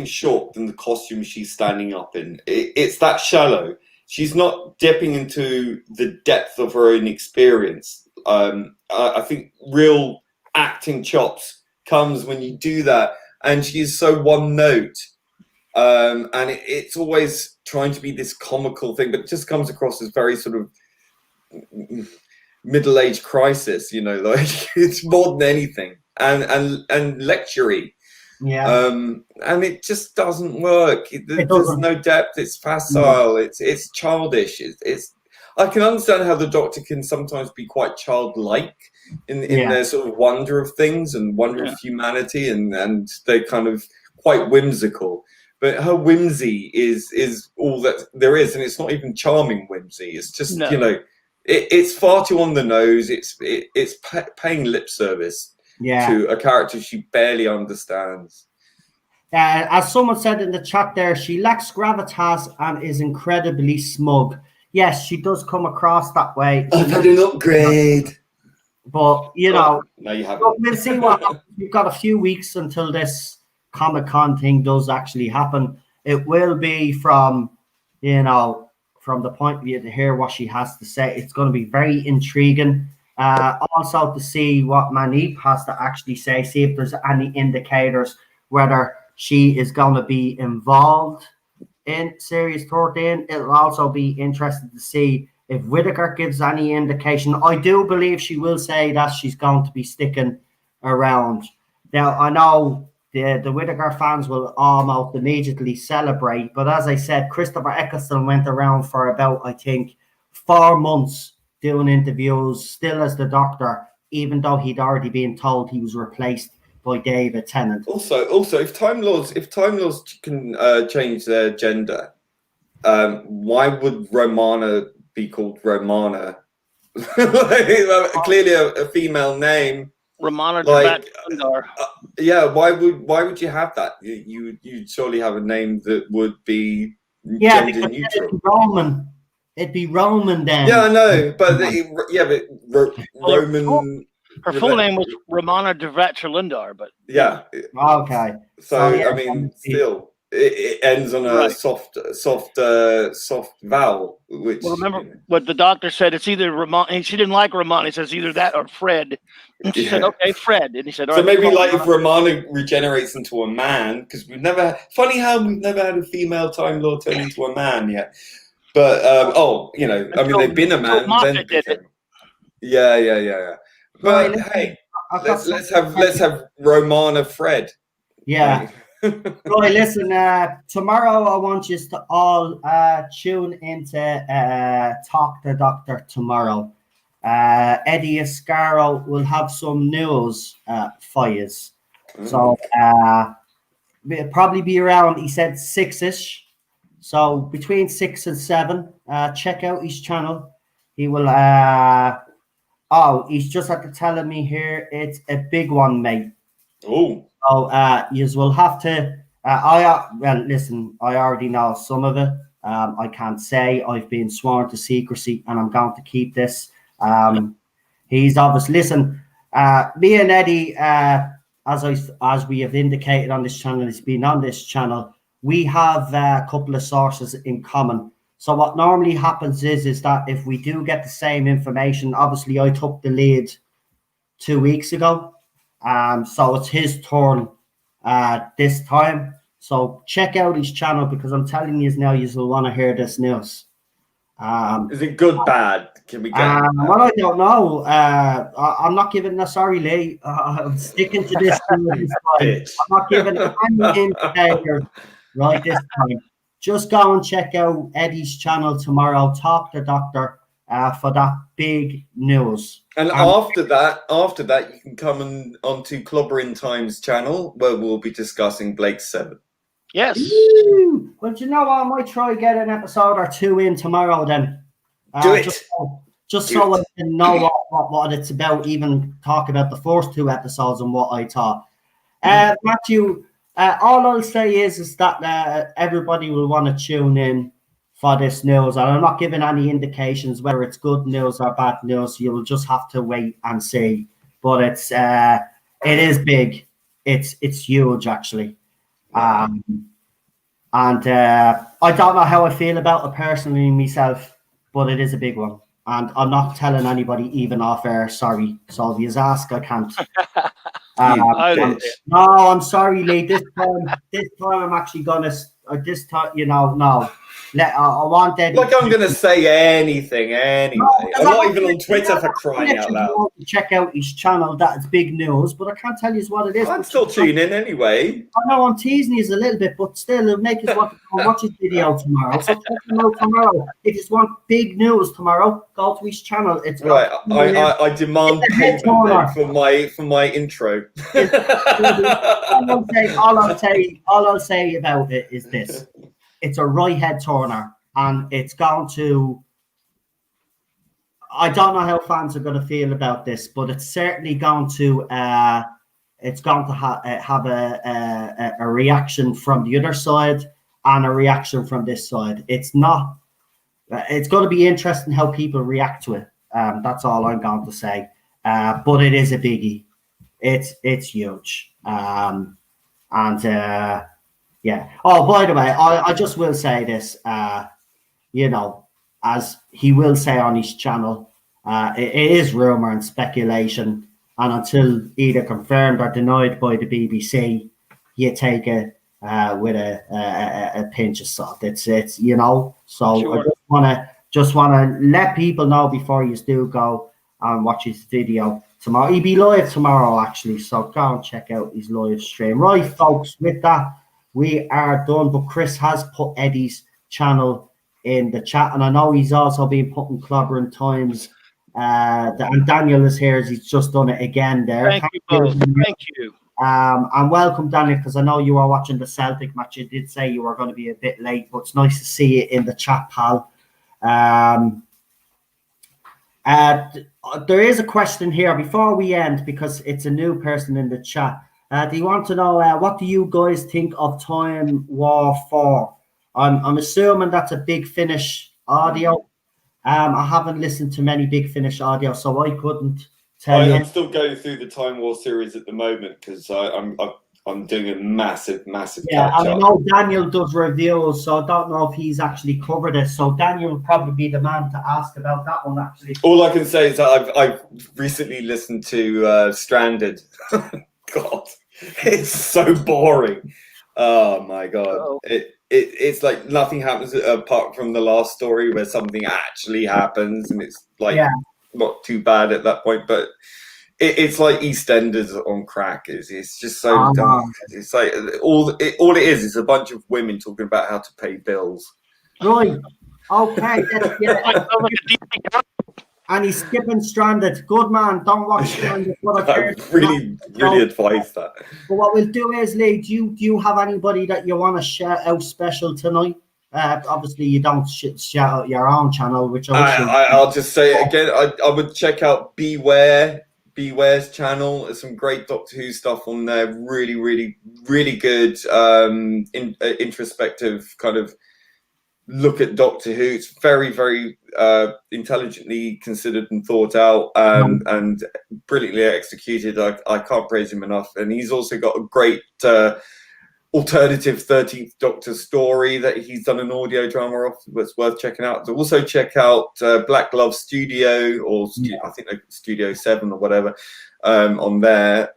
short than the costume she's standing up in. It's that shallow. She's not dipping into the depth of her own experience. I think real acting chops comes when you do that, and she's so one note. And it's always trying to be this comical thing, but it just comes across as very sort of middle-age crisis, you know, like it's more than anything, and lectury. Yeah. And it just doesn't work. There's doesn't. no depth. It's facile. It's childish. It's I can understand how the Doctor can sometimes be quite childlike in their sort of wonder of things and wonder of humanity, and they're kind of quite whimsical. But her whimsy is all that there is, and it's not even charming whimsy. It's just you know, it's far too on the nose. It's paying lip service to a character she barely understands. As someone said in the chat there, she lacks gravitas and is incredibly smug. Yes, she does come across that way. I've had an upgrade. But, you know, no, you haven't. We'll see what happens. We've got a few weeks until this Comic-Con thing does actually happen. It will be from, you know, from the point of view to hear what she has to say. It's going to be very intriguing. Also to see what Manip has to actually say, see if there's any indicators whether she is going to be involved in Series 13. It'll also be interesting to see if Whittaker gives any indication. I do believe she will say that she's going to be sticking around. Now, I know the Whittaker fans will almost immediately celebrate, but as I said, Christopher Eccleston went around for about, I think, 4 months doing interviews, still as the Doctor, even though he'd already been told he was replaced by David Tennant. Also, if Time Lords can change their gender, why would Romana be called Romana? Clearly a female name. Romana like, yeah, why would you have that? You'd surely have a name that would be gender neutral. Roman. It'd be Roman then. Yeah, I know, but Roman. Her full name was Romana Devracher-Lindar, but okay. So I mean, still, it ends on a soft vowel. Which remember what the Doctor said? It's either Romana. She didn't like Romana. He says either that or Fred. And she said, "Okay, Fred." And he said, "So maybe like if Romana regenerates into a man, because we've never had a female Time Lord turn into a man yet." But you know, I mean, they've been a man. Then did it. Yeah. But right, hey, let's have Romana Fred. Yeah. Right, listen. Tomorrow I want you to all tune into Talk the Doctor tomorrow. Eddie Ascaro will have some news for you. So it'll probably be around. He said 6ish. So between 6 and 7, check out his channel. He will. He's just after telling me here it's a big one, mate. Oh. So you will have to. Listen. I already know some of it. I can't say. I've been sworn to secrecy, and I'm going to keep this. He's obviously listen. Me and Eddie, as we have indicated on this channel, he's been on this channel. We have a couple of sources in common. So what normally happens is that if we do get the same information, obviously I took the lead 2 weeks ago. So it's his turn this time. So check out his channel because I'm telling you now, you will want to hear this news. Is it good, bad? Can we get well, I don't know. I'm not giving sorry, Lee. I'm sticking to this. This time. I'm not giving any indicators right this time. Just go and check out Eddie's channel tomorrow. Talk the Doctor for that big news. And after that, you can come onto Clobbering Times channel where we'll be discussing Blake 7. Yes. Woo! Well, do you know what? I might try get an episode or two in tomorrow then. Do it. Just so I can know what it's about, even talk about the first 2 episodes and what I thought. Matthew, all I'll say is that everybody will want to tune in for this news. And I'm not giving any indications whether it's good news or bad news. You'll just have to wait and see. But it is big. It's huge, actually. And I don't know how I feel about it personally myself, but it is a big one. And I'm not telling anybody even off air, sorry. So if you ask, I can't. No, I'm sorry, Lee. This time I'm actually gonna. This time, no. I want Eddie. Like I'm going to say anything anyway. I'm not even on Twitter for crying out loud. Check out his channel. That's big news, but I can't tell you what it is. I'm still tuning in anyway. I know I'm teasing you a little bit, but still, make us want to watch his video tomorrow. So check him out tomorrow. If you want big news tomorrow, go to his channel. It's right. I demand payment for my intro. all I'll say about it is this. It's a right head turner, and it's going to. I don't know how fans are going to feel about this, but it's certainly going to. It's going to have a reaction from the other side and a reaction from this side. It's not. It's going to be interesting how people react to it. That's all I'm going to say. But it is a biggie. It's huge. Yeah. Oh, by the way, I just will say this. As he will say on his channel, it is rumor and speculation, and until either confirmed or denied by the BBC, you take it with a pinch of salt. It's So Sure. I just wanna let people know before you do go and watch his video tomorrow. He'll be live tomorrow actually, so go and check out his live stream. Right, folks. With that, we are done, but Chris has put Eddie's channel in the chat, and I know he's also been putting Clobbering Times. And Daniel is here as he's just done it again there. Thank you both. Thank you. And welcome, Daniel, because I know you were watching the Celtic match. You did say you were going to be a bit late, but it's nice to see you in the chat, pal. There is a question here before we end, because it's a new person in the chat. Do you want to know what do you guys think of Time War 4? I'm assuming that's a Big Finish audio. I haven't listened to many Big Finish audio, so I couldn't tell you. I'm still going through the Time War series at the moment because I'm doing a massive yeah. catch I up. know Daniel does reviews, so I don't know if he's actually covered it. So Daniel will probably be the man to ask about that one. Actually, All I can say is that I've recently listened to Stranded. God, it's so boring. Oh my God. Uh-oh. It's like nothing happens apart from the last story where something actually happens, and it's like not too bad at that point, but it's like EastEnders on crack. It's just so dumb. It's like all it is a bunch of women talking about how to pay bills. Right. Okay. And he's skipping Stranded. Good man. Don't watch Stranded. I really advise that. But what we'll do is, Lee, do you have anybody that you want to shout out special tonight? Obviously, you don't shout out your own channel, which I'll just say it again. I would check out Beware's channel. There's some great Doctor Who stuff on there. Really good introspective kind of look at Doctor Who. It's very intelligently considered and thought out, and brilliantly executed. I can't praise him enough. And he's also got a great alternative 13th Doctor story that he's done an audio drama of that's worth checking out. So also check out Black Glove Studio, or I think like Studio 7 or whatever, on there.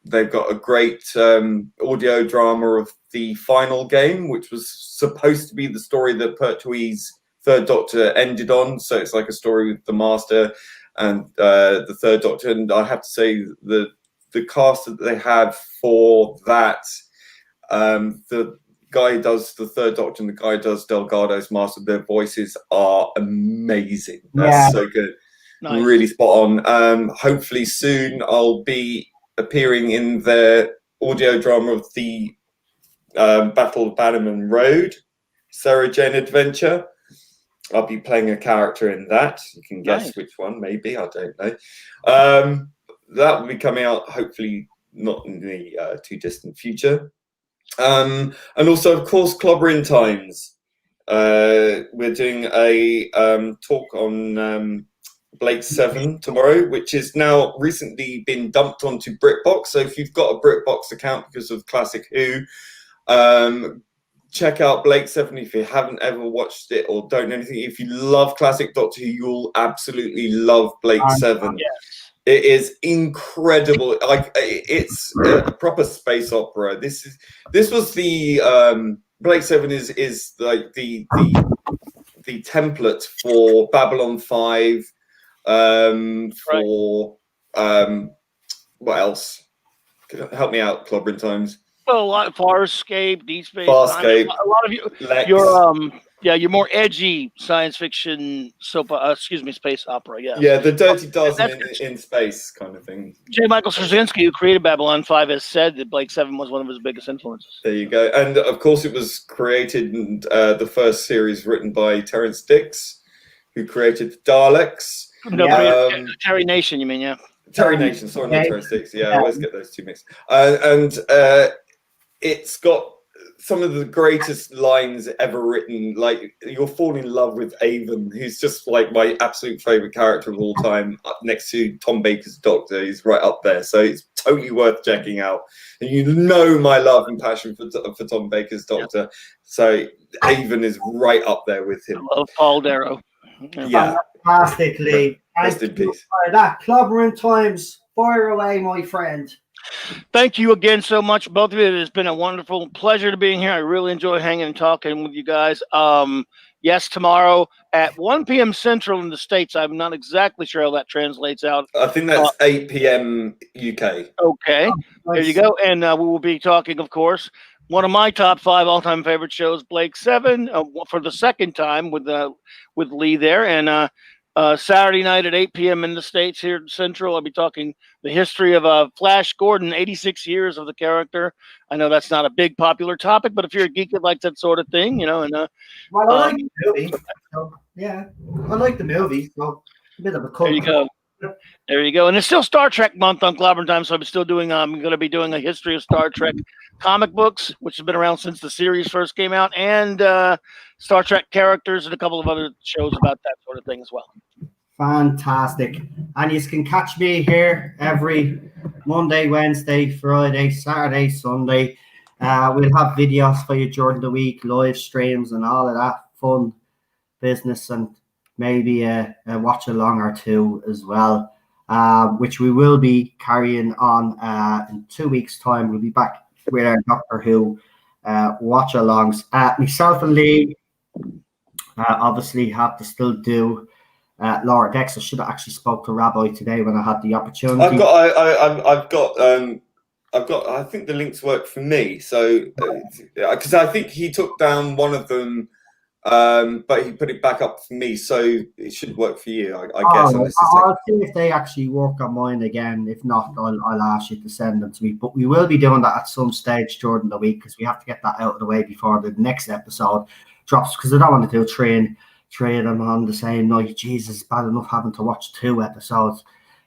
They've got a great audio drama of the final game, which was supposed to be the story that Pertwee's Third Doctor ended on. So it's like a story with the Master and the Third Doctor. And I have to say the cast that they have for that, the guy who does the Third Doctor and the guy who does Delgado's Master, their voices are amazing. That's so good. Nice. Really spot on. Hopefully soon I'll be appearing in the audio drama of the Battle of Bannerman Road, Sarah Jane Adventure. I'll be playing a character in that. You can guess which one, maybe. I don't know. That will be coming out hopefully not in the too distant future. And also, of course, Clobbering Times. We're doing a talk on Blake 7 tomorrow, which is now recently been dumped onto BritBox. So if you've got a BritBox account because of Classic Who, check out Blake 7 if you haven't ever watched it or don't know anything. If you love classic Doctor Who, you'll absolutely love Blake 7. Yes. It is incredible. Like, it's a proper space opera. This was the Blake 7 is like the template for Babylon 5, for what else? Help me out, Clobbering Times. Well, a lot of Farscape, Deep Space Farscape, Nine. A lot of you, Lex. you're more edgy science fiction space opera. Yeah. Yeah, the Dirty Dozen in space kind of thing. J. Michael Straczynski, who created Babylon 5, has said that Blake 7 was one of his biggest influences. There you go. And of course, it was created, the first series written by Terrence Dicks, who created the Daleks. No, Terry Nation, you mean, yeah. Terry Nation, sorry, not Terrence Dicks. Yeah, I always get those two mixed. It's got some of the greatest lines ever written. Like, you'll fall in love with Avon, who's just like my absolute favorite character of all time, next to Tom Baker's Doctor. He's right up there, so it's totally worth checking out. And you know my love and passion for Tom Baker's Doctor, so Avon is right up there with him. I love Paul Darrow. Yeah, fantastically. Rest in peace. For that, Clobbering Times, fire away, my friend. Thank you again so much, both of you. It has been a wonderful pleasure to be here. I really enjoy hanging and talking with you guys. Yes, tomorrow at 1 p.m. Central in the States. I'm not exactly sure how that translates out. I think that's 8 p.m. UK. Okay, there you go. And we will be talking, of course, one of my top 5 all-time favorite shows, Blake 7, for the second time with Lee there. And Saturday night at 8 p.m. in the States here in Central, I'll be talking the history of Flash Gordon, 86 years of the character. I know that's not a big popular topic, but if you're a geek that likes that sort of thing, you know. And well, I like the movie. So, yeah, I like the movie. So a bit of a cult. There you go. There you go. And it's still Star Trek month on Clobbering Time, so I'm still doing. I'm going to be doing a history of Star Trek comic books, which has been around since the series first came out, and Star Trek characters and a couple of other shows about that sort of thing as well. Fantastic. And you can catch me here every Monday, Wednesday, Friday, Saturday, Sunday. We'll have videos for you during the week, live streams and all of that fun business, and maybe a watch along or two as well, which we will be carrying on in 2 weeks' time. We'll be back with our Doctor Who watch alongs. Myself and Lee obviously have to still do Lower Decks. I should have actually spoke to Rabbi today when I had the opportunity. I've got. I think the links work for me. So because I think he took down one of them, but he put it back up for me, so it should work for you. I guess. I'll see if they actually work on mine again. If not, I'll ask you to send them to me. But we will be doing that at some stage during the week, because we have to get that out of the way before the next episode drops. Because I don't want to do three of them on the same night. Jesus, it's bad enough having to watch 2 episodes,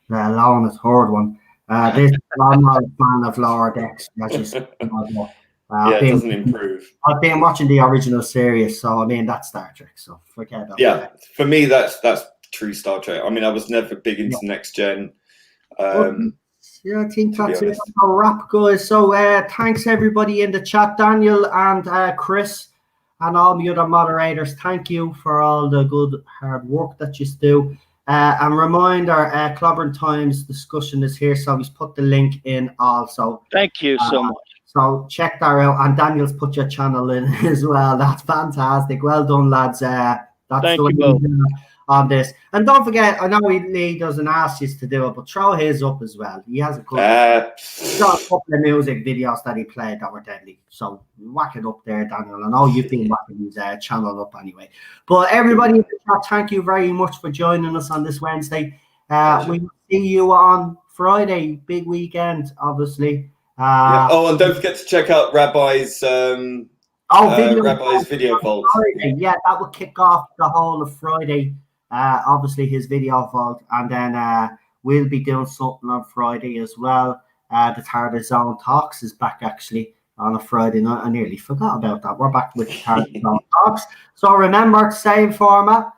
let alone a third one. I'm not a fan of Lower Decks. It doesn't improve. I've been watching the original series, so I mean that's Star Trek. So forget that. Yeah, for me that's true Star Trek. I mean, I was never big into Next Gen. I think that's it. A wrap, guys. So thanks everybody in the chat, Daniel and Chris, and all the other moderators. Thank you for all the good hard work that you do. And reminder, Clobbering Times discussion is here, so he's put the link in also. Thank you so much. So check that out, and Daniel's put your channel in as well. That's fantastic. Well done, lads. That's Thank you both on this. And don't forget, I know Lee doesn't ask you to do it, but throw his up as well. He has he's got a couple of music videos that he played that were deadly. So whack it up there, Daniel. I know you've been whacking his channel up anyway. But everybody in the chat, thank you very much for joining us on this Wednesday. We will see you on Friday, big weekend, obviously. And don't forget to check out Rabbi's video vault. Yeah, that will kick off the whole of Friday. Obviously his video vault, and then we'll be doing something on Friday as well. The Tardis Zone Talks is back actually on a Friday night. I nearly forgot about that. We're back with the Tardis Zone Talks. So remember, same format.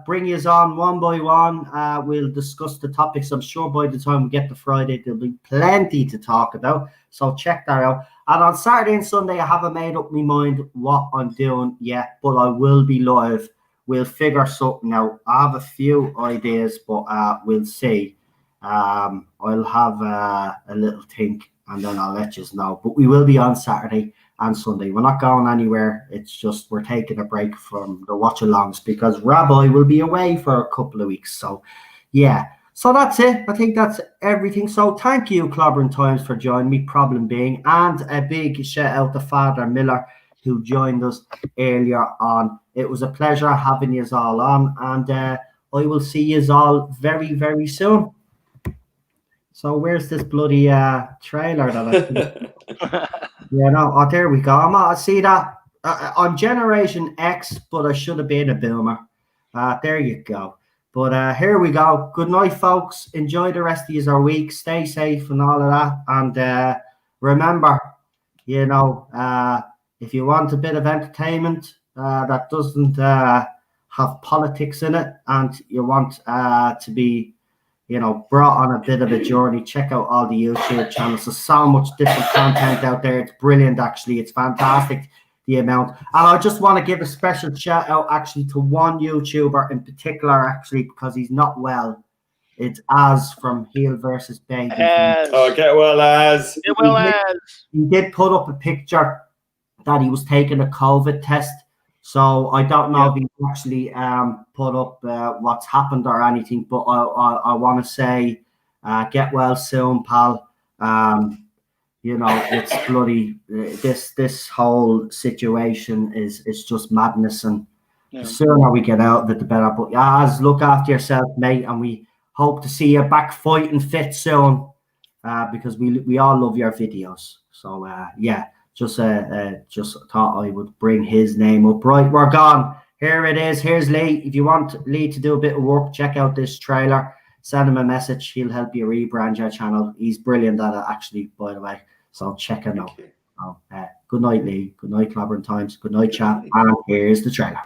Bring yous on one by one. We'll discuss the topics. I'm sure by the time we get to Friday, there'll be plenty to talk about. So check that out. And on Saturday and Sunday, I haven't made up my mind what I'm doing yet, but I will be live. We'll figure something out. I have a few ideas, but we'll see. I'll have a little think, and then I'll let you know. But we will be on Saturday and Sunday. We're not going anywhere. It's just we're taking a break from the watch-alongs because Rabbi will be away for a couple of weeks. So, yeah. So that's it. I think that's everything. So thank you, Clobbering Times, for joining me, problem being. And a big shout out to Father Miller, who joined us earlier on. It was a pleasure having you all on. And I will see you all very, very soon. So where's this bloody trailer that oh, there we go. I see that. I'm Generation X, but I should have been a boomer. There you go. But here we go. Good night, folks. Enjoy the rest of your week. Stay safe and all of that. And remember, if you want a bit of entertainment that doesn't have politics in it, and you want to be, brought on a bit of a journey, check out all the YouTube channels. There's so much different content out there. It's brilliant, actually. It's fantastic, the amount. And I just want to give a special shout out, actually, to one YouTuber in particular, actually, because he's not well. It's Az from Heel versus Baby. Oh, get well, Az. Get well, Az. He did put up a picture that he was taking a COVID test. So I don't know if he actually put up what's happened or anything, but I want to say, get well soon, pal. It's bloody this whole situation is just madness, and the sooner we get out of it, the better. But Az, look after yourself, mate, and we hope to see you back fighting fit soon, because we all love your videos. So just thought I would bring his name up. Right, we're gone. Here it is. Here's Lee. If you want Lee to do a bit of work, check out this trailer. Send him a message. He'll help you rebrand your channel. He's brilliant at it, actually, by the way. So check him out. Good night, Lee. Good night, Clobbering Times. Good night, chat. And here's the trailer.